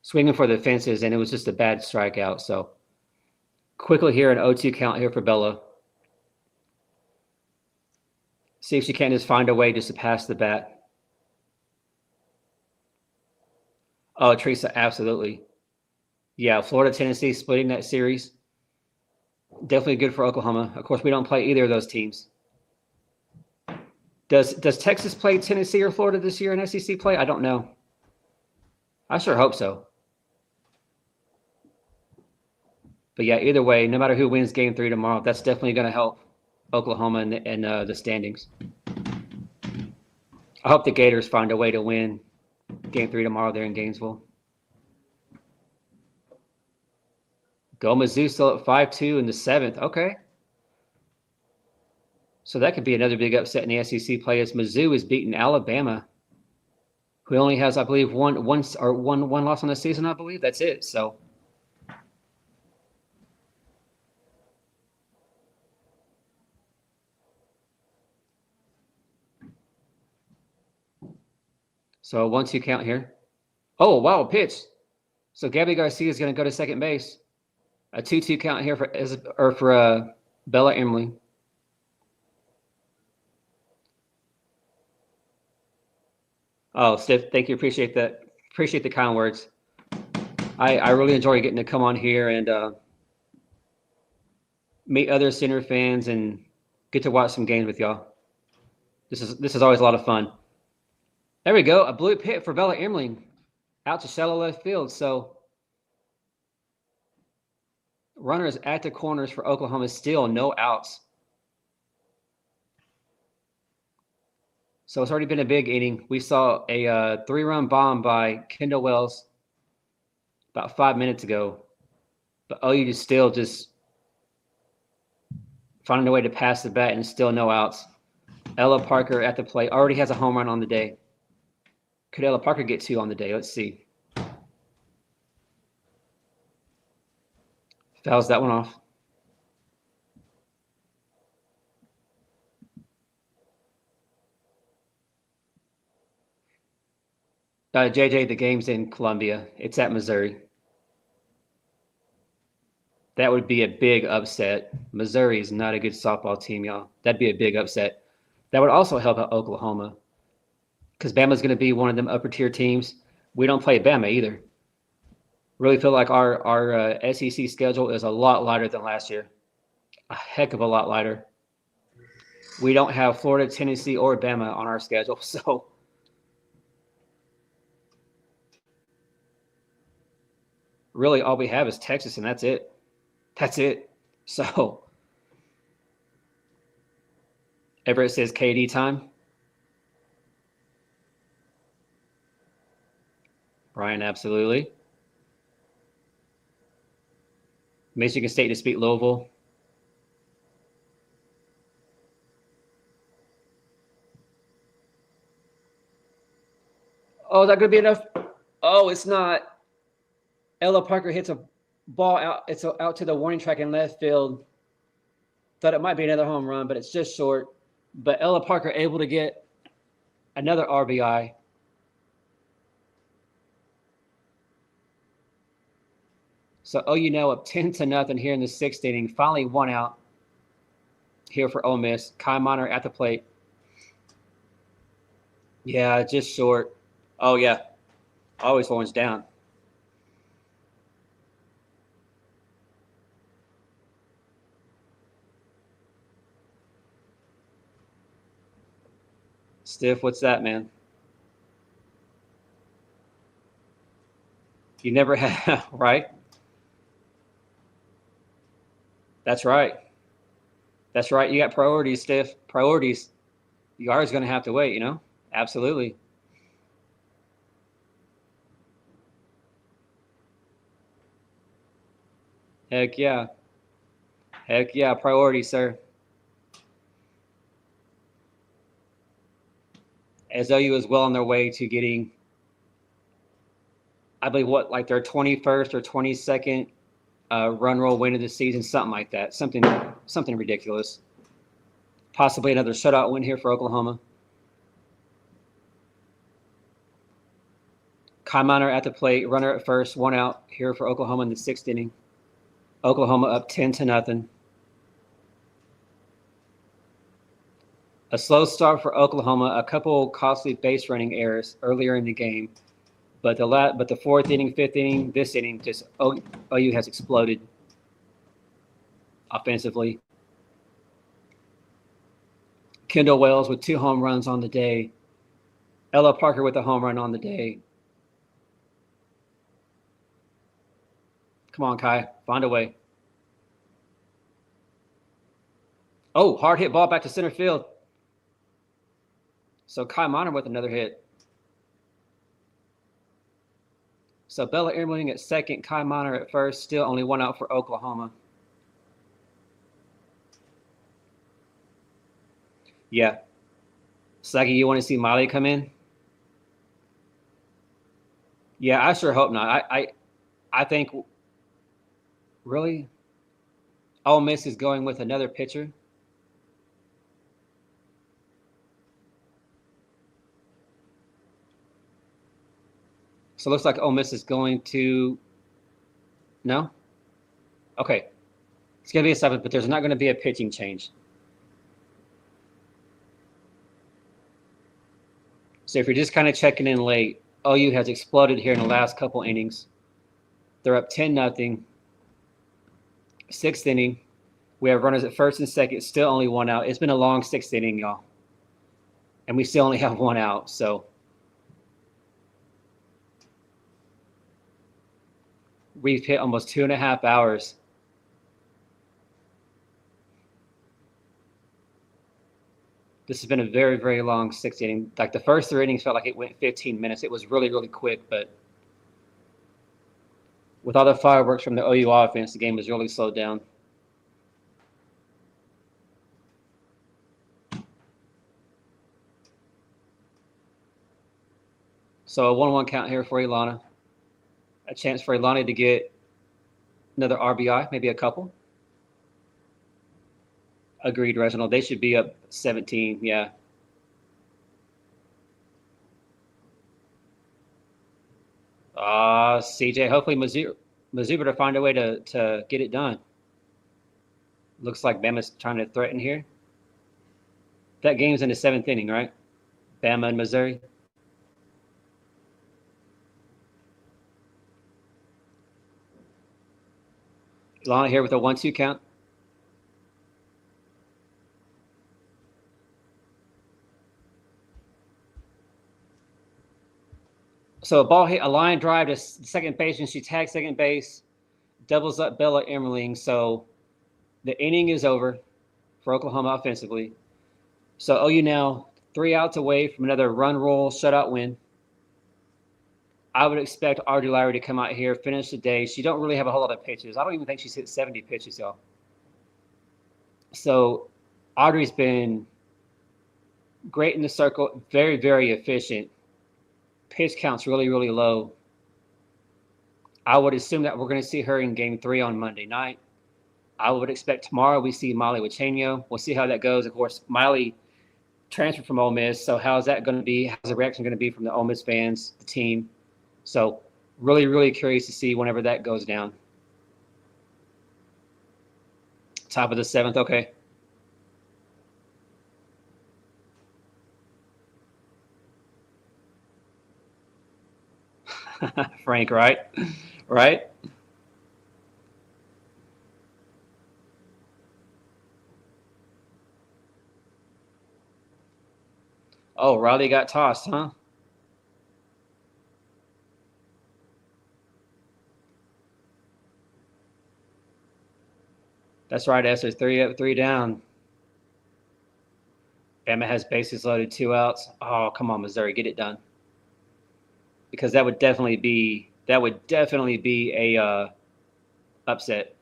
swinging for the fences, and it was just a bad strikeout. So quickly here an 0-2 count here for Bella. See if she can't just find a way just to pass the bat. Oh, Teresa, absolutely. Yeah, Florida, Tennessee splitting that series. Definitely good for Oklahoma. Of course, we don't play either of those teams. Does Texas play Tennessee or Florida this year in SEC play? I don't know. I sure hope so. But yeah, either way, no matter who wins Game 3 tomorrow, that's definitely going to help Oklahoma in the standings. I hope the Gators find a way to win Game 3 tomorrow there in Gainesville. Go Mizzou still at 5-2 in the 7th. Okay. So that could be another big upset in the SEC play as Mizzou is beating Alabama, who only has, I believe, one loss on the season, I believe. That's it. So a 1-2 count here. Oh, wow, pitch. So Gabby Garcia is going to go to second base. A 2-2 count here for Bella Emily. Oh, Steph, thank you. Appreciate that. Appreciate the kind words. I really enjoy getting to come on here and meet other Center fans and get to watch some games with y'all. This is always a lot of fun. There we go. A blue hit for Bella Emling out to shallow left field. So runners at the corners for Oklahoma still, no outs. So it's already been a big inning. We saw a 3-run bomb by Kendall Wells about 5 minutes ago. But OU is still just finding a way to pass the bat and still no outs. Ella Parker at the plate already has a home run on the day. Could Ella Parker get 2 on the day? Let's see. Fouls that one off. JJ, the game's in Columbia. It's at Missouri. That would be a big upset. Missouri is not a good softball team, y'all. That'd be a big upset. That would also help out Oklahoma because Bama's going to be one of them upper tier teams. We don't play Bama either. Really feel like our SEC schedule is a lot lighter than last year. A heck of a lot lighter. We don't have Florida, Tennessee, or Bama on our schedule, so really all we have is Texas, and that's it. That's it. So Everett says KD time. Brian, absolutely. Michigan State to beat Louisville. Oh, is that going to be enough? Oh, it's not. Ella Parker hits a ball out. It's out to the warning track in left field. Thought it might be another home run, but it's just short. But Ella Parker able to get another RBI. So OU now up 10-0 here in the 6th inning. Finally 1 out here for Ole Miss. Kai Miner at the plate. Yeah, just short. Oh, yeah. Always orange down. Stiff, what's that, man? You never have, right? That's right. That's right. You got priorities, Stiff. Priorities. You are going to have to wait, you know? Absolutely. Heck yeah. Heck yeah. Priorities, sir. As OU is well on their way to getting, I believe, what, like their 21st or 22nd run roll win of the season, something like that. Something ridiculous. Possibly another shutout win here for Oklahoma. Kai Miner at the plate, runner at first, 1 out here for Oklahoma in the 6th inning. Oklahoma up 10-0. A slow start for Oklahoma, a couple costly base running errors earlier in the game, but the 4th inning, 5th inning, this inning, just OU has exploded offensively. Kendall Wells with 2 home runs on the day. Ella Parker with a home run on the day. Come on, Kai, find a way. Oh, hard hit ball back to center field. So Kai Miner with another hit. So Bella Emerling at second, Kai Miner at first, still only 1 out for Oklahoma. Yeah. Saggy, you want to see Miley come in? Yeah, I sure hope not. I think, really, Ole Miss is going with another pitcher. So it looks like Ole Miss is going to – no? Okay. It's going to be a 7th, but there's not going to be a pitching change. So if you're just kind of checking in late, OU has exploded here in the last couple innings. They're up 10-0. 6th inning. We have runners at first and second, still only 1 out. It's been a long 6th inning, y'all. And we still only have 1 out, so – we've hit almost 2.5 hours. This has been a very, very long 6th inning. Like the first 3 innings felt like it went 15 minutes. It was really, really quick, but with all the fireworks from the OU offense, the game was really slowed down. So a 1-1 count here for Ilana. A chance for Ilana to get another RBI, maybe a couple. Agreed, Reginald. They should be up 17, yeah. CJ, hopefully Mizzou to find a way to get it done. Looks like Bama's trying to threaten here. That game's in the 7th inning, right? Bama and Missouri. Ilana here with a 1-2 count. So a ball hit, a line drive to second base, and she tags second base, doubles up Bella Emerling. So the inning is over for Oklahoma offensively. So OU now 3 outs away from another run roll shutout win. I would expect Audrey Lowry to come out here, finish the day. She don't really have a whole lot of pitches. I don't even think she's hit 70 pitches, y'all. So Audrey's been great in the circle, very, very efficient. Pitch count's really, really low. I would assume that we're going to see her in Game 3 on Monday night. I would expect tomorrow we see Molly Wachenio. We'll see how that goes. Of course, Miley transferred from Ole Miss, so how's that going to be? How's the reaction going to be from the Ole Miss fans, the team? So really, really curious to see whenever that goes down. Top of the 7th. Okay. Frank, right? Right? Oh, Riley got tossed, huh? That's right, Esther. 3 up, 3 down. Bama has bases loaded, 2 outs. Oh, come on, Missouri, get it done. Because that would definitely be a upset.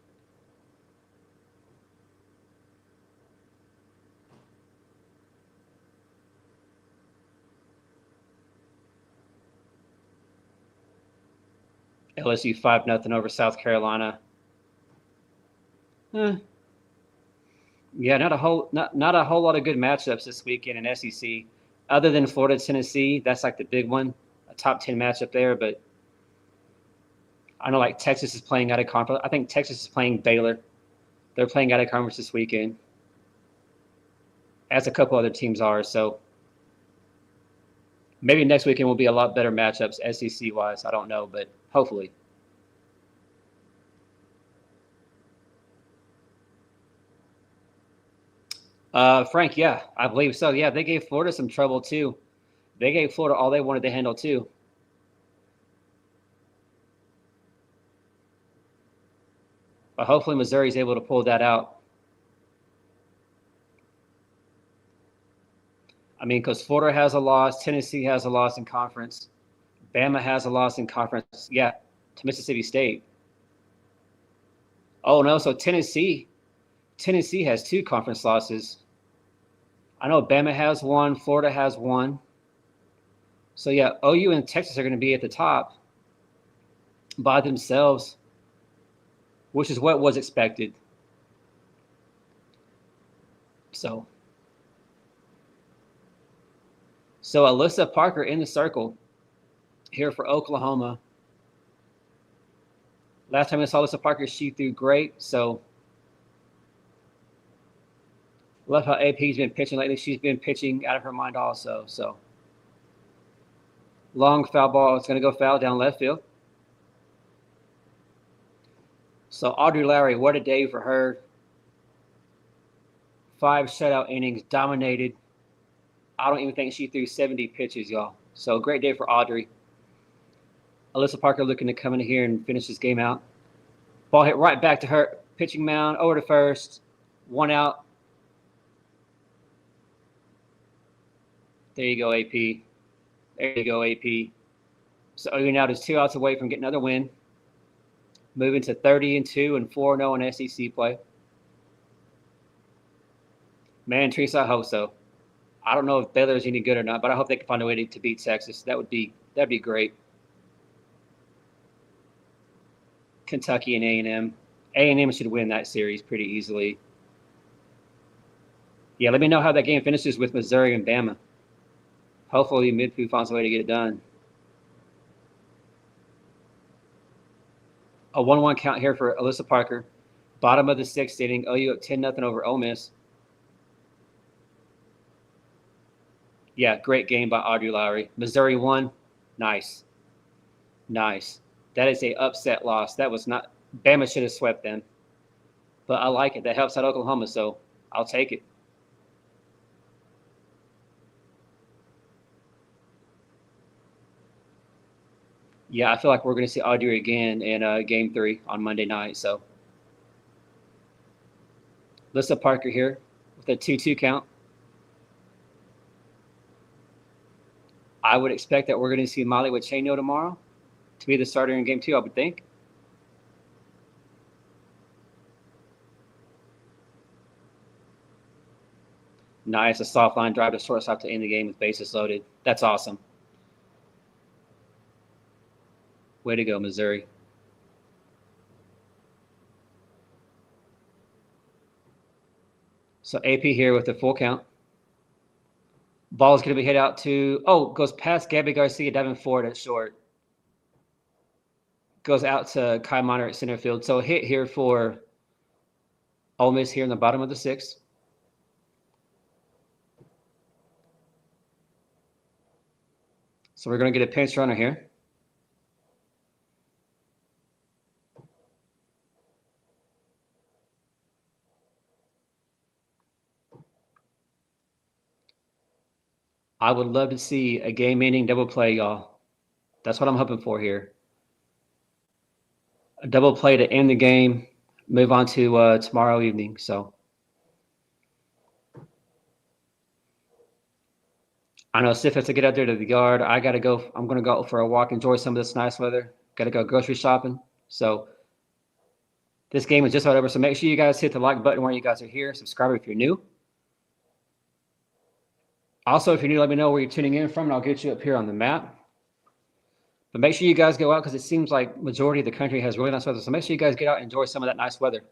LSU 5-0 over South Carolina. Eh, yeah, not a whole lot of good matchups this weekend in SEC, other than Florida Tennessee. That's like the big one, a top 10 matchup there. But I know like Texas is playing out of conference. I think Texas is playing Baylor. They're playing out of conference this weekend, as a couple other teams are. So maybe next weekend will be a lot better matchups SEC wise. I don't know, but hopefully. Frank, yeah, I believe so. Yeah, they gave Florida some trouble too. They gave Florida all they wanted to handle too. But hopefully Missouri's able to pull that out. I mean, because Florida has a loss, Tennessee has a loss in conference, Bama has a loss in conference. Yeah, to Mississippi State. Oh no, so Tennessee has 2 conference losses. I know Bama has 1, Florida has 1. So yeah, OU and Texas are going to be at the top by themselves, which is what was expected. So Alyssa Parker in the circle here for Oklahoma. Last time I saw Alyssa Parker, she threw great. So love how AP's been pitching lately. She's been pitching out of her mind also. So long foul ball. It's going to go foul down left field. So Audrey Lowry, what a day for her. 5 shutout innings, dominated. I don't even think she threw 70 pitches, y'all. So great day for Audrey. Alyssa Parker looking to come in here and finish this game out. Ball hit right back to her pitching mound, over to first. 1 out. There you go, AP. There you go, AP. So you're now just 2 outs away from getting another win. Moving to 30-2 and 4-0 in SEC play. Man, Teresa, I hope so. I don't know if Baylor's any good or not, but I hope they can find a way to beat Texas. That'd be great. Kentucky and A&M. A&M should win that series pretty easily. Yeah, let me know how that game finishes with Missouri and Bama. Hopefully, Midfield finds a way to get it done. A 1-1 count here for Alyssa Parker. Bottom of the 6th inning. OU up 10-0 over Ole Miss. Yeah, great game by Audrey Lowry. Missouri won. Nice. Nice. That is a upset loss. That was not – Bama should have swept them. But I like it. That helps out Oklahoma, so I'll take it. Yeah, I feel like we're going to see Audrey again in Game 3 on Monday night. So, Alyssa Parker here with a 2-2 count. I would expect that we're going to see Molly Wachenio tomorrow to be the starter in Game 2, I would think. Nice, a soft line drive to shortstop to end the game with bases loaded. That's awesome. Way to go, Missouri. So AP here with the full count. Ball is going to be hit out to goes past Gabby Garcia, diving forward at short. Goes out to Kai Miner at center field. So a hit here for Ole Miss here in the bottom of the 6th. So we're going to get a pinch runner here. I would love to see a game-ending double play, y'all. That's what I'm hoping for here. A double play to end the game, move on to tomorrow evening. So I know Sif has to get out there to the yard. I got to go. I'm going to go for a walk, enjoy some of this nice weather. Got to go grocery shopping. So this game is just about over. So make sure you guys hit the like button while you guys are here. Subscribe if you're new. Also, if you're new, let me know where you're tuning in from, and I'll get you up here on the map. But make sure you guys go out because it seems like majority of the country has really nice weather. So make sure you guys get out and enjoy some of that nice weather.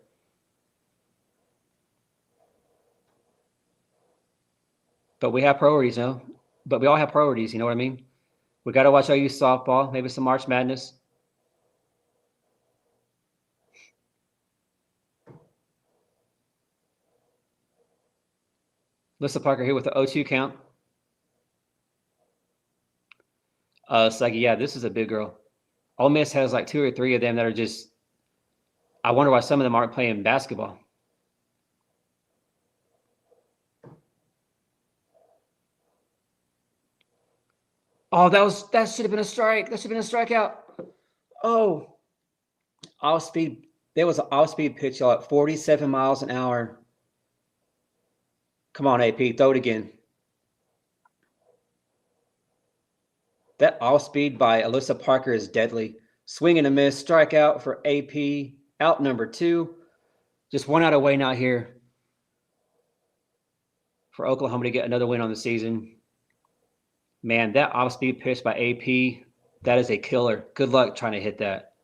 But we have priorities, you know. But we all have priorities, you know what I mean? We got to watch OU softball, maybe some March Madness. Alyssa Parker here with the 0-2 count. So like, yeah, this is a big girl. Ole Miss has like 2 or 3 of them that are just, I wonder why some of them aren't playing basketball. Oh, that should have been a strike. That should have been a strikeout. Oh, off speed. There was an off speed pitch, y'all, at 47 miles an hour. Come on, AP, throw it again. That off speed by Alyssa Parker is deadly. Swing and a miss, strikeout for AP. Out number 2. Just 1 out away now here for Oklahoma to get another win on the season. Man, that off-speed pitch by AP, that is a killer. Good luck trying to hit that.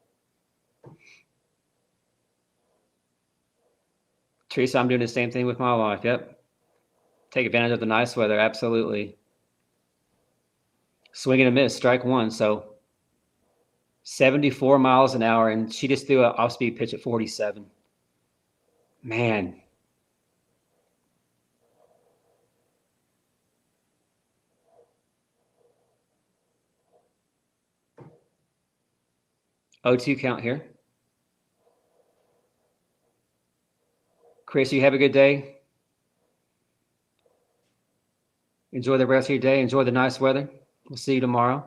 Teresa, I'm doing the same thing with my life. Yep. Take advantage of the nice weather. Absolutely. Swing and a miss, strike 1. So 74 miles an hour, and she just threw an off-speed pitch at 47. Man. O2 count here. Chris, you have a good day. Enjoy the rest of your day. Enjoy the nice weather. We'll see you tomorrow.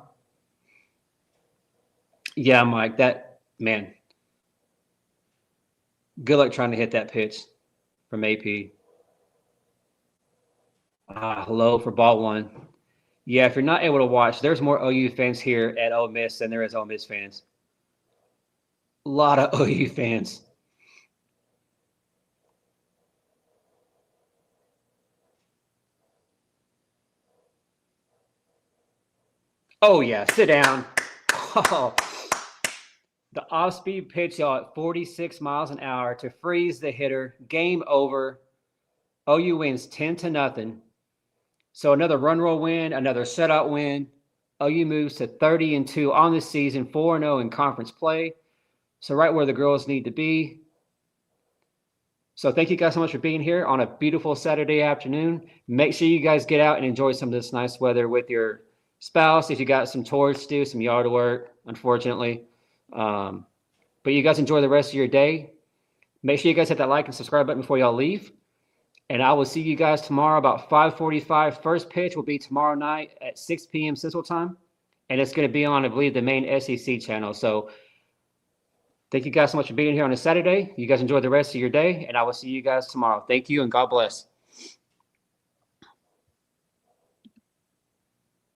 Yeah, Mike, man. Good luck trying to hit that pitch from AP. Hello for ball 1. Yeah, if you're not able to watch, there's more OU fans here at Ole Miss than there is Ole Miss fans. A lot of OU fans. Oh, yeah, sit down. Oh. The off-speed pitch, y'all, at 46 miles an hour to freeze the hitter. Game over. OU wins 10-0. So another run roll win, another shutout win. OU moves to 30-2 on this season, 4-0 in conference play. So right where the girls need to be. So thank you guys so much for being here on a beautiful Saturday afternoon. Make sure you guys get out and enjoy some of this nice weather with your spouse. If you got some chores to do, some yard work, unfortunately. But you guys enjoy the rest of your day. Make sure you guys hit that like and subscribe button before y'all leave. And I will see you guys tomorrow about 5:45. First pitch will be tomorrow night at 6 p.m. Central Time. And it's going to be on, I believe, the main SEC channel. So thank you guys so much for being here on a Saturday. You guys enjoy the rest of your day. And I will see you guys tomorrow. Thank you and God bless.